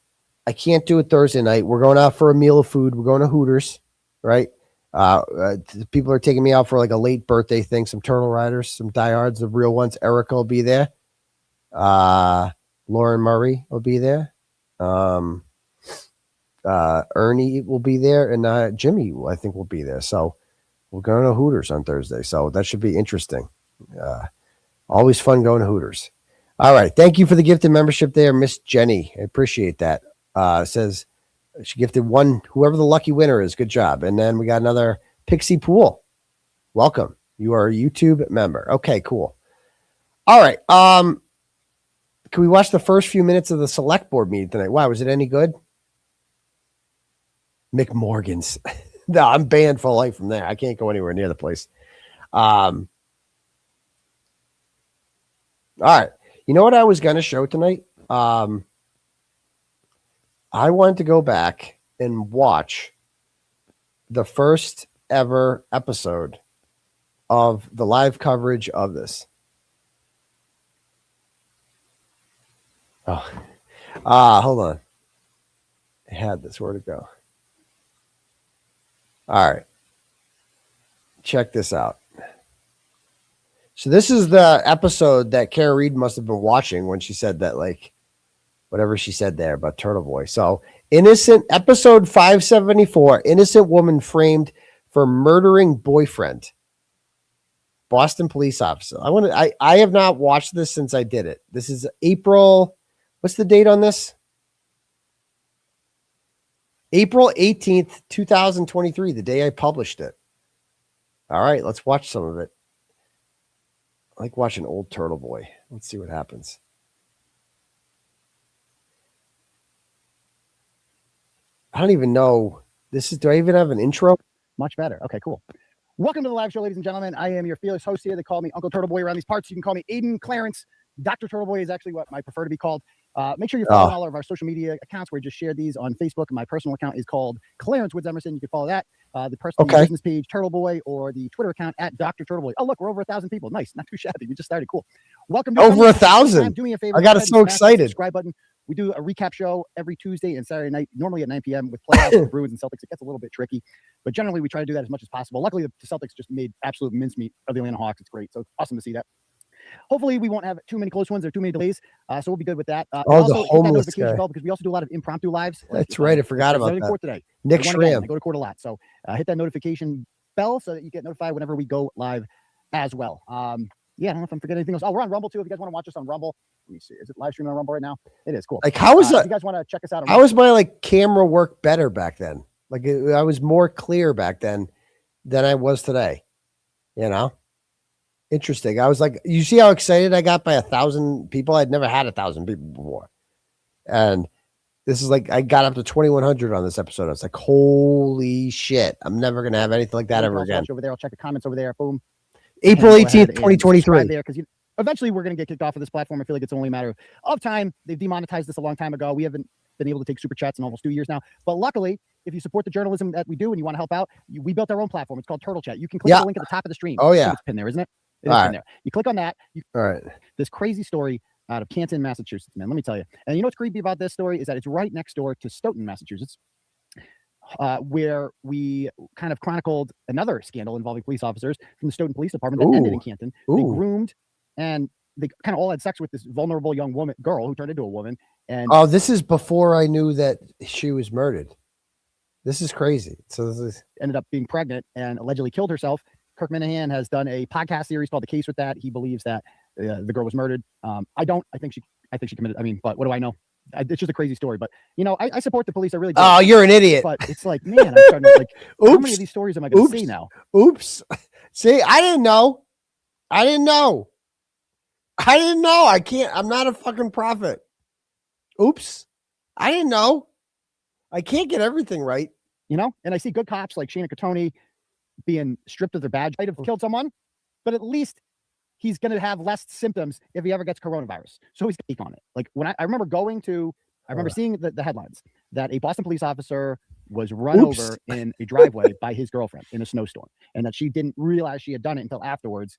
I can't do it Thursday night. We're going out for a meal of food. We're going to Hooters, right? People are taking me out for like a late birthday thing. Some Turtle Riders, some diehards, the real ones. Erica will be there. Lauren Murray will be there. Ernie will be there, and Jimmy, I think, will be there. So we're going to Hooters on Thursday. So that should be interesting. Always fun going to Hooters. All right. Thank you for the gifted membership there, Miss Jenny. I appreciate that. Says she gifted one, whoever the lucky winner is. Good job. And then we got another 𝗶𝗵𝗄𝗃. Welcome. You are a YouTube member. Okay, cool. All right. Can we watch the first few minutes of the select board meeting tonight? Wow, was it any good? McMorgan's. No, I'm banned for life from there. I can't go anywhere near the place. All right. You know what I was going to show tonight? I wanted to go back and watch the first ever episode of the live coverage of this. Hold on. I had this. Where'd it go? All right. Check this out. So this is the episode that Karen Read must have been watching when she said that, like, whatever she said there about Turtleboy. So innocent, episode 574, innocent woman framed for murdering boyfriend. Boston police officer. I have not watched this since I did it. This is April. What's the date on this? April 18th, 2023, the day I published it. All right, let's watch some of it. I like watching old Turtleboy. Let's see what happens. I don't even know. Do I even have an intro? Much better. Okay, cool. Welcome to the live show, ladies and gentlemen. I am your fearless host here. They call me Uncle Turtleboy around these parts. You can call me Aidan, Clarence. Dr. Turtleboy is actually what I prefer to be called. Make sure you're following all of our social media accounts. We just shared these on Facebook. My personal account is called Clarence Woods Emerson. You can follow that. The personal business page, Turtleboy, or the Twitter account at Dr. Turtleboy. Oh, look, we're over 1,000 people. Nice. Not too shabby. We just started. Cool. Welcome to over 1,000. Do me a favor. I got so excited. Subscribe button. We do a recap show every Tuesday and Saturday night, normally at 9 p.m. with playoffs, the Bruins and Celtics. It gets a little bit tricky, but generally we try to do that as much as possible. Luckily, the Celtics just made absolute mincemeat of the Atlanta Hawks. It's great. So it's awesome to see that. Hopefully, we won't have too many close ones or too many delays, so we'll be good with that. Also, the homeless guy. Bell, because we also do a lot of impromptu lives. That's right. I forgot about that. Court today. Nick Schramm. I go to court a lot, so hit that notification bell so that you get notified whenever we go live as well. Yeah, I don't know if I'm forgetting anything else. Oh, we're on Rumble too. If you guys want to watch us on Rumble, let me see. Is it live streaming on Rumble right now? It is. Cool. Like, how is that? If you guys want to check us out? How was my camera work better back then? Like, I was more clear back then than I was today. You know, interesting. I was like, you see how excited I got by 1,000 people? I'd never had 1,000 people before, and this is like I got up to 2,100 on this episode. I was like, holy shit! I'm never gonna have anything like that ever again. Over there, I'll check the comments over there. Boom. April 18th, 2023. There, because eventually we're going to get kicked off of this platform. I feel like it's only a matter of time. They've demonetized this a long time ago. We haven't been able to take super chats in almost 2 years now. But luckily, if you support the journalism that we do and you want to help out, we built our own platform. It's called Turtle Chat. You can click the link at the top of the stream. Oh, yeah. It's pinned there, isn't it? It's pinned there. You click on that. All right. This crazy story out of Canton, Massachusetts, man. Let me tell you. And you know what's creepy about this story is that it's right next door to Stoughton, Massachusetts. Where we kind of chronicled another scandal involving police officers from the Stoughton Police Department that ended in Canton. They groomed and they kind of all had sex with this vulnerable young girl who turned into a woman. And this is before I knew that she was murdered. This is crazy. So this is ended up being pregnant and allegedly killed herself. Kirk Minahan has done a podcast series called The Case with That. He believes that the girl was murdered. I don't. I think she committed. I mean, but what do I know? It's just a crazy story, but you know, I support the police. I really do. Oh, you're an idiot. But it's like, man, I'm starting to how many of these stories am I going to see now? Oops. See, I didn't know. I can't. I'm not a fucking prophet. Oops. I didn't know. I can't get everything right. You know, and I see good cops like 𝗫𝗃𝗃𝗃 being stripped of their badge. Might have killed someone, but at least he's going to have less symptoms if he ever gets coronavirus. So he's take on it. Like when I remember seeing the headlines that a Boston police officer was run over in a driveway by his girlfriend in a snowstorm, and that she didn't realize she had done it until afterwards.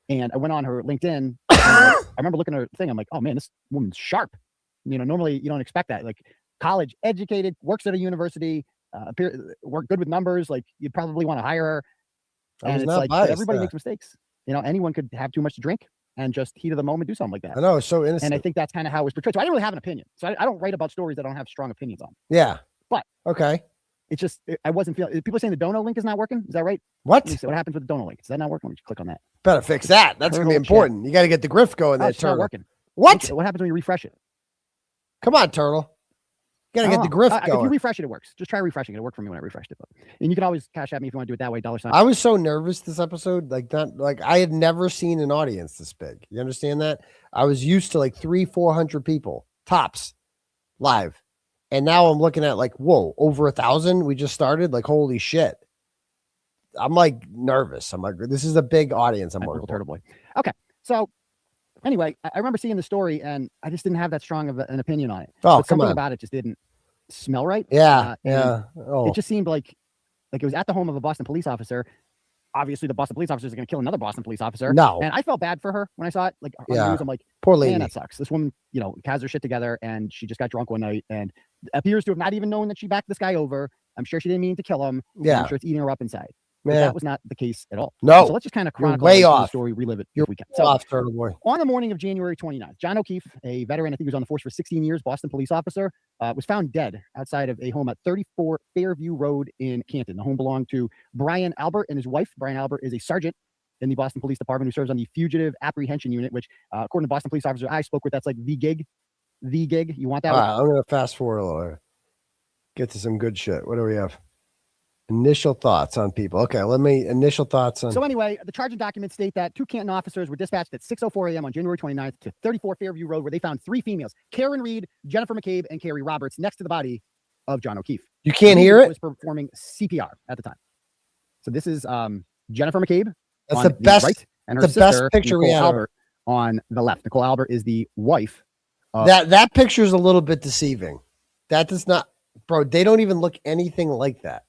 And I went on her LinkedIn. And I remember looking at her thing. I'm like, oh man, this woman's sharp. You know, normally you don't expect that. Like college educated, works at a university, work good with numbers. Like you'd probably want to hire her. And it's like everybody makes mistakes. You know, anyone could have too much to drink and just heat of the moment do something like that. I know, it's so innocent. And I think that's kind of how it was portrayed. So I didn't really have an opinion. So I don't write about stories that I don't have strong opinions on. Yeah. But okay. It's just I wasn't feeling. People are saying the Dono link is not working. Is that right? What? What happens with the Dono link? Is that not working? Let me click on that. Better fix that. That's gonna be important. You got to get the grift going there, it's not Turtle. working. What? What happens when you refresh it? Come on, Turtle. You got to get the grift going. If you refresh it, it works. Just try refreshing it. It worked for me when I refreshed it. And you can always cash at me if you want to do it that way. $. I was so nervous this episode. Like I had never seen an audience this big. You understand that? I was used to like 300-400 people tops live. And now I'm looking at like, whoa, over 1,000. We just started. Like, holy shit. I'm like nervous. I'm like, this is a big audience. I'm working for. Turtleboy. Okay. So anyway, I remember seeing the story and I just didn't have that strong of an opinion on it. Oh, but something about it just didn't smell right. Yeah. Yeah. It just seemed like it was at the home of a Boston police officer. Obviously, the Boston police officer is going to kill another Boston police officer. No. And I felt bad for her when I saw it. Like, on the news, I'm like, poor lady. Man, that sucks. This woman, you know, has her shit together and she just got drunk one night and appears to have not even known that she backed this guy over. I'm sure she didn't mean to kill him. Yeah. I'm sure it's eating her up inside. But Man. that was not the case at all. No. So let's just kind of You're chronicle way the off. story, relive it You're if we can. So off, Turtle Boy. on the morning of January 29th, John O'Keefe, a veteran, I think he was on the force for 16 years, Boston police officer, was found dead outside of a home at 34 Fairview Road in Canton. The home belonged to Brian Albert and his wife. Brian Albert is a sergeant in the Boston Police Department who serves on the Fugitive Apprehension Unit, which, according to Boston police officer I spoke with, that's like the gig. The gig. You want that? All right, I'm going to fast forward a little. Get to some good shit. What do we have? Initial thoughts on people. Okay, initial thoughts on. So anyway, the charging documents state that 2 Canton officers were dispatched at 6:04 a.m. on January 29th to 34 Fairview Road, where they found 3 females, Karen Read, Jennifer McCabe, and Carrie Roberts, next to the body of John O'Keefe. You can't hear it? Was performing CPR at the time. So this is Jennifer McCabe. That's on the best. Right, and her the best sister, picture Nicole we had. Albert, on the left. Nicole Albert is the wife. That picture is a little bit deceiving. That does not, bro. They don't even look anything like that.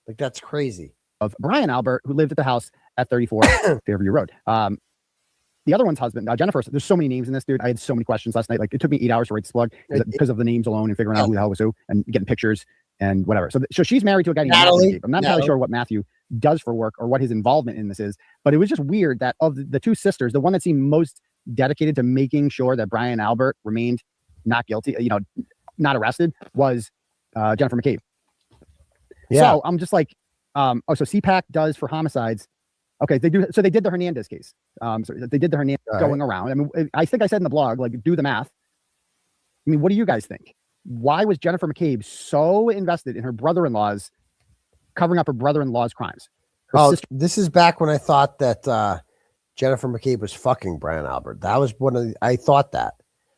Like, that's crazy. Of Brian Albert, who lived at the house at 34 Fairview Road. The other one's husband, Jennifer. There's so many names in this, dude. I had so many questions last night. Like, it took me 8 hours to write this blog because of the names alone and figuring out who the hell was who and getting pictures and whatever. So she's married to a guy named Natalie. I'm not entirely sure what Matthew does for work or what his involvement in this is, but it was just weird that of the 2 sisters, the one that seemed most dedicated to making sure that Brian Albert remained not guilty, not arrested, was Jennifer McCabe. Yeah. So I'm just like, so 𝗃 does for homicides. Okay, they do. So they did the Hernandez case. So they did the Hernandez going around. I mean, I think I said in the blog, like, do the math. I mean, what do you guys think? Why was Jennifer McCabe so invested in her brother-in-law's covering up her brother-in-law's crimes? This is back when I thought that Jennifer McCabe was fucking Brian Albert. That was I thought that.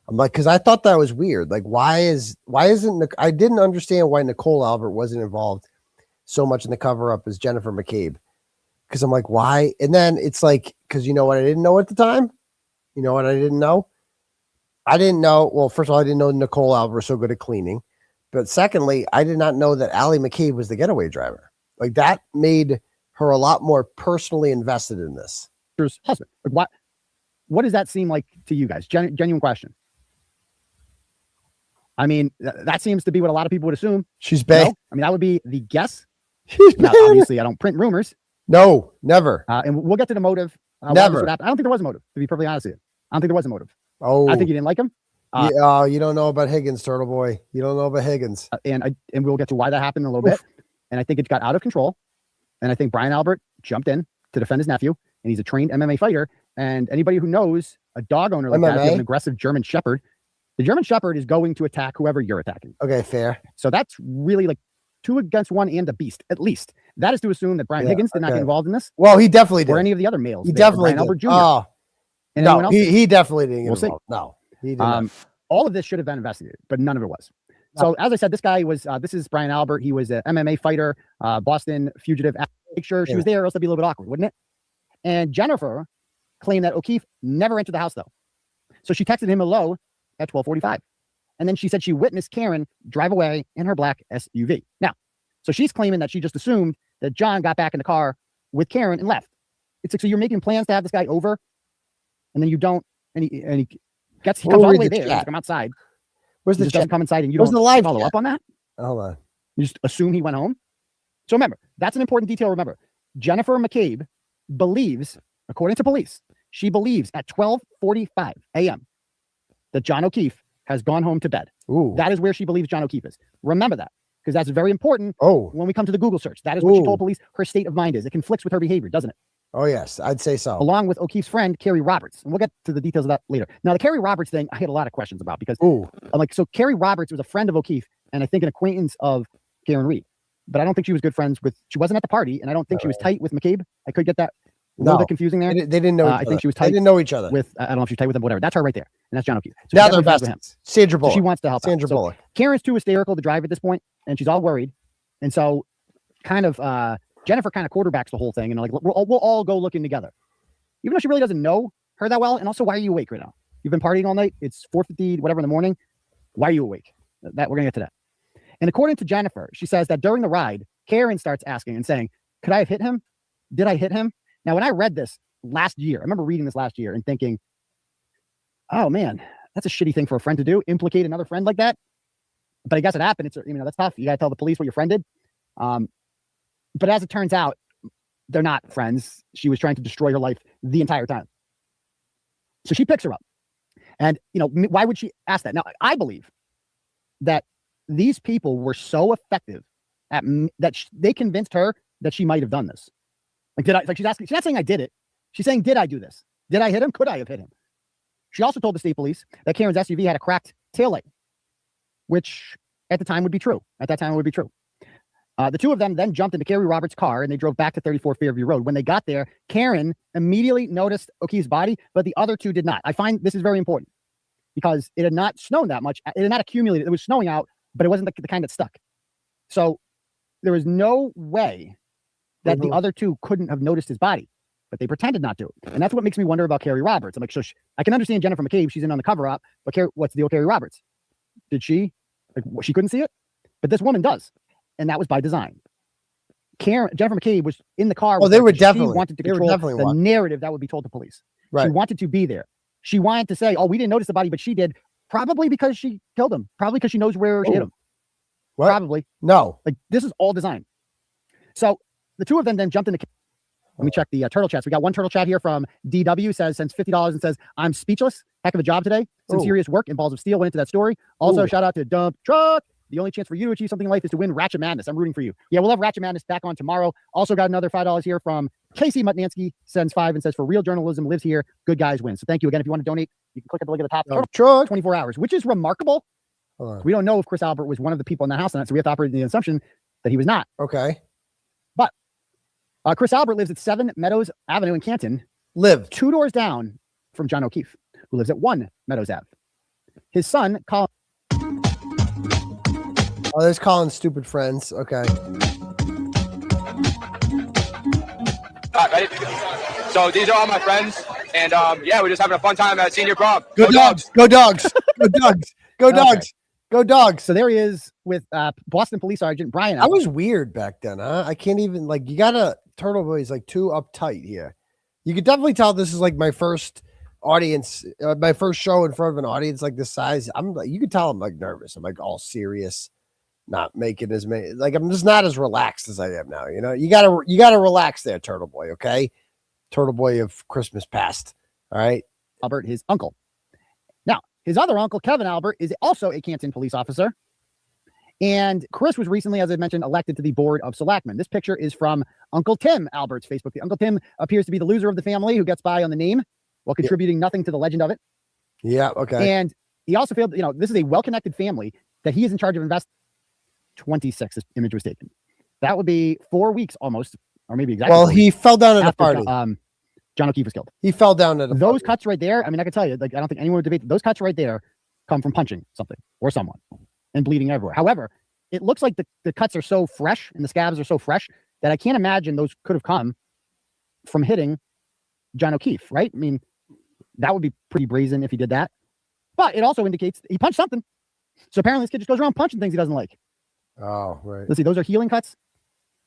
I'm like, because I thought that was weird. Like, why isn't I didn't understand why Nicole Albert wasn't involved so much in the cover up as Jennifer McCabe. Because I'm like, why? And then it's like, because you know what I didn't know at the time? You know what I didn't know? I didn't know. Well, first of all, I didn't know Nicole Albert was so good at cleaning. But secondly, I did not know that Allie McCabe was the getaway driver. Like, that made her a lot more personally invested in this. Husband. Like, what does that seem like to you guys? Genuine question. I mean, that seems to be what a lot of people would assume. She's bae. I mean, that would be the guess. Now, obviously, I don't print rumors. No, never. And we'll get to the motive. Never. I don't think there was a motive, to be perfectly honest with you. I don't think there was a motive. Oh, I think you didn't like him. You don't know about Higgins, Turtle Boy. You don't know about Higgins. And we'll get to why that happened in a little bit. And I think it got out of control. And I think Brian Albert jumped in to defend his nephew. And he's a trained MMA fighter. And anybody who knows a dog owner like that, you have an aggressive German Shepherd. The German Shepherd is going to attack whoever you're attacking. Okay, fair. So that's really like 2 against 1 and a beast, at least. That is to assume that Brian Higgins did not get involved in this. Well, he definitely did. Or any of the other males. He definitely did. Albert Jr. Oh, and no, he definitely didn't get involved. No, he didn't. All of this should have been investigated, but none of it was. So as I said, this guy was, this is Brian Albert. He was an MMA fighter, Boston fugitive. Make sure she was there, or else it'd be a little bit awkward, wouldn't it? And Jennifer claimed that O'Keefe never entered the house, though. So she texted him hello at 12:45. And then she said she witnessed Karen drive away in her black SUV. Now, so she's claiming that she just assumed that John got back in the car with Karen and left. It's like, so you're making plans to have this guy over, and then you don't, and he comes all the way there. He's like, I'm outside. Where's the doesn't come inside, and you don't follow up on that? Hold on. You just assume he went home. So remember, that's an important detail. Remember, Jennifer McCabe believes, according to police, she believes at 12:45 a.m. that John O'Keefe has gone home to bed. Ooh. That is where she believes John O'Keefe is. Remember that, because that's very important. Oh, when we come to the Google search, that is what she told police her state of mind is. It conflicts with her behavior, doesn't it? Oh, yes, I'd say so. Along with O'Keefe's friend, Carrie Roberts. And we'll get to the details of that later. Now, the Carrie Roberts thing, I had a lot of questions about because I'm like, so Carrie Roberts was a friend of O'Keefe and I think an acquaintance of Karen Read. But I don't think she was good friends with, she wasn't at the party, and I don't think she was tight with McCabe. I could get that a little bit confusing there. They didn't know each other. I think she was tight. They didn't know each other. With, I don't know if she's tight with him, whatever. That's her right there. And that's John O'Keefe. So now they're best. Sandra Bullock. So she wants to help Sandra out. So Bullock. Karen's too hysterical to drive at this point, and she's all worried. And so kind of Jennifer kind of quarterbacks the whole thing, and like, we'll all go looking together. Even though she really doesn't know her that well. And also, why are you awake right now? You've been partying all night. It's 4:50, whatever in the morning. Why are you awake? That we're going to get to that. And according to Jennifer, she says that during the ride, Karen starts asking and saying, could I have hit him? Did I hit him? Now, when I read this last year, I remember reading this last year and thinking, oh man, that's a shitty thing for a friend to do. Implicate another friend like that. But I guess it happened. It's, you know, that's tough. You got to tell the police what your friend did. But as it turns out, they're not friends. She was trying to destroy her life the entire time. So she picks her up. And, you know, why would she ask that? Now, I believe that these people were so effective at that they convinced her that she might have done this. Like, did I, like, she's asking, she's not saying I did it. She's saying, did I do this? Did I hit him? Could I have hit him? She also told the state police that Karen's SUV had a cracked taillight, which at the time would be true. At that time, it would be true. The two of them then jumped into Carrie Roberts' car and they drove back to 34 Fairview Road. When they got there, Karen immediately noticed O'Keefe's body, but the other two did not. I find this is very important because it had not snowed that much. It had not accumulated. It was snowing out, but it wasn't the kind that stuck. So there was no way that the other two couldn't have noticed his body, but they pretended not to. And that's what makes me wonder about Carrie Roberts. I'm like, so I can understand Jennifer McCabe. She's in on the cover up, but what's the deal with Carrie Roberts? Did she, like, she couldn't see it? But this woman does. And that was by design. Jennifer McCabe was in the car. Oh, they were definitely wanted to control the narrative that would be told to police. Right. She wanted to be there. She wanted to say, "Oh, we didn't notice the body, but she did." Probably because she killed him. Probably because she knows where she hit him. What? Probably. No. Like, this is all design. So the two of them then jumped into. Let me check the turtle chats. We got one turtle chat here from DW, sends $50 and says, "I'm speechless. Heck of a job today. Some serious work and balls of steel went into that story. Also, shout out to Dump Truck. The only chance for you to achieve something in life is to win Ratchet Madness. I'm rooting for you." Yeah, we'll have Ratchet Madness back on tomorrow. Also got another $5 here from Casey Mutnansky, sends 5 and says, "For real journalism lives here. Good guys win." So thank you again. If you want to donate, you can click at the link at the top. Sure. 24 hours, which is remarkable. We don't know if Chris Albert was one of the people in the house, so we have to operate in the assumption that he was not. Okay. But Chris Albert lives at 7 Meadows Avenue in Canton. 2 doors down from John O'Keefe, who lives at 1 Meadows Ave. His son, Colin. Oh, there's Colin's stupid friends. Okay. All right, ready? So these are all my friends, and yeah, we're just having a fun time at senior prom. Go dogs! Go dogs! Go dogs! Go dogs! Go dogs! So there he is with Boston Police Sergeant Brian. I was weird back then, huh? I can't even, like, you gotta, Turtleboy is like too uptight here. You could definitely tell this is like my first audience, my first show in front of an audience like this size. I'm like, you could tell I'm like nervous. I'm like all serious. Not making as many, like, I'm just not as relaxed as I am now. You know, you gotta relax there, Turtleboy. Okay, Turtleboy of Christmas past. All right, Albert, his uncle. Now, his other uncle, Kevin Albert, is also a Canton police officer, and Chris was recently, as I mentioned, elected to the board of selectmen. This picture is from Uncle Tim Albert's Facebook. Uncle Tim appears to be the loser of the family who gets by on the name while contributing nothing to the legend of it. Yeah. Okay. And he also failed. You know, this is a well-connected family that he is in charge of investing. 26, this image was taken. That would be 4 weeks almost, or maybe exactly. Well, he fell down at a party. John O'Keefe was killed. He fell down at those cuts right there. I mean, I can tell you, like, I don't think anyone would debate those cuts right there come from punching something or someone and bleeding everywhere. However, it looks like the cuts are so fresh and the scabs are so fresh that I can't imagine those could have come from hitting John O'Keefe, right? I mean, that would be pretty brazen if he did that. But it also indicates he punched something. So apparently this kid just goes around punching things he doesn't like. Oh, right. Let's see. Those are healing cuts.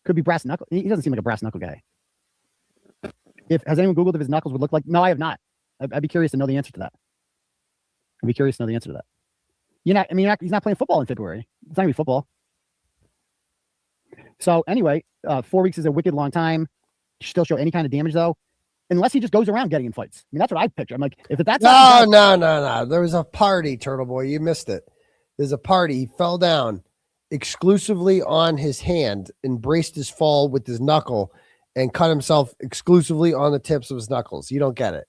Could be brass knuckle. He doesn't seem like a brass knuckle guy. Has anyone Googled if his knuckles would look like? No, I have not. I'd be curious to know the answer to that. I'd be curious to know the answer to that. He's not playing football in February. It's not gonna be football. So anyway, 4 weeks is a wicked long time. Still show any kind of damage though, unless he just goes around getting in fights. I mean, that's what I picture. I'm like, if that's no. There was a party, Turtleboy. You missed it. There's a party. He fell down exclusively on his hand and braced his fall with his knuckle and cut himself exclusively on the tips of his knuckles. You don't get it.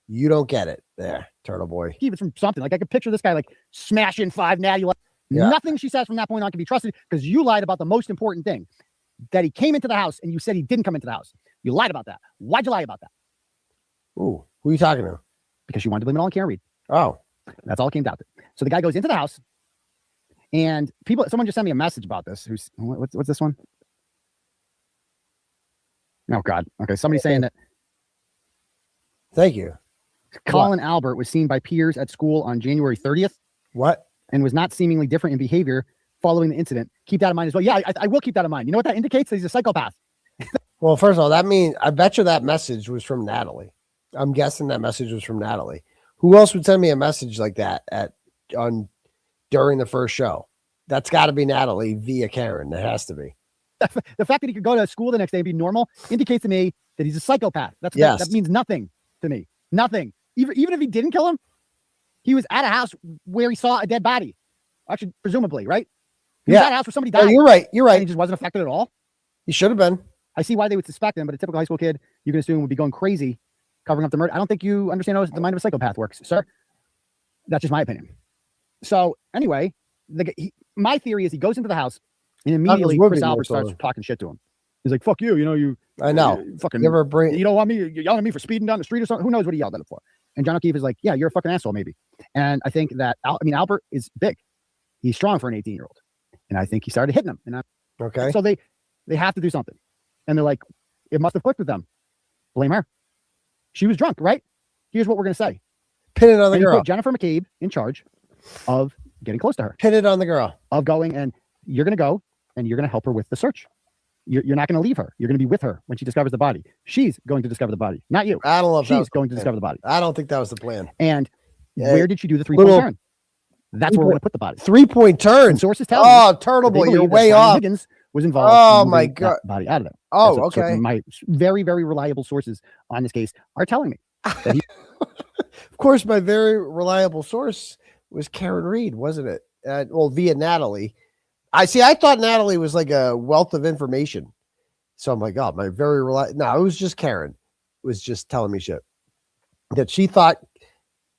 You don't get it there, Turtleboy. Keep it from something. Like, I could picture this guy like smashing 5 natty. Yeah. Nothing she says from that point on can be trusted because you lied about the most important thing, that he came into the house and you said he didn't come into the house. You lied about that. Why'd you lie about that? Ooh, who are you talking to? Because you wanted to blame it all on Karen Read. Oh. That's all it came down to. So the guy goes into the house. And someone just sent me a message about this. What's this one? Oh God. Okay. Somebody's saying that. Thank you. Colin Albert was seen by peers at school on January 30th. What? And was not seemingly different in behavior following the incident. Keep that in mind as well. Yeah, I will keep that in mind. You know what that indicates? That he's a psychopath. Well, first of all, that means I bet you that message was from Natalie. I'm guessing that message was from Natalie. Who else would send me a message like that during the first show? That's got to be Natalie via Karen. That has to be. The fact that he could go to school the next day and be normal indicates to me that he's a psychopath. That means nothing to me. Nothing. Even if he didn't kill him, he was at a house where he saw a dead body. Actually, presumably, right? He was at a house where somebody died. Oh, you're right. You're right. And he just wasn't affected at all. He should have been. I see why they would suspect him, but a typical high school kid, you can assume, would be going crazy covering up the murder. I don't think you understand how the mind of a psychopath works, sir. That's just my opinion. So anyway, my theory is he goes into the house and immediately Chris Albert starts talking shit to him. He's like, "Fuck you, I know. Fucking, you ever bring? You don't want me? You're yelling at me for speeding down the street or something? Who knows what he yelled at him for?" And John O'Keefe is like, "Yeah, you're a fucking asshole, maybe." And I think that Albert is big. He's strong for an 18-year-old, and I think he started hitting him. And okay, so they have to do something, and they're like, it must have clicked with them. Blame her. She was drunk, right? Here's what we're gonna say: pin it on the girl. Put Jennifer McCabe in charge of getting close to her. Pin it on the girl. Of going, and you're gonna go and you're gonna help her with the search. You're not going to leave her. You're going to be with her when she discovers the body. She's going to discover the body, not you. I don't know if she's going to discover the body. I don't think that was the plan. And where did she do the 3-point turn? That's where we're going to put the body. 3-point turn. And sources tell me. Turtleboy, you're way off. Higgins was involved. Oh my God. Body out of there. Oh, okay. My very, very reliable sources on this case are telling me that he. Of course, my very reliable source was Karen Read, wasn't it? Well, via Natalie. I thought Natalie was like a wealth of information. So I'm like, oh, my very reliable. No, it was just Karen. Was just telling me shit. That she thought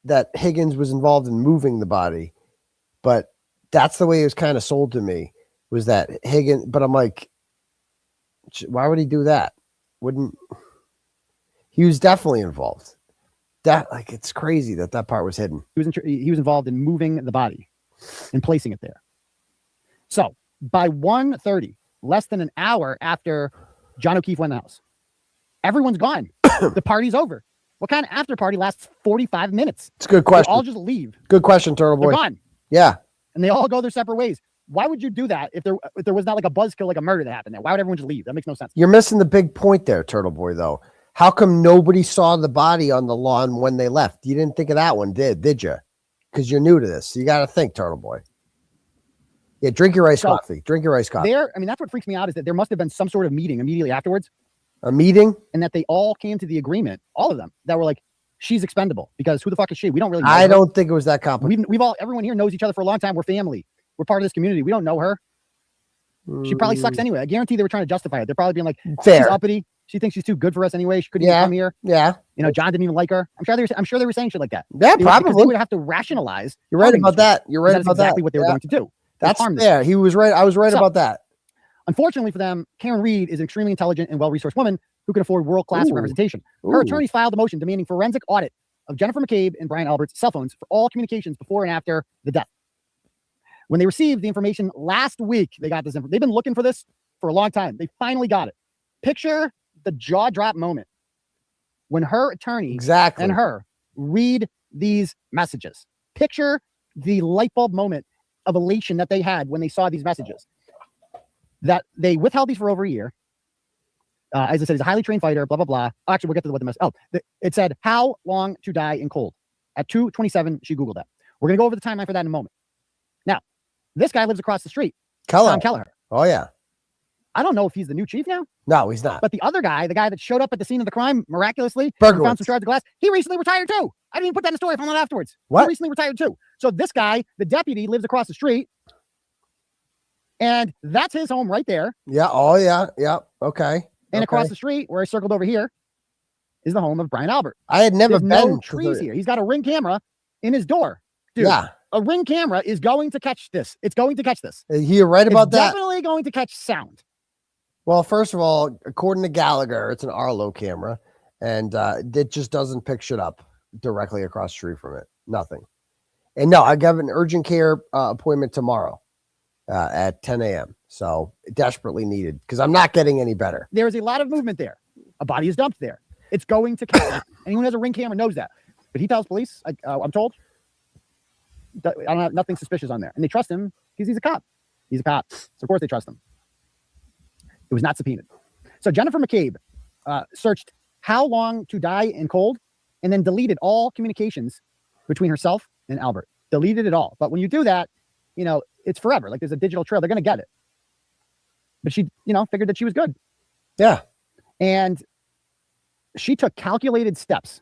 that Higgins was involved in moving the body. But that's the way it was kind of sold to me. Was that Higgins? But I'm like, why would he do that? He was definitely involved. It's crazy that part was hidden. He was involved in moving the body and placing it there. So by 1:30, less than an hour after John O'Keefe went in the house, everyone's gone. The party's over. What kind of after party lasts 45 minutes? It's a good question. They all just leave. Good question, Turtleboy. They're gone. Yeah. And they all go their separate ways. Why would you do that if there was not like a buzzkill, like a murder that happened there? Why would everyone just leave? That makes no sense. You're missing the big point there, Turtleboy, though. How come nobody saw the body on the lawn when they left? You didn't think of that one, did you? Because you're new to this. So you got to think, Turtleboy. Yeah, drink your iced coffee. Drink your iced coffee. That's what freaks me out is that there must have been some sort of meeting immediately afterwards. A meeting? And that they all came to the agreement, all of them, that were like, she's expendable. Because who the fuck is she? We don't really know I her. don't think it was that complicated. Everyone here knows each other for a long time. We're family. We're part of this community. We don't know her. She probably sucks anyway. I guarantee they were trying to justify it. They're probably being like, she's uppity. She thinks she's too good for us anyway. She couldn't even come here. Yeah. John didn't even like her. I'm sure they were saying shit like that. Yeah, probably. They would have to rationalize. You're right about that. You're right about that. Exactly what they were going to do. That's fair. He was right. I was right about that. Unfortunately for them, Karen Read is an extremely intelligent and well-resourced woman who can afford world-class representation. Her attorneys filed a motion demanding forensic audit of Jennifer McCabe and Brian Albert's cell phones for all communications before and after the death. When they received the information last week, they got this information. They've been looking for this for a long time. They finally got it. Picture the jaw drop moment when her attorney and her read these messages. Picture the light bulb moment of elation that they had when they saw these messages. That they withheld these for over a year. As I said, he's a highly trained fighter, blah, blah, blah. Actually, we'll get to what the message. It said, how long to die in cold? At 2:27, she Googled that. We're going to go over the timeline for that in a moment. Now, this guy lives across the street. Tom Kelleher. Oh, yeah. I don't know if he's the new chief now. No, he's not. But the other guy, the guy that showed up at the scene of the crime miraculously, found some shards of glass, he recently retired too. I didn't even put that in the story. I found out afterwards. What? He recently retired too. So this guy, the deputy, lives across the street. And that's his home right there. Yeah. Oh, yeah. Yeah. Okay. And across the street, where I circled over here, is the home of Brian Albert. I had never been. No trees here. He's got a Ring camera in his door. Dude, yeah. A Ring camera is going to catch this. It's going to catch this. You're right about that. Definitely going to catch sound. Well, first of all, according to Gallagher, it's an Arlo camera, and it just doesn't pick shit up directly across the street from it. Nothing. And no, I got an urgent care appointment tomorrow at 10 a.m. So desperately needed because I'm not getting any better. There is a lot of movement there. A body is dumped there. It's going to catch. Anyone who has a Ring camera knows that. But he tells police, I'm told, I don't have nothing suspicious on there. And they trust him because he's a cop. He's a cop. So of course they trust him. It was not subpoenaed. So Jennifer McCabe searched how long to die in cold and then deleted all communications between herself and Albert. Deleted it all. But when you do that, it's forever. Like there's a digital trail. They're going to get it. But she, figured that she was good. Yeah. And she took calculated steps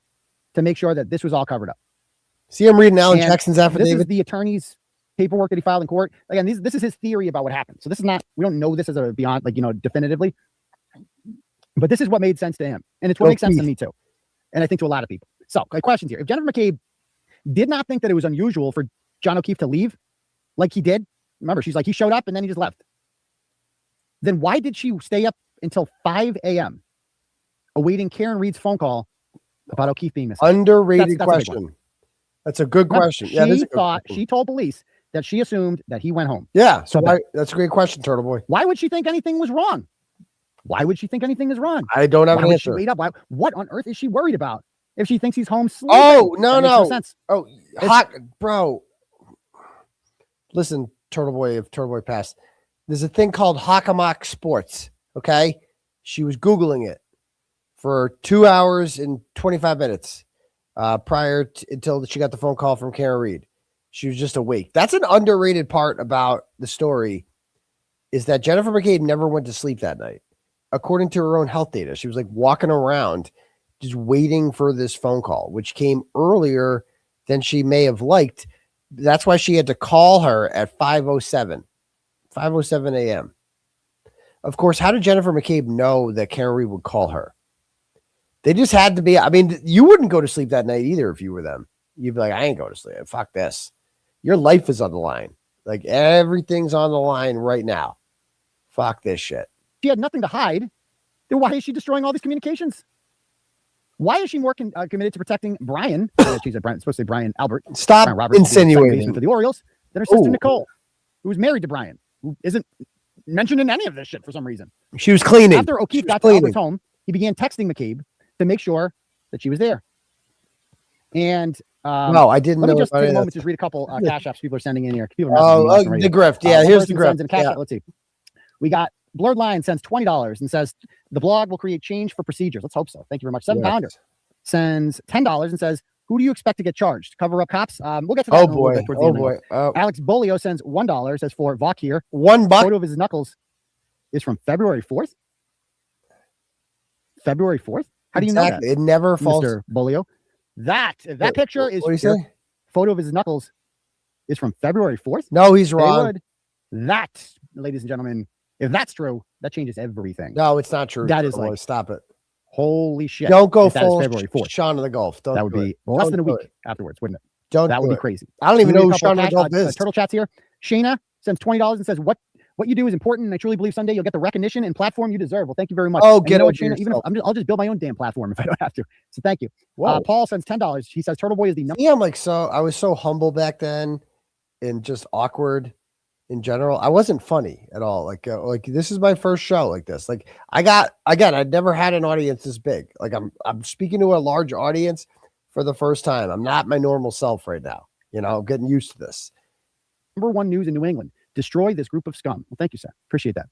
to make sure that this was all covered up. See, I'm reading Alan And Jackson's This affidavit. is the attorney's paperwork that he filed in court. Again, this is his theory about what happened. So this is not, we don't know this as a beyond, definitively. But this is what made sense to him. And it's what makes sense to me too. And I think to a lot of people. So, questions here. If Jennifer McCabe did not think that it was unusual for John O'Keefe to leave like he did, remember, she's like, he showed up and then he just left. Then why did she stay up until 5 a.m. awaiting Karen Read's phone call about O'Keefe being missing? Underrated That's question. That's a good question. Yeah, she told police that she assumed that he went home. Yeah, so that's a great question, Turtle Boy. Why would she think anything was wrong? Why would she think anything is wrong? I don't have an answer. Wait up. What on earth is she worried about if she thinks he's home sleeping? Oh, no. Sense. Oh, hot, bro. Listen, Turtle Boy, if Turtle Boy passed, there's a thing called 𝗃𝗃 okay? She was Googling it for 2 hours and 25 minutes until she got the phone call from Karen Read. She was just awake. That's an underrated part about the story, is that Jennifer McCabe never went to sleep that night. According to her own health data, she was like walking around just waiting for this phone call, which came earlier than she may have liked. That's why she had to call her at 5:07 a.m. Of course, how did Jennifer McCabe know that Karen Read would call her? They just had to be. I mean, you wouldn't go to sleep that night either if you were them. You'd be like, I ain't going to sleep. Fuck this. Your life is on the line. Like everything's on the line right now. Fuck this shit. She had nothing to hide. Then why is she destroying all these communications? Why is she more committed to protecting Brian? She's supposed to say Brian Albert. Stop Brian Roberts, insinuating. For the Orioles, than her sister Nicole, who was married to Brian, who isn't mentioned in any of this shit for some reason. She was cleaning. After O'Keefe got to Albert's home, he began texting McCabe to make sure that she was there. And no, I didn't know. Let me just take a moment to read a couple cash apps people are sending in here. People are the grift. Yeah, here's the grift. Yeah. Let's see. We got Blurred Lion sends $20 and says the blog will create change for procedures. Let's hope so. Thank you very much. 7 pounder sends $10 and says, who do you expect to get charged? Cover up cops? We'll get to that. Oh boy. Alex Bolio sends $1. Says for Vok here. $1. Photo of his knuckles is from February 4th. February 4th? How do you know that? It never falls. Mr. Bolio. That picture is. What do you say? Photo of his knuckles is from February 4th. No, he's wrong. That, ladies and gentlemen, if that's true, that changes everything. No, it's not true. That is like, stop it. Holy shit. Don't go full February 4th. Sean of the Golf. That would be less than a week afterwards, wouldn't it? That would be crazy. I don't even know who Sean of the Golf is. Turtle Chat's here. Shayna sends $20 and says, what you do is important, and I truly believe someday you'll get the recognition and platform you deserve. Well, thank you very much. Oh, get over Shayna, even I'll just build my own damn platform if I don't have to. So thank you. Paul sends $10. He says Turtle Boy is the number. Yeah, I was so humble back then and just awkward in general. I wasn't funny at all. Like this is my first show like this. Like I'd never had an audience this big. Like I'm speaking to a large audience for the first time. I'm not my normal self right now. I'm getting used to this. Number one news in New England. Destroy this group of scum. Well, thank you, sir. Appreciate that.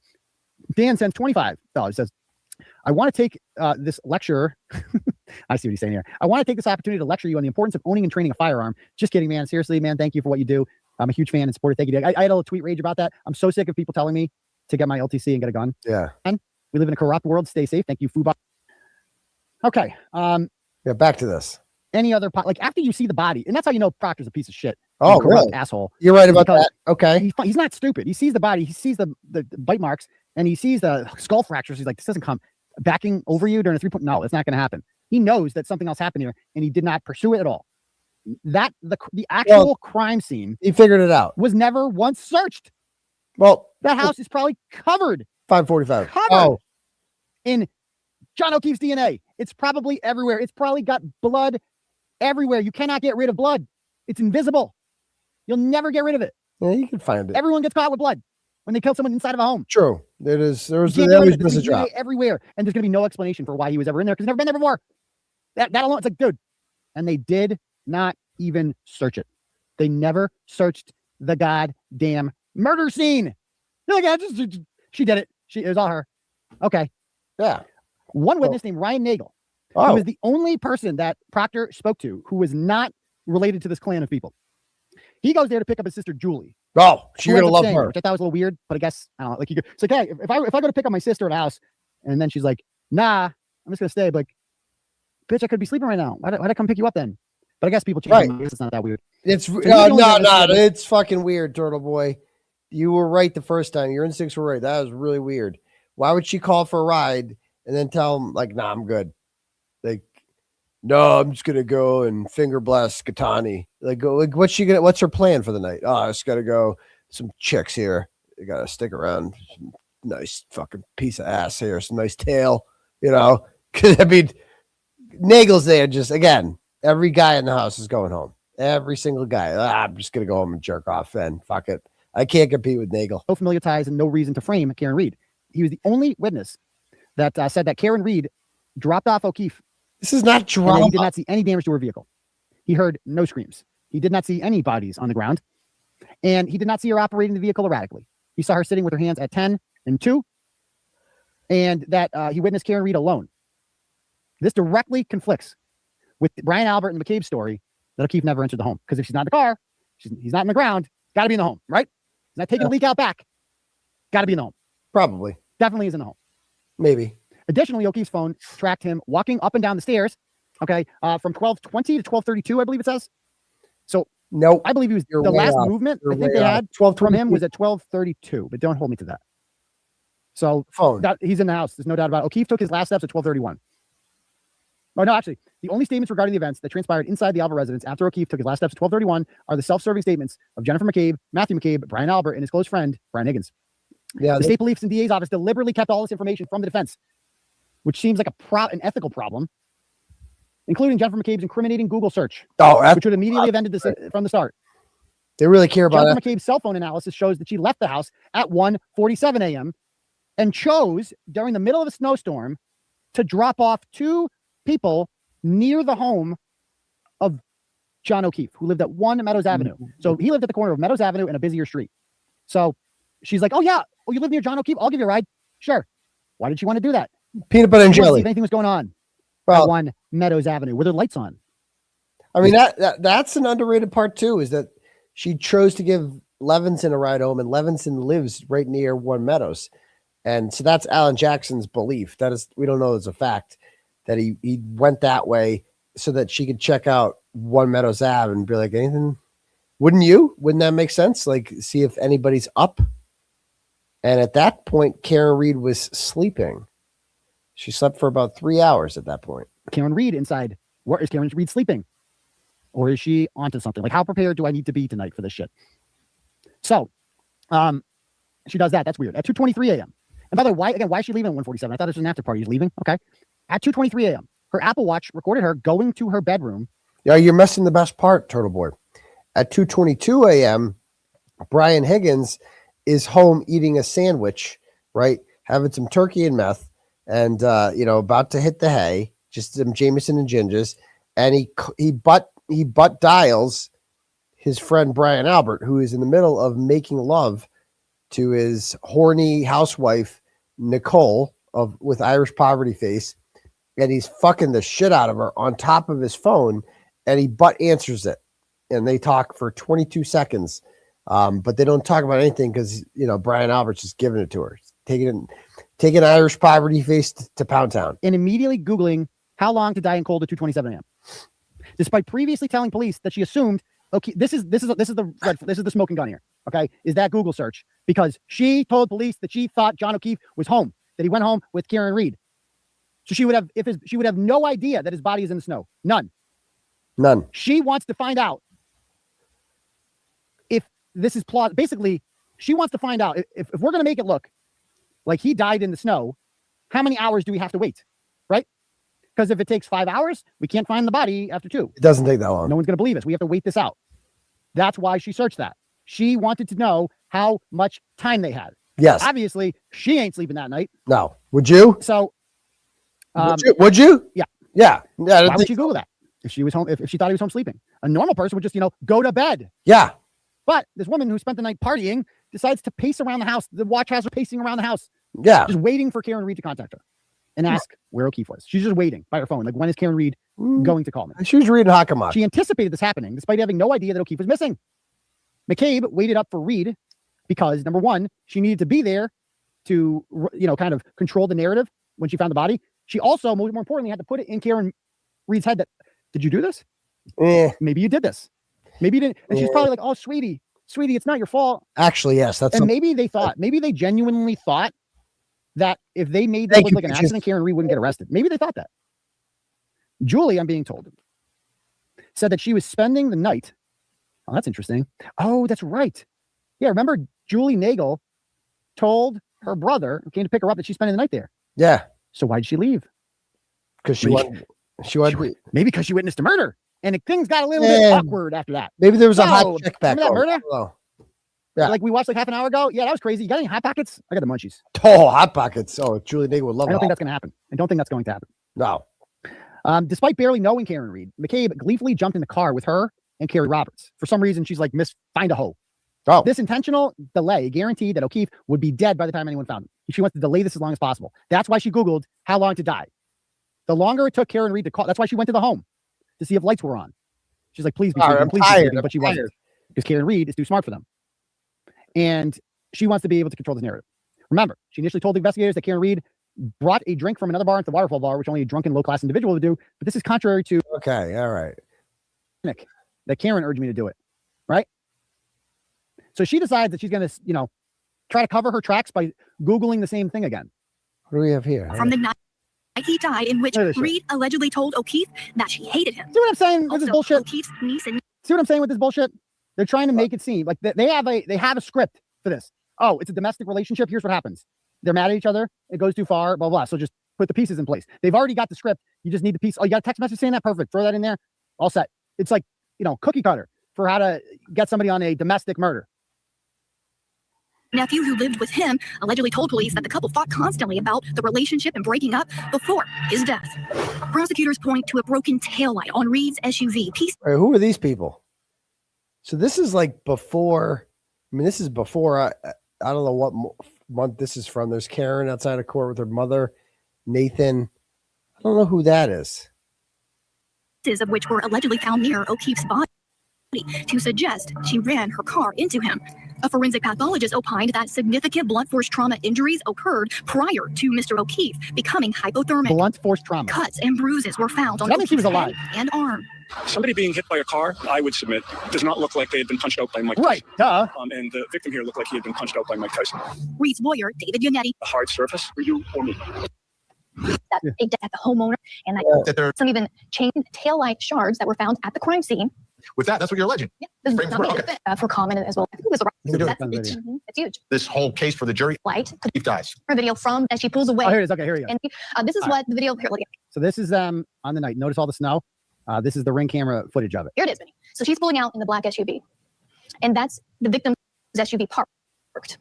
Dan sends $25. Says, I want to take this lecture. I see what he's saying here. I want to take this opportunity to lecture you on the importance of owning and training a firearm. Just kidding, man. Seriously, man. Thank you for what you do. I'm a huge fan and supporter. Thank you. I had a little tweet rage about that. I'm so sick of people telling me to get my LTC and get a gun. Yeah. And we live in a corrupt world. Stay safe. Thank you, Fuba. Okay. Yeah. Back to this. Any other like after you see the body, and that's how you know Proctor's a piece of shit. Oh, really? Asshole. You're right about that. Okay. He's not stupid. He sees the body. He sees the bite marks, and he sees the skull fractures. He's like, this doesn't come backing over you during a 3-point. No, it's not going to happen. He knows that something else happened here, and he did not pursue it at all. That the actual crime scene, he figured it out, was never once searched. Well, that house is probably covered. 545. Covered in John O'Keefe's DNA. It's probably everywhere. It's probably got blood everywhere. You cannot get rid of blood. It's invisible. You'll never get rid of it. Yeah, you can find it. Everyone gets caught with blood when they kill someone inside of a home. True. There's always a drop everywhere, and there's going to be no explanation for why he was ever in there because he's never been there before. That alone, it's like, dude. And they did not even search it. They never searched the goddamn murder scene. They're like, she did it. It was all her. Okay. Yeah. One witness named Ryan Nagel, who was the only person that Proctor spoke to who was not related to this clan of people. He goes there to pick up his sister Julie, Oh, Who you're ends gonna up love staying, her. which I thought was a little weird, but I guess I don't know. Like it's like, hey, if I go to pick up my sister at the house, and then she's like, nah, I'm just gonna stay. But like, bitch, I could be sleeping right now. Why'd I come pick you up then? But I guess people change. Right. I guess it's not that weird. It's So no, it's fucking weird, Turtle Boy. You were right the first time. Your instincts were right. That was really weird. Why would she call for a ride and then tell him like, nah, I'm good? Like, no, I'm just gonna go and finger blast 𝗃𝗃𝗃𝗃. Like, what's her plan for the night? Oh, I just gotta go. Some chicks here. You gotta stick around. Some nice fucking piece of ass here. Some nice tail. You know, because I mean, Nagel's there. Just again, every guy in the house is going home. Every single guy. I'm just gonna go home and jerk off. And fuck it. I can't compete with Nagel. No familial ties and no reason to frame Karen Read. He was the only witness that said that Karen Read dropped off O'Keefe. This is not drama. He did not see any damage to her vehicle. He heard no screams. He did not see any bodies on the ground. And he did not see her operating the vehicle erratically. He saw her sitting with her hands at 10 and 2. And that he witnessed Karen Read alone. This directly conflicts with Brian Albert and McCabe's story that O'Keefe never entered the home. Because if she's not in the car, he's not in the ground, got to be in the home, right? He's not taking a leak out back. Got to be in the home. Probably. Definitely is in the home. Maybe. Additionally, O'Keefe's phone tracked him walking up and down the stairs, okay, from 12:20 to 12:32, I believe it says. So, nope. I believe he was the last movement I think they had from him was at 12:32, but don't hold me to that. So, he's in the house. There's no doubt about it. O'Keefe took his last steps at 12:31. Oh, no, actually, the only statements regarding the events that transpired inside the Alba residence after O'Keefe took his last steps at 12:31 are the self-serving statements of Jennifer McCabe, Matthew McCabe, Brian Albert, and his close friend, Brian Higgins. Yeah, the state police and DA's office deliberately kept all this information from the defense, which seems like an ethical problem, including Jennifer McCabe's incriminating Google search, which would immediately have ended this from the start. They really care about Jennifer McCabe's cell phone analysis shows that she left the house at 1:47 a.m. and chose during the middle of a snowstorm to drop off 2 people near the home of John O'Keefe, who lived at 1 Meadows Avenue. So he lived at the corner of Meadows Avenue and a busier street. So she's like, oh, yeah. Oh, you live near John O'Keefe? I'll give you a ride. Sure. Why did she want to do that? Peanut butter and She wanted to see jelly. if anything was going on Well, at 1 Meadows Avenue. Were there lights on? I mean, that's an underrated part, too, is that she chose to give Levinson a ride home, and Levinson lives right near 1 Meadows. And so that's Alan Jackson's belief. That is, we don't know as a fact that he went that way so that she could check out 1 Meadows Ave and be like, anything? Wouldn't you? Wouldn't that make sense? Like, see if anybody's up. And at that point, Karen Read was sleeping. She slept for about 3 hours at that point. Karen Read inside. Where is Karen Read sleeping? Or is she onto something? Like, how prepared do I need to be tonight for this shit? So, she does that. That's weird. At 2:23 a.m. And by the way, why is she leaving at 1:47? I thought it was an after party. She's leaving. Okay. At 2:23 a.m., her Apple Watch recorded her going to her bedroom. Yeah, you're missing the best part, Turtle Boy. At 2:22 a.m., Brian Higgins is home eating a sandwich, right? Having some turkey and meth, and about to hit the hay, just some Jameson and gingers, and he butt dials his friend Brian Albert, who is in the middle of making love to his horny housewife Nicole with Irish poverty face, and he's fucking the shit out of her on top of his phone, and he butt answers it, and they talk for 22 seconds. But they don't talk about anything because Brian Albert's just giving it to her, taking Irish poverty face to Pound Town, and immediately Googling how long to die in cold at 2:27 a.m. Despite previously telling police that she assumed, okay, this is the smoking gun here. Okay, is that Google search because she told police that she thought John O'Keefe was home, that he went home with Karen Read. So she would have no idea that his body is in the snow. None. She wants to find out if this is plausible. Basically, she wants to find out if we're going to make it look like he died in the snow, how many hours do we have to wait? Right? Because if it takes 5 hours, we can't find the body after 2. It doesn't take that long. No one's going to believe us. We have to wait this out. That's why she searched that. She wanted to know how much time they had. Yes. Obviously, she ain't sleeping that night. No. Would you? So, would you? Yeah. Yeah. Why would she Google that? If she was home, if she thought he was home sleeping, a normal person would just, go to bed. Yeah. But this woman who spent the night partying decides to pace around the house. The watch has her pacing around the house. Yeah. Just waiting for Karen Read to contact her and ask where O'Keefe was. She's just waiting by her phone. Like, when is Karen Read going to call me? She was reading Hakamak. She anticipated this happening despite having no idea that O'Keefe was missing. McCabe waited up for Read because, number one, she needed to be there to, kind of control the narrative when she found the body. She also, more importantly, had to put it in Karen Read's head that, did you do this? Maybe you did this. Maybe you didn't. And she's probably like, oh, sweetie, it's not your fault. Actually, yes. Maybe they genuinely thought that if they made this look like an accident, Karen Read wouldn't get arrested. Maybe they thought that. Julie, I'm being told, said that she was spending the night. Oh, that's interesting. Oh, that's right. Yeah, remember Julie Nagel told her brother who came to pick her up that she's spending the night there. Yeah. So why did she leave? Because she wanted. Maybe because she witnessed a murder, and things got a little bit awkward after that. Maybe there was a hot chick back there. Remember that murder? Yeah, like we watched like half an hour ago. Yeah, that was crazy. You got any hot pockets? I got the munchies. Oh, hot pockets. Oh, Julie Nagel would love. I don't think that's going to happen. I don't think that's going to happen. No. Despite barely knowing Karen Read, McCabe gleefully jumped in the car with her and Carrie Roberts. For some reason, she's like, find a hoe. Oh. This intentional delay guaranteed that O'Keefe would be dead by the time anyone found him. She wants to delay this as long as possible. That's why she Googled how long to die. The longer it took Karen Read to call, that's why she went to the home to see if lights were on. She's like, please be sleeping, please be sleeping, but she wasn't. Because Karen Read is too smart for them. And she wants to be able to control this narrative. Remember, she initially told the investigators that Karen Read brought a drink from another bar into the waterfall bar, which only a drunken, low-class individual would do. But this is contrary to... Okay, all right. That Karen urged me to do it, right? So she decides that she's going to, try to cover her tracks by Googling the same thing again. What do we have here? From the night he died, in which Read allegedly told O'Keefe that she hated him. See what I'm saying? This is bullshit. O'Keefe's niece and See what I'm saying with this bullshit? They're trying to make it seem like they have a script for this. Oh, it's a domestic relationship. Here's what happens. They're mad at each other. It goes too far, blah, blah. So just put the pieces in place. They've already got the script. You just need the piece. Oh, you got a text message saying that? Perfect. Throw that in there. All set. It's like, cookie cutter for how to get somebody on a domestic murder. Nephew who lived with him allegedly told police that the couple fought constantly about the relationship and breaking up before his death. Prosecutors point to a broken taillight on Read's SUV. All right, who are these people? So this is like before. I mean, this is before. I don't know what month this is from. There's Karen outside of court with her mother, Nathan. I don't know who that is. Of which were allegedly found near O'Keefe's body to suggest she ran her car into him. A forensic pathologist opined that significant blunt force trauma injuries occurred prior to Mr. O'Keefe becoming hypothermic. Blunt force trauma. Cuts and bruises were found on O'Keefe's head and arm. Somebody being hit by a car, I would submit, does not look like they had been punched out by Mike Tyson. Right, duh. And the victim here looked like he had been punched out by Mike Tyson. Read's lawyer, David Yannetti. A hard surface for you or me? That a death at the homeowner, and that there some even chain taillight shards that were found at the crime scene. With that's what you're alleging. Yeah, this is for comment as well. I think it was it's huge. This whole case for the jury. Light. He dies. Her video from as she pulls away. Oh, here it is. Okay, here we go. And this is what the video. Here, look at. So this is on the night. Notice all the snow. This is the Ring camera footage of it. Here it is, Vinny. So she's pulling out in the black SUV, and that's the victim's SUV parked.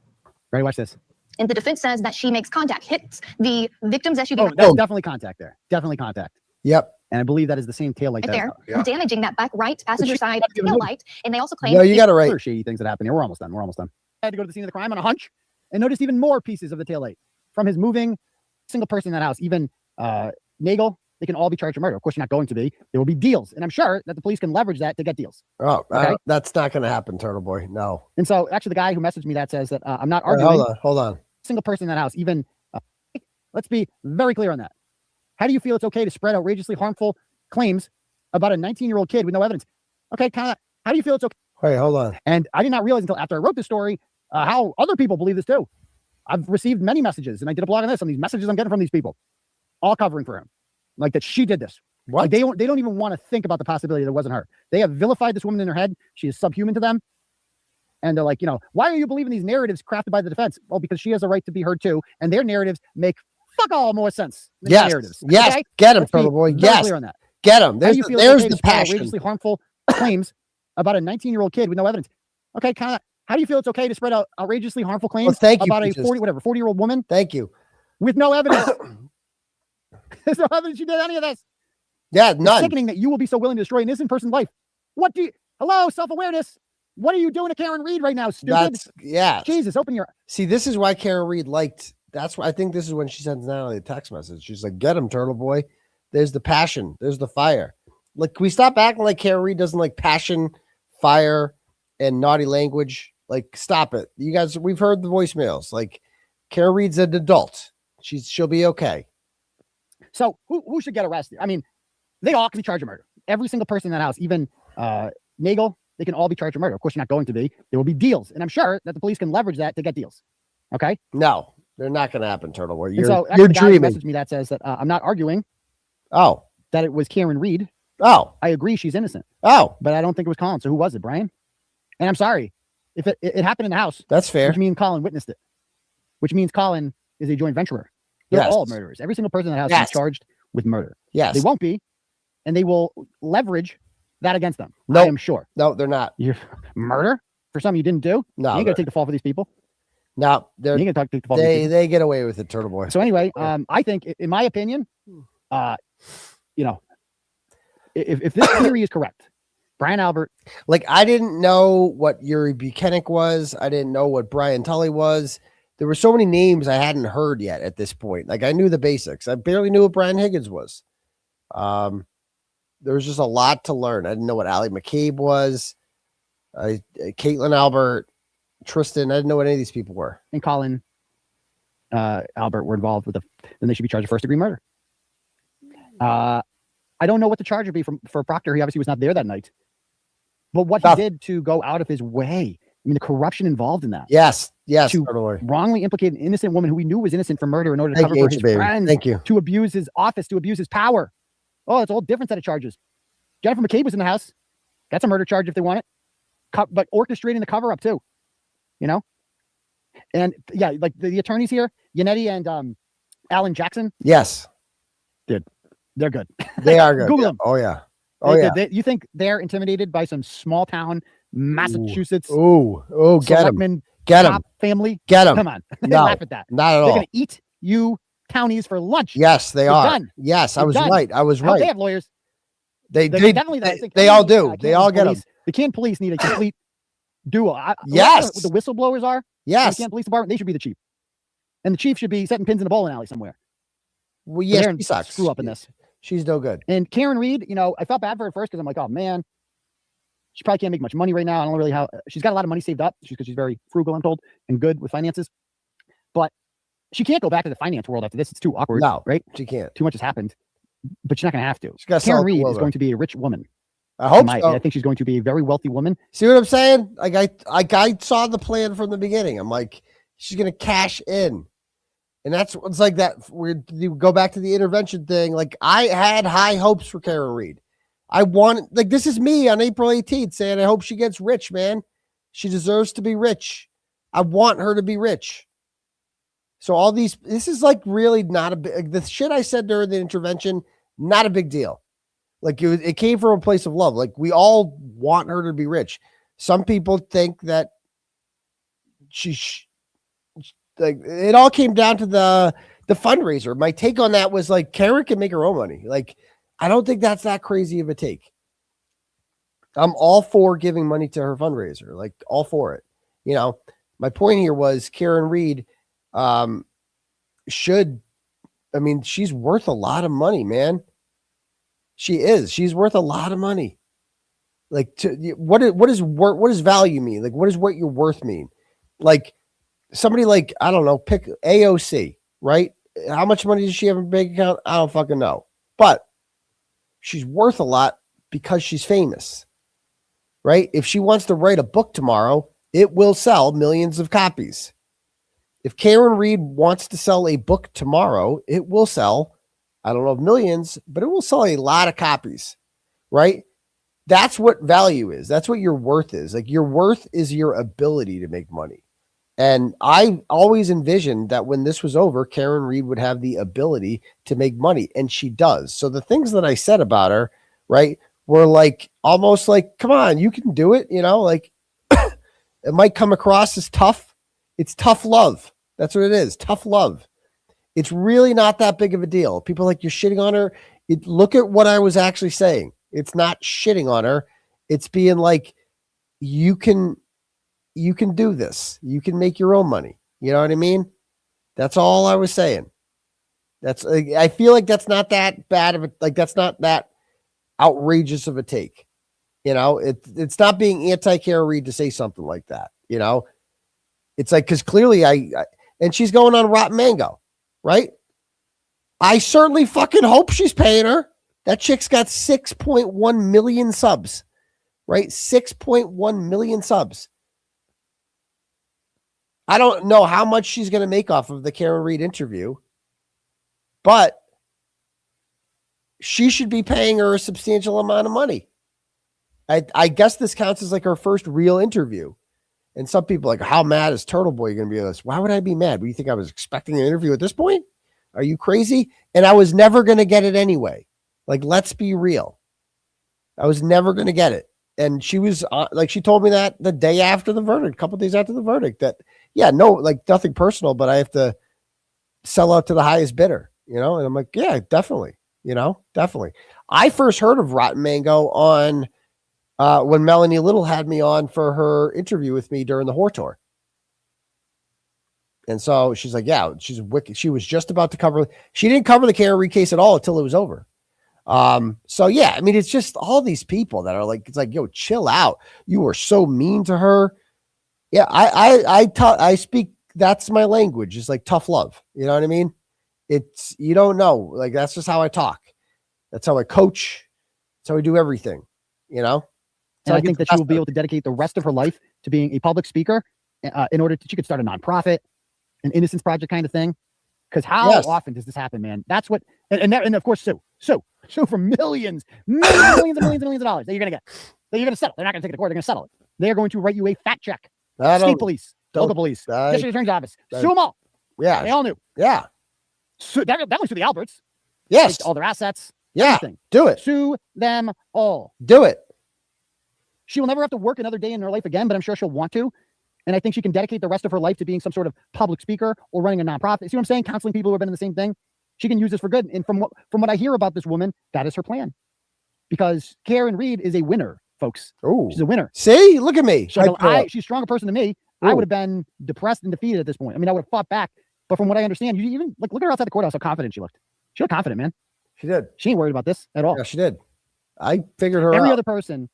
Ready? Watch this. And the defense says that she makes contact, hits the victim's SUV. Oh, that's definitely contact there. Definitely contact. Yep. And I believe that is the same tail light right there, damaging that back right passenger side tail light. And they also claim you got it right. Other shady things that happen here. We're almost done. I had to go to the scene of the crime on a hunch and noticed even more pieces of the tail light from his moving single person in that house. Even Nagel, they can all be charged with murder. Of course, you're not going to be. There will be deals, and I'm sure that the police can leverage that to get deals. Oh, okay? That's not going to happen, Turtleboy. No. And so, actually, the guy who messaged me that says that I'm not arguing. Hold on. Single person in that house. Even let's be very clear on that. How do you feel it's okay to spread outrageously harmful claims about a 19-year-old kid with no evidence? Okay, how do you feel it's okay? Wait, hold on. And I did not realize until after I wrote this story how other people believe this too. I've received many messages, and I did a blog on this, on these messages I'm getting from these people, all covering for him, like that she did this. What? Like they don't even want to think about the possibility that it wasn't her. They have vilified this woman in their head. She is subhuman to them. And they're like, why are you believing these narratives crafted by the defense? Well, because she has a right to be heard too. And their narratives make fuck all more sense than yes. narratives. Yes. Okay? Get him, Turtleboy. Yes. Clear on that. Get him. There's the passion. Outrageously harmful claims about a 19-year-old kid with no evidence. Okay, how do you feel it's okay to spread out outrageously harmful claims about a 40-year-old woman? Thank you. With no evidence. There's no evidence she did any of this. Yeah, none. It's sickening that you will be so willing to destroy an innocent person's life. Hello, self-awareness. What are you doing to Karen Read right now, stupid? Jesus, open your... See, this is why Karen Read that's why I think this is when she sends Natalie a text message. She's like, get him, Turtleboy. There's the passion. There's the fire. Like, can we stop acting like Karen Read doesn't like passion, fire, and naughty language. Like, stop it. You guys, we've heard the voicemails. Like, Karen Read's an adult. She'll be okay. So who should get arrested? I mean, they all can be charged with murder. Every single person in that house, even Nagel, they can all be charged with murder. Of course, you're not going to be. There will be deals. And I'm sure that the police can leverage that to get deals. Okay? No, they're not going to happen, Turtleboy. You're dreaming. Messaged me that says that I'm not arguing. Oh. That it was Karen Read. Oh. I agree she's innocent. Oh. But I don't think it was Colin. So who was it, Brian? And I'm sorry. If it happened in the house. That's fair. Which means Colin witnessed it. Which means Colin is a joint venturer. They're all murderers. Every single person in that house is charged with murder. Yes. They won't be. And they will leverage that against them. No, I am sure. No, they're not. You're murder for something you didn't do? No. You ain't gonna take the fall for these people. No, they're you ain't gonna take the fall for these people. They get away with it, Turtleboy. So anyway, I think in my opinion, you know, if this theory is correct, Brian Albert. Like, I didn't know what 𝗬𝗏𝗃𝗃 was. I didn't know what Brian Tully was. There were so many names I hadn't heard yet at this point. Like, I knew the basics. I barely knew what Brian Higgins was. There was just a lot to learn. I didn't know what Allie McCabe was. Caitlin Albert, Tristan. I didn't know what any of these people were. And Colin Albert were involved with then they should be charged with first-degree murder. I don't know what the charge would be for Proctor. He obviously was not there that night. But what he did to go out of his way, I mean, the corruption involved in that. Yes, to wrongly implicate an innocent woman who we knew was innocent for murder in order to cover for his friends. Thank you. To abuse his office, to abuse his power. Oh, it's a whole different set of charges. Jennifer McCabe was in the house. That's a murder charge if they want it. But orchestrating the cover-up too. You know? And yeah, like the attorneys here, Yannetti and Alan Jackson. Yes. They're good. They are good. Google them. Oh, yeah. Oh, yeah. You think they're intimidated by some small town Massachusetts? Get them. Get them. Family? Get them. Come on. No, laugh at that. Not at all. They're going to eat you townies for lunch. Yes, they are. Done. Yes, I was done. right. I was I hope right. they have lawyers. They definitely. They all do. They all get them. The Canton police need a complete duo. Yes. What the whistleblowers are. Yes. The Canton Police Department. They should be the chief, and the chief should be setting pins in the bowling alley somewhere. Well, yes, she sucks. Screw up in this. She's no good. And Karen Read, you know, I felt bad for her at first because I'm like, oh man, she probably can't make much money right now. I don't know really how. She's got a lot of money saved up because she's very frugal, I'm told, and good with finances. But she can't go back to the finance world after this. It's too awkward. No, right? She can't. Too much has happened. But she's not going to have to. Karen Read is going to be a rich woman. I hope so. I think she's going to be a very wealthy woman. See what I'm saying? Like I saw the plan from the beginning. I'm like, she's going to cash in. And that's what's like that. You go back to the intervention thing. Like, I had high hopes for Karen Read. I want, like, this is me on April 18th saying, I hope she gets rich, man. She deserves to be rich. I want her to be rich. So all these, this is like really not a big, the shit I said during the intervention, not a big deal. Like, it came from a place of love. Like, we all want her to be rich. Some people think that like, it all came down to the fundraiser. My take on that was like, Karen can make her own money. Like, I don't think that's that crazy of a take. I'm all for giving money to her fundraiser, like all for it. You know, my point here was Karen Read she's worth a lot of money, man. She is. She's worth a lot of money. Like, what does value mean? Like, what does what you're worth mean? Like, somebody like, I don't know, pick AOC, right? How much money does she have in her bank account? I don't fucking know. But she's worth a lot because she's famous, right? If she wants to write a book tomorrow, it will sell millions of copies. If Karen Read wants to sell a book tomorrow, it will sell, I don't know if millions, but it will sell a lot of copies, right? That's what value is. That's what your worth is. Like, your worth is your ability to make money. And I always envisioned that when this was over, Karen Read would have the ability to make money, and she does. So the things that I said about her, right, were like almost like, come on, you can do it. You know, like it might come across as tough. It's tough love. That's what it is. Tough love. It's really not that big of a deal. People are like, you're shitting on her. Look at what I was actually saying. It's not shitting on her. It's being like, you can do this. You can make your own money. You know what I mean? That's all I was saying. I feel like that's not that bad of a, like, that's not that outrageous of a take. You know, it's not being anti-Karen Read to say something like that. You know, it's like, because clearly and she's going on Rotten Mango, right? I certainly fucking hope she's paying her. That chick's got 6.1 million subs, right? 6.1 million subs. I don't know how much she's going to make off of the Karen Read interview, but she should be paying her a substantial amount of money. I guess this counts as like her first real interview. And some people are like, how mad is Turtleboy going to be on this? Why would I be mad? Do you think I was expecting an interview at this point? Are you crazy? And I was never going to get it anyway. Like, let's be real. I was never going to get it. And she was like, she told me that the day after the verdict, a couple of days after the verdict, that, yeah, no, like nothing personal, but I have to sell out to the highest bidder, you know? And I'm like, yeah, definitely, you know, definitely. I first heard of Rotten Mango on when Melanie Little had me on for her interview with me during the Whore Tour. And so she's like, yeah, she's wicked. She was just about to cover. She didn't cover the Karen Read case at all until it was over. So yeah, I mean, it's just all these people that are like, it's like, yo, chill out. You were so mean to her. Yeah. I speak, that's my language. It's like tough love. You know what I mean? It's, you don't know, like, that's just how I talk. That's how I coach. That's how I do everything, you know? And I think that she will be able to dedicate the rest of her life to being a public speaker in order to, she could start a nonprofit, an Innocence Project kind of thing. Because how often does this happen, man? That's what, and of course, sue for millions and millions of dollars that you're going to get, that you're going to settle. They're not going to take it to court. They're going to settle it. They're going to write you a fat check. State police, local police, district attorney's office. Sue them all. Yeah. They all knew. Yeah. That was to the Alberts. Yes. All their assets. Yeah. Everything. Do it. Sue them all. Do it. She will never have to work another day in her life again, but I'm sure she'll want to. And I think she can dedicate the rest of her life to being some sort of public speaker or running a nonprofit. See what I'm saying? Counseling people who have been in the same thing. She can use this for good. And from what I hear about this woman, that is her plan. Because Karen Read is a winner, folks. Oh, she's a winner. See, look at me. She's a stronger person than me. Ooh. I would have been depressed and defeated at this point. I mean, I would have fought back. But from what I understand, you even like look at her outside the courthouse, how confident she looked. She looked confident, man. She did. She ain't worried about this at all. Yeah, she did. I figured her out. Every other person,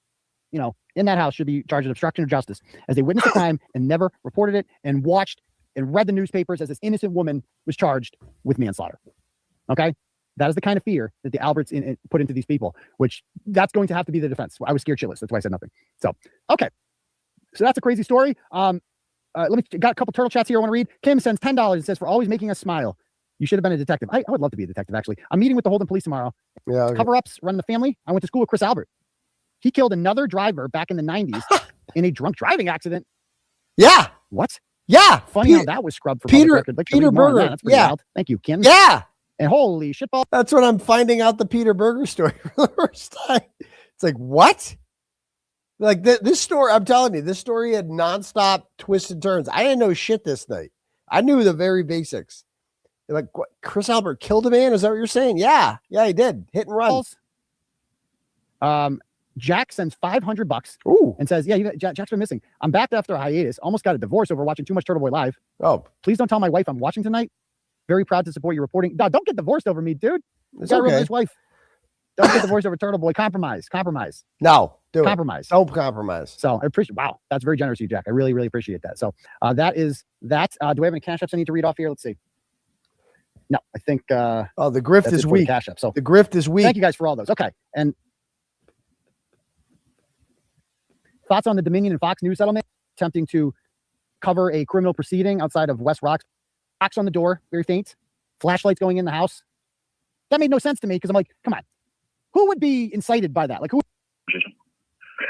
you know, in that house should be charged with obstruction of justice as they witnessed a crime and never reported it and watched and read the newspapers as this innocent woman was charged with manslaughter. Okay? That is the kind of fear that the Alberts put into these people, which that's going to have to be the defense. I was scared shitless. That's why I said nothing. So, okay. So that's a crazy story. Got a couple turtle chats here I want to read. Kim sends $10 and says, for always making us smile. You should have been a detective. I would love to be a detective, actually. I'm meeting with the Holden police tomorrow. Yeah. Okay. Cover-ups, running the family. I went to school with 𝗃𝗃. He killed another driver back in the 90s in a drunk driving accident. Yeah. What? Yeah. Funny how that was scrubbed for Peter Berger. That's pretty wild. Thank you, Kim. Yeah. And holy shitball. That's when I'm finding out the Peter Berger story for the first time. It's like, what? Like this story, I'm telling you, this story had nonstop twists and turns. I didn't know shit this night. I knew the very basics. Like, what, 𝗃𝗃 killed a man? Is that what you're saying? Yeah. Yeah, he did. Hit and run. Jack sends $500 Ooh. And says, yeah, Jack's been missing. I'm back after a hiatus. Almost got a divorce over watching too much Turtleboy live. Oh, please don't tell my wife I'm watching tonight. Very proud to support your reporting. No, don't get divorced over me, dude. It's okay. His wife. Don't get divorced over Turtleboy. Compromise. No, do compromise. Don't compromise. So I appreciate. Wow, that's very generous of you, Jack. I really, really appreciate that. So that is that. Do we have any cash apps I need to read off here? Let's see. No, I think. The grift is weak. Cash app. So the grift is weak. Thank you guys for all those. Okay, and thoughts on the Dominion and Fox News settlement attempting to cover a criminal proceeding outside of West Rocks. Knocks on the door, very faint. Flashlights going in the house. That made no sense to me because I'm like, come on, who would be incited by that? Like who?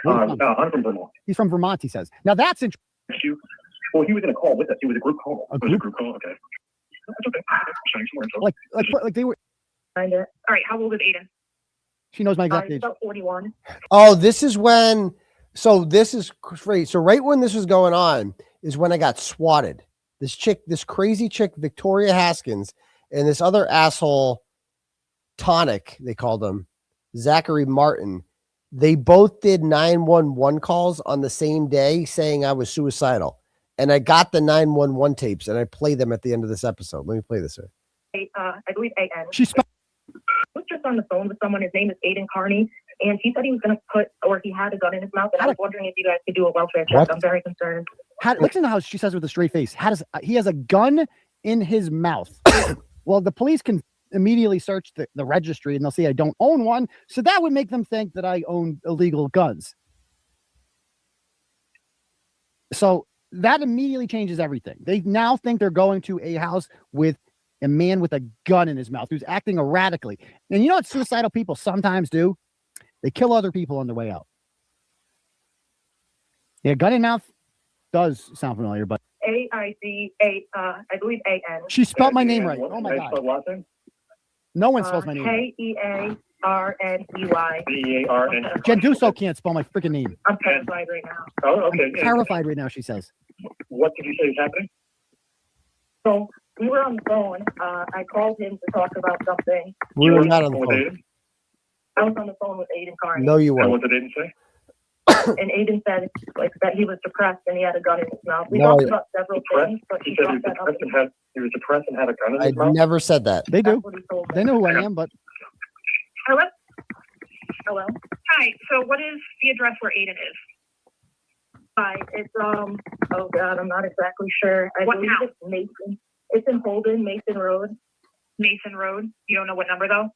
I'm from Vermont. He's from Vermont, he says. Now that's interesting. Well, he was in a call with us. It was a group call. A group call. Okay. That's okay. Showing some more info. Like they were. All right. How old is Aidan? She knows my exact age. About 41. Oh, this is when. So this is great. So right when this was going on is when I got swatted. This crazy chick, Victoria Haskins, and this other asshole, Tonic, they called him, Zachary Martin. They both did 911 calls on the same day saying I was suicidal. And I got the 911 tapes and I play them at the end of this episode. Let me play this here. I believe Aidan. She's was just on the phone with someone. His name is Aidan Kearney. and he said he was going to he had a gun in his mouth, and I was wondering if you guys could do a welfare check. What? I'm very concerned. Listen to how she says with a straight face. He has a gun in his mouth. Well, the police can immediately search the registry and they'll see I don't own one. So that would make them think that I own illegal guns. So that immediately changes everything. They now think they're going to a house with a man with a gun in his mouth who's acting erratically. And you know what suicidal people sometimes do? They kill other people on the way out. Yeah, gun in mouth does sound familiar, but A-I-D-A, I believe A-N. she spelled my name right. Oh my God. No one spells my name right. K-E-A-R-N-E-Y. B-A-R-N. Jen Dusso can't spell my freaking name. I'm terrified right now. Oh, okay. I'm terrified right now, she says. What did you say is happening? So we were on the phone. I called him to talk about something. We were not on the phone. I was on the phone with Aidan Kearney. No, you And weren't. what did Aidan say? And Aidan said that he was depressed and he had a gun in his mouth. We No, talked about several things, but He he said brought that up. he was depressed and had a gun in I his mouth? never said that. They do. That's what he told me. They know who I am, but Hello? Hello? Hi, so what is the address where Aidan is? Hi, it's, oh God, I'm not exactly sure. I What believe town? it's Mason. It's in Holden, Mason Road. Mason Road? You don't know what number though?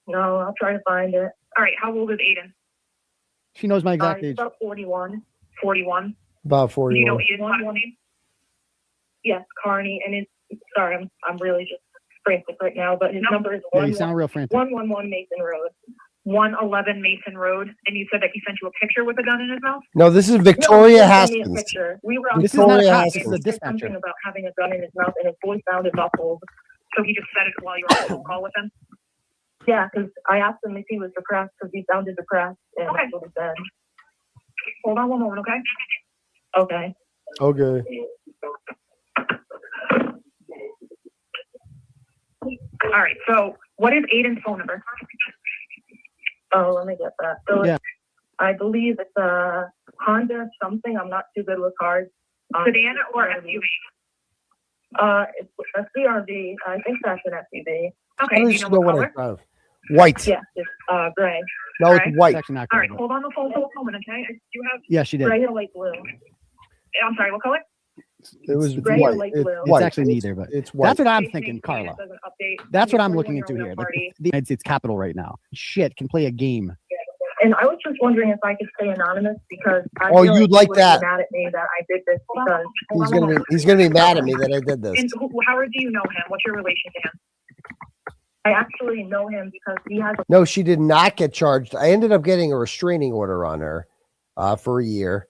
No, I'll try to find it. All right, how old is Aidan? she knows my exact He's age. about 41. 41. About Do you know 41. Aidan's last name? Yes, Kearney, and it's, sorry, I'm really just frantic right now, but his number is Yeah, you sound real frantic. 111 Mason Road. 111 Mason Road, and you said that he sent you a picture with a gun in his mouth? No, this is No, Victoria he sent me a Haskins. picture. We were on This the is not phone. a cop, Haskins. this is a He said dispatcher. something about having a gun in his mouth, and his voice sounded muffled. So he just said it while you were on a phone call with him? Yeah, because I asked him if he was depressed because he sounded depressed, and Okay. that's what he said. Hold on one moment, okay? Okay. Okay. All right, so what is Aidan's phone number? Oh, let me get that. So Yeah. I believe it's a Honda something. I'm not too good with cars. Sedan or SUV? It's a CRV. I think that's an SUV. Okay, I do you just know know what what color? it's White. Yes, it's gray. No, it's Alright. white. It's actually not All good, right, but- hold on the phone for a moment, okay? Do you have, Yeah, she did. Gray or light blue. I'm sorry, what color? It was Gray or white. light It's blue. It's white. actually neither, but It's white. that's what I'm Jason thinking, Hayes Carla. doesn't update. That's what I'm He's looking 21 into year here. old Like, party. the United States Capitol right now. Shit can play a game. And I was just wondering if I could stay anonymous because I Oh, feel you'd he like would be that. mad at me that I did this because He's gonna be mad at me that I did this. And Howard, do you know him? What's your relation to him? I actually know him because he has. No, she did not get charged. I ended up getting a restraining order on her for a year.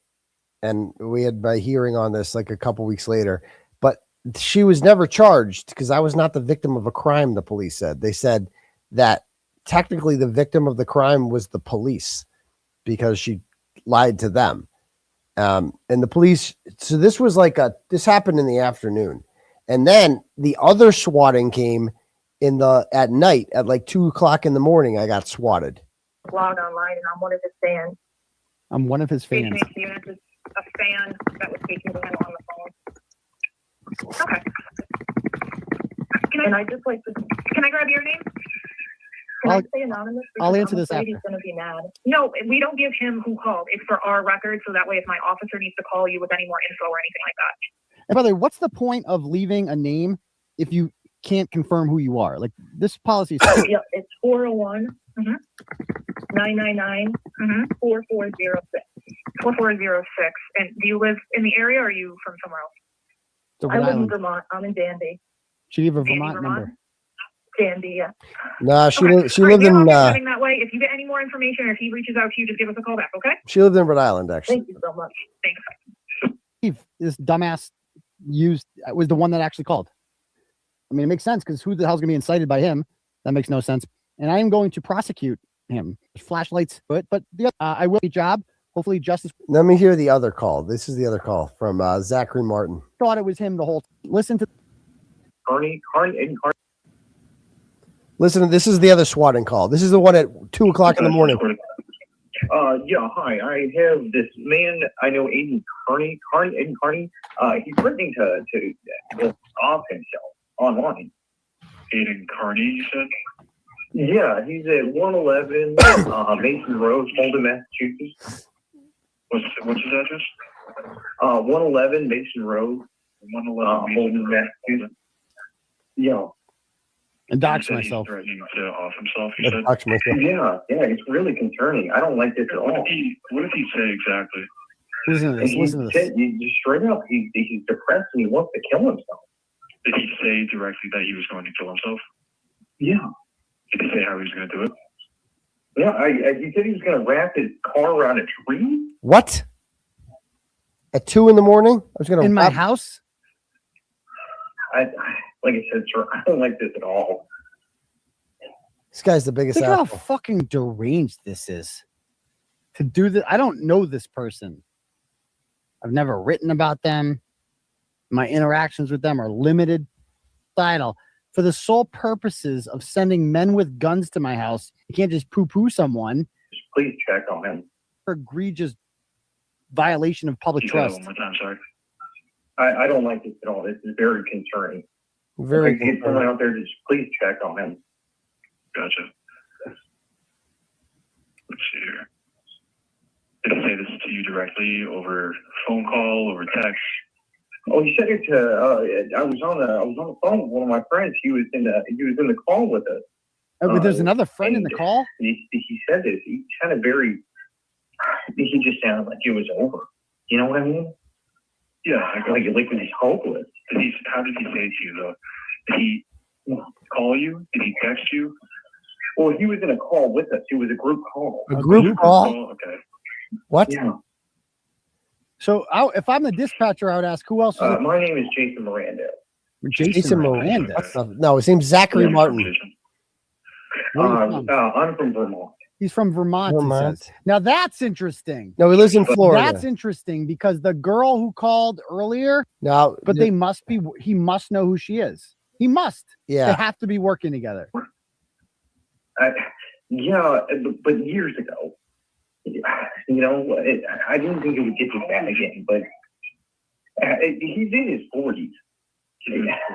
And we had my hearing on this like a couple weeks later. But she was never charged because I was not the victim of a crime, the police said. They said that technically the victim of the crime was the police because she lied to them. And the police, so this was like this happened in the afternoon. And then the other swatting came at night at like 2:00 in the morning. I got swatted. Blog online and I'm one of his fans. I'm one of his Jason fans. Hayes is a fan that was speaking to him on the phone. Okay. And I just like to. Can I grab your name? Can I'll- I stay anonymous? I'll Because answer I'm this afraid after. He's going to be mad. No, we don't give him who called. It's for our record, so that way if my officer needs to call you with any more info or anything like that. And by the way, what's the point of leaving a name if you can't confirm who you are? Like, this policy is Yep, it's 401 999 4406. 4406. And do you live in the area or are you from somewhere else? it's a I Rhode live in Island. Vermont. I'm in Danby. She gave a Danby, Vermont number. Danby, yeah. Nah, she Okay. lived All right, in we all get heading that way. If you get any more information or if he reaches out to you, just give us a call back, okay? she lived in Rhode Island actually. Thank you so much. Thanks. Steve, this dumbass was the one that actually called. I mean, it makes sense because who the hell's gonna be incited by him? That makes no sense. And I am going to prosecute him. Flashlights, but I will be job. Hopefully, justice. Let me hear the other call. This is the other call from Zachary Martin. Thought it was him the whole. Listen to. Kearney, Aidan Kearney. Listen, this is the other swatting call. This is the one at 2:00 in the morning. Yeah, hi. I have this man I know, Aidan Kearney. Aidan Kearney. He's threatening to off himself online. Aidan Kearney, you said? Yeah, he's at 111 Mason Road, Holden, Massachusetts. What's his address? 111 Mason Road, 111 Holden, Massachusetts. Yeah. And dox myself. Threatening to off himself, you said? Dox myself. Yeah, it's really concerning. I don't like this at all. What did he say exactly? Listen to this. Listen to this. Just straight up, he's depressed and he wants to kill himself. Did he say directly that he was going to kill himself? Yeah. Did he say how he was going to do it? Yeah, he said he was going to wrap his car around a tree. What? At 2 a.m? I was going to in my house. Like I said, sir, I don't like this at all. This guy's the biggest. Think how asshole. fucking deranged this is. To do this, I don't know this person. I've never written about them. My interactions with them are limited. Title. For the sole purposes of sending men with guns to my house, you can't just poo-poo someone. Please check on him. For egregious violation of public He said it trust. one more time, sorry. I don't like this at all. This is very concerning. Very If I get someone out there, just please check on him. Gotcha. Let's see here. Did he say this to you directly over phone call, over text? Oh, he said it to. I was on the phone with one of my friends. He was in the call with us. Oh, but there's another friend in the call. He said this. He sounded very. He just sounded like it was over. You know what I mean? Yeah, like it was hopeless. How did he say to you though? Did he call you? Did he text you? Well, he was in a call with us. It was a group call. A group call? Okay. What? Yeah. So if I'm the dispatcher, I would ask who else. Is it? My name is Jason Miranda. Jason Miranda. No, his name's Zachary Martin. Where are you from? I'm from Vermont. He's from Vermont. He Vermont. says. Now that's interesting. No, he lives in Florida. That's interesting because the girl who called earlier. No, but they must be. He must know who she is. He must. Yeah. They have to be working together. Yeah, but years ago, you know, I didn't think it would get to that again. But he's in his 40s.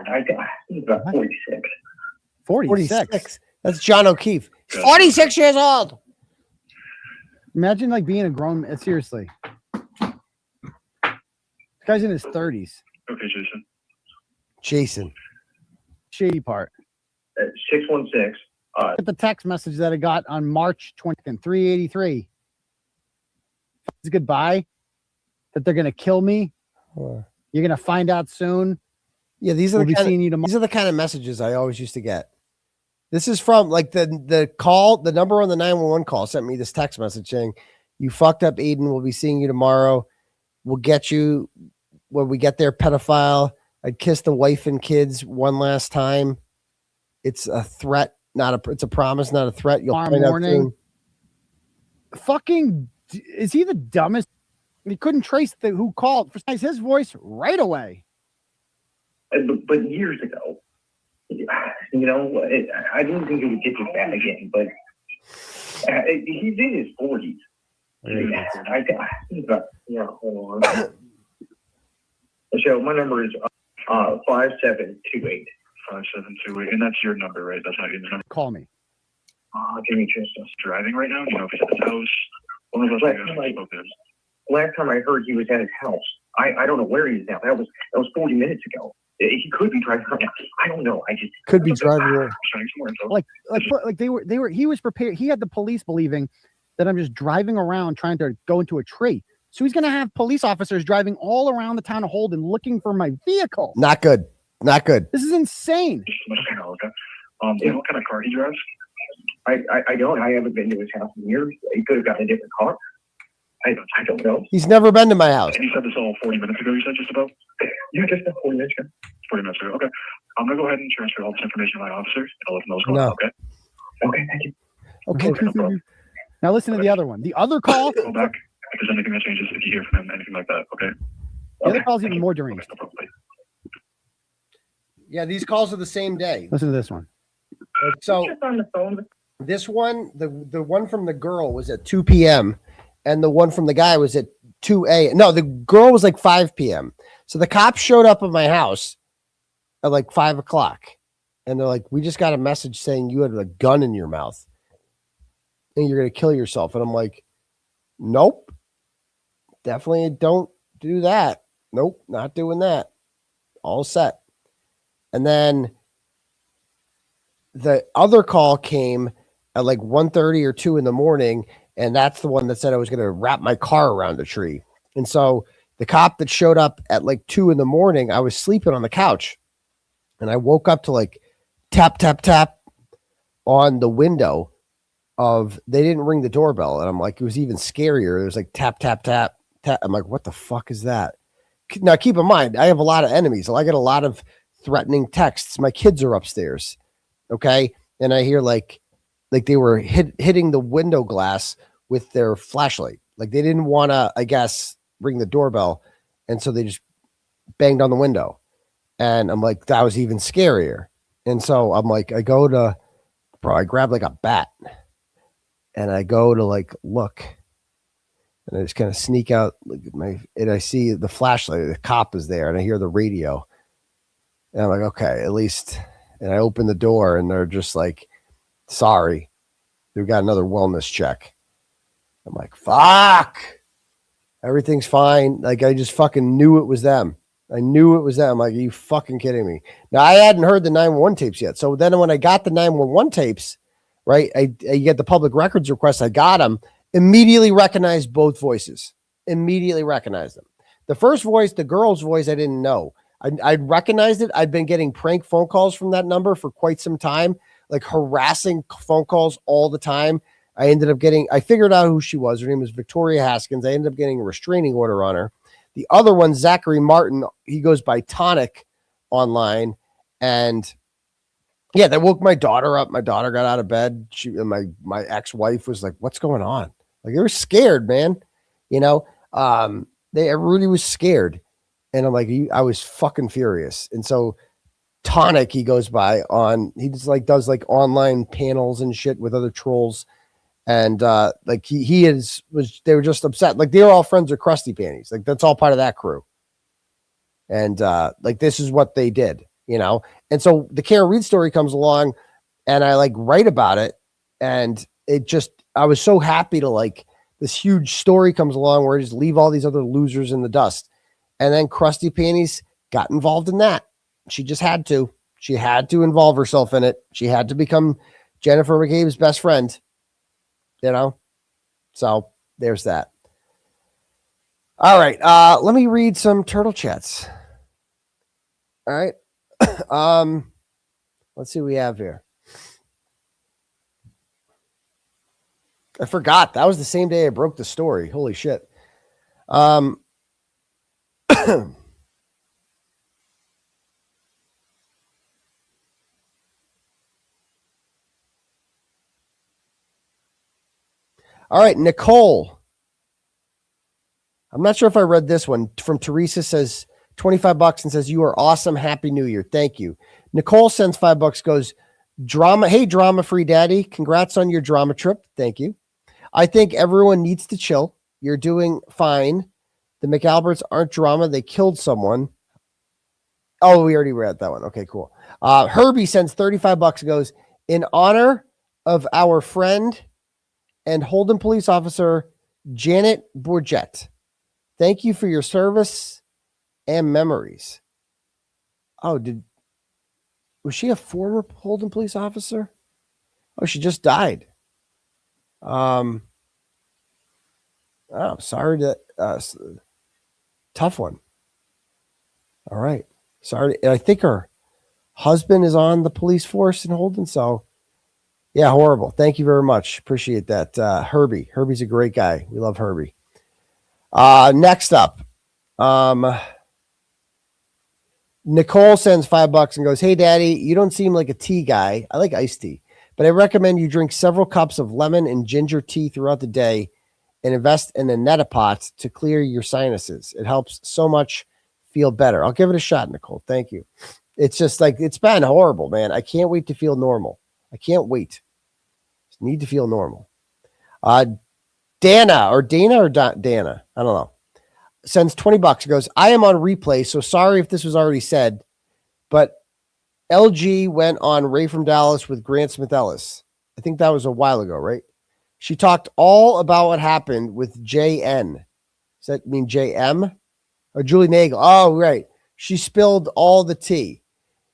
I think he's about 46. 46. That's John O'Keefe. He's 46 years old. Imagine like being a grown. Seriously, this guy's in his 30s. Okay, Jason. Jason. Shady part. 616. Get the text message that I got on March 20th, 383. It's goodbye. That they're gonna kill me. You're gonna find out soon. Yeah, these are We'll be the seeing you tomorrow. these are the kind of messages I always used to get. This is from like the call, the number on the 911 call sent me this text message saying, "You fucked up, Aidan. We'll be seeing you tomorrow. We'll get you when we get there, pedophile. I'd kiss the wife and kids one last time. It's a threat, it's a promise, not a threat. You'll find out soon." Fucking, is he the dumbest? He couldn't trace who called. For his voice right away. But years ago, you know, I didn't think it would get to that again. But he's in his 40s. I think about, hold on. So my number is 5728. 5728, and that's your number, right? That's not your number. Call me. Give me just a Driving right now? Do you know if he's at his house? One of those guys spoke to him. Last time I heard he was at his house. I don't know where he is now. That was 40 minutes ago. He could be driving around. I don't know. I just could be driving around. Like they were. He was prepared. He had the police believing that I'm just driving around trying to go into a tree. So he's going to have police officers driving all around the town of Holden looking for my vehicle. Not good. Not good. This is insane. Do you know what kind of car he drives? I don't. I haven't been to his house in years. He could have gotten a different car. I don't know. He's never been to my house. And you said this all 40 minutes ago, you said just about? Yeah, just about 40 minutes ago. 40 minutes ago, okay. I'm going to go ahead and transfer all this information to my officers. I'll let them know what's going on, okay? Okay, thank you. Okay. No problem. Now listen to the other one. The other call. Go back if there's anything that changes, if you hear from him, anything like that, okay? The other call's even more deranged. Yeah, these calls are the same day. Listen to this one. So Just on the phone. this one, the one from the girl was at 2 p.m. and the one from the guy was at 2 a.m. No, the girl was like 5 p.m. So the cops showed up at my house at like 5 o'clock. And they're like, we just got a message saying you had a gun in your mouth and you're going to kill yourself. And I'm like, nope, definitely don't do that. Nope, not doing that. All set. And then the other call came at like 1:30 or 2 in the morning. And that's the one that said I was going to wrap my car around a tree. And so the cop that showed up at like 2 in the morning, I was sleeping on the couch and I woke up to like tap, tap, tap on the window of, they didn't ring the doorbell. And I'm like, it was even scarier. It was like tap, tap, tap, tap. I'm like, what the fuck is that? Now keep in mind, I have a lot of enemies. I get a lot of threatening texts. My kids are upstairs. Okay. And I hear like they were hitting the window glass with their flashlight. Like they didn't want to, I guess, ring the doorbell. And so they just banged on the window. And I'm like, that was even scarier. And so I'm like, I grab like a bat and I go to like, look, and I just kind of sneak out and I see the flashlight, the cop is there and I hear the radio and I'm like, okay, at least, and I open the door and they're just like, sorry, we've got another wellness check. I'm like, fuck, everything's fine. Like, I just fucking knew it was them. I knew it was them. I'm like, are you fucking kidding me? Now, I hadn't heard the 911 tapes yet. So then when I got the 911 tapes, right, I get the public records request. I got them, immediately recognized both voices, immediately recognized them. The first voice, the girl's voice, I didn't know. I recognized it. I'd been getting prank phone calls from that number for quite some time, like harassing phone calls all the time. I figured out who she was. Her name was Victoria Haskins. I ended up getting a restraining order on her. The other one, Zachary Martin, he goes by Tonic online. And yeah, they woke my daughter up. My daughter got out of bed. My ex-wife was like, what's going on? Like, they were scared, man. You know, everybody was scared. And I'm like, I was fucking furious. And so Tonic, he goes by he just like does like online panels and shit with other trolls. And like they were just upset. Like, they were all friends with 𝗫𝗄𝗄𝗃 𝗃𝗃𝗃𝗃. Like, that's all part of that crew. And like, this is what they did, you know? And so the Karen Read story comes along and I like write about it. And I was so happy to like, this huge story comes along where I just leave all these other losers in the dust. And then 𝗫𝗄𝗃 𝗃𝗃𝗃𝗃 got involved in that. She just had to. She had to involve herself in it. She had to become Jennifer McCabe's best friend. You know? So there's that. All right. Let me read some turtle chats. All right. Let's see what we have here. I forgot. That was the same day I broke the story. Holy shit. All right, Nicole. I'm not sure if I read this one from Teresa, says $25 and says, you are awesome. Happy New Year. Thank you. Nicole sends $5, goes, hey, drama-free daddy. Congrats on your drama trip. Thank you. I think everyone needs to chill. You're doing fine. The McAlberts aren't drama. They killed someone. Oh, we already read that one. Okay, cool. Herbie sends $35 and goes, in honor of our friend and Holden police officer, Janet Bourget. Thank you for your service and memories. Oh, was she a former Holden police officer? Oh, she just died. Oh, sorry to, tough one. All right. Sorry. I think her husband is on the police force in Holden. So yeah, horrible. Thank you very much. Appreciate that. Herbie. Herbie's a great guy. We love Herbie. Next up, Nicole sends $5 and goes, hey, daddy, you don't seem like a tea guy. I like iced tea, but I recommend you drink several cups of lemon and ginger tea throughout the day and invest in a 𝗏𝗏𝗏 to clear your sinuses. It helps so much feel better. I'll give it a shot, Nicole. Thank you. It's just like, it's been horrible, man. I can't wait to feel normal. I can't wait. Just need to feel normal. Dana, I don't know, sends $20. Goes, I am on replay, so sorry if this was already said, but LG went on Ray from Dallas with Grant Smith-Ellis. I think that was a while ago, right? She talked all about what happened with JN. Does that mean JM? Or Julie Nagel? Oh, right. She spilled all the tea.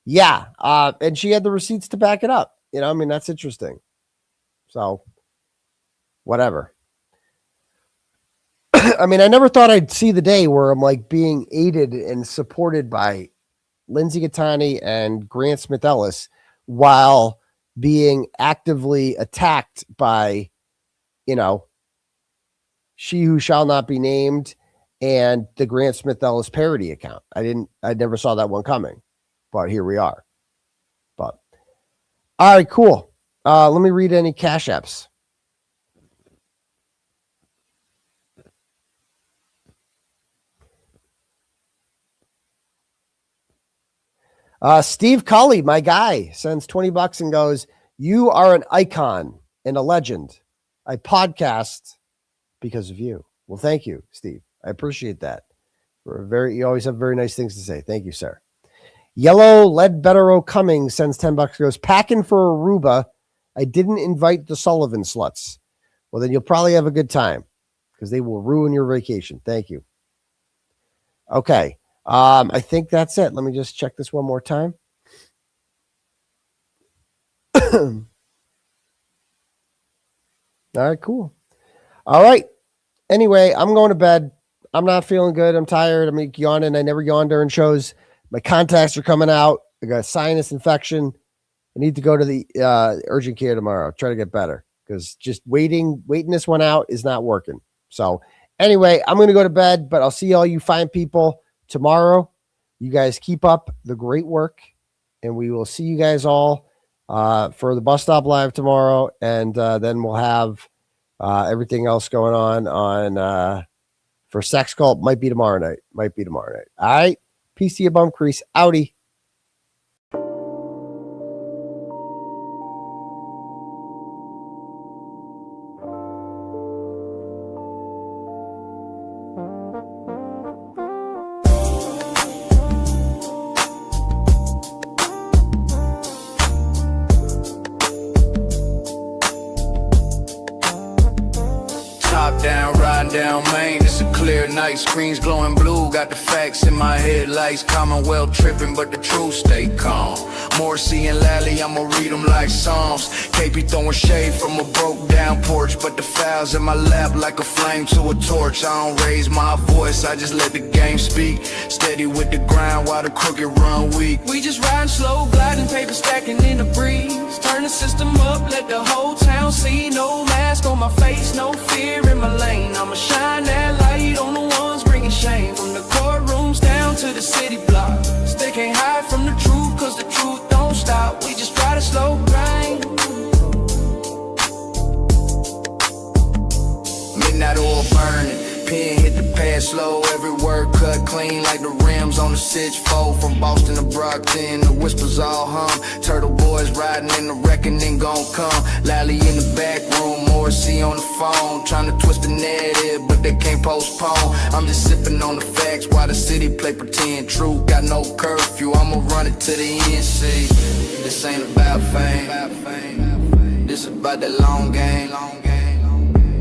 Yeah. And she had the receipts to back it up. You know, I mean, that's interesting. So, whatever. I mean, I never thought I'd see the day where I'm like being aided and supported by Lindsay Gattani and Grant Smith-Ellis while being actively attacked by, you know, She Who Shall Not Be Named and the Grant Smith-Ellis parody account. I never saw that one coming, but here we are. But all right, cool. Let me read any Cash Apps. Steve Cully, my guy, sends $20 and goes, "You are an icon and a legend. I podcast because of you." Well, thank you, Steve. I appreciate that. You always have very nice things to say. Thank you, sir. Yellow Ledbetter Cummings sends $10, goes, "Packing for Aruba. I didn't invite the Sullivan sluts." Well, then you'll probably have a good time because they will ruin your vacation. Thank you. Okay. I think that's it. Let me just check this one more time. All right, cool. All right. Anyway, I'm going to bed. I'm not feeling good. I'm tired. I'm yawning. I never yawn during shows. My contacts are coming out. I got a sinus infection. I need to go to the urgent care tomorrow. Try to get better because just waiting this one out is not working. So anyway, I'm going to go to bed, but I'll see all you fine people tomorrow. You guys keep up the great work, and we will see you guys all for the Bus Stop Live tomorrow, and then we'll have everything else going on for Sex Cult. Might be tomorrow night. All right. 𝗵𝗵 𝗧𝘂𝗶𝗄𝗆 outie. Down Main, it's a clear night, screens glowing blue, got the facts in my headlights, Commonwealth tripping, but the truth stay calm. 𝗺𝗵𝗄𝗃 and 𝗟𝗟𝗟, I'ma read them like Psalms. KP throwing shade from a broke down porch, but the files in my lap like a flame to a torch. I don't raise my voice, I just let the game speak. Steady with the grind while the crooked run weak. We just riding slow, gliding, paper stacking in the breeze. Turn the system up, let the whole town see. No mask on my face, no fear in my lane. I'ma shine that light on the ones bringing shame. From the courtrooms down to the city blocks, they can't hide from the truth, cause the truth don't stop. We just ride a slow grind. Midnight oil burning, pen hit the pad slow, every word cut clean like the rims on the 𝗬𝗃. From Boston to Brockton, the whispers all hum. Turtleboys riding in the reckoning gon' come. Lally in the back room, 𝗺𝗍𝗃 on the phone, trying to twist the narrative, but they can't postpone. I'm just sipping on the facts while the city play pretend. Truth got no curfew, I'ma run it to the end. See, this ain't about fame, this about that long game.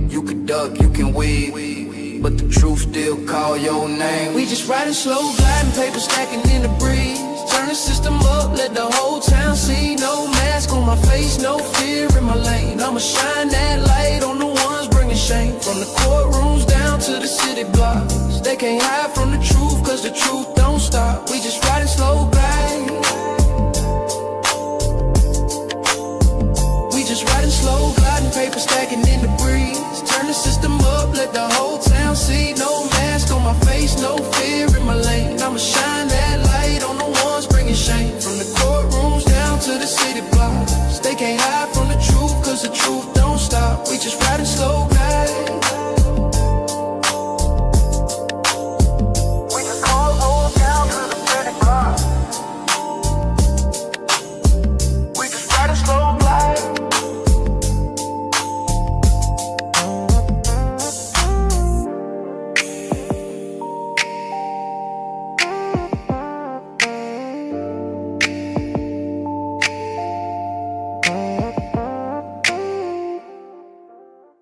You can duck, you can weave, but the truth still call your name. We just riding slow, gliding, paper stacking in the breeze. Turn the system up, let the whole town see. No mask on my face, no fear in my lane. I'ma shine that light on the ones bringing shame. From the courtrooms down to the city blocks, they can't hide from the truth, cause the truth don't stop. We just riding slow, gliding. We just riding slow, gliding, paper stacking in the breeze. Turn the system up, let the whole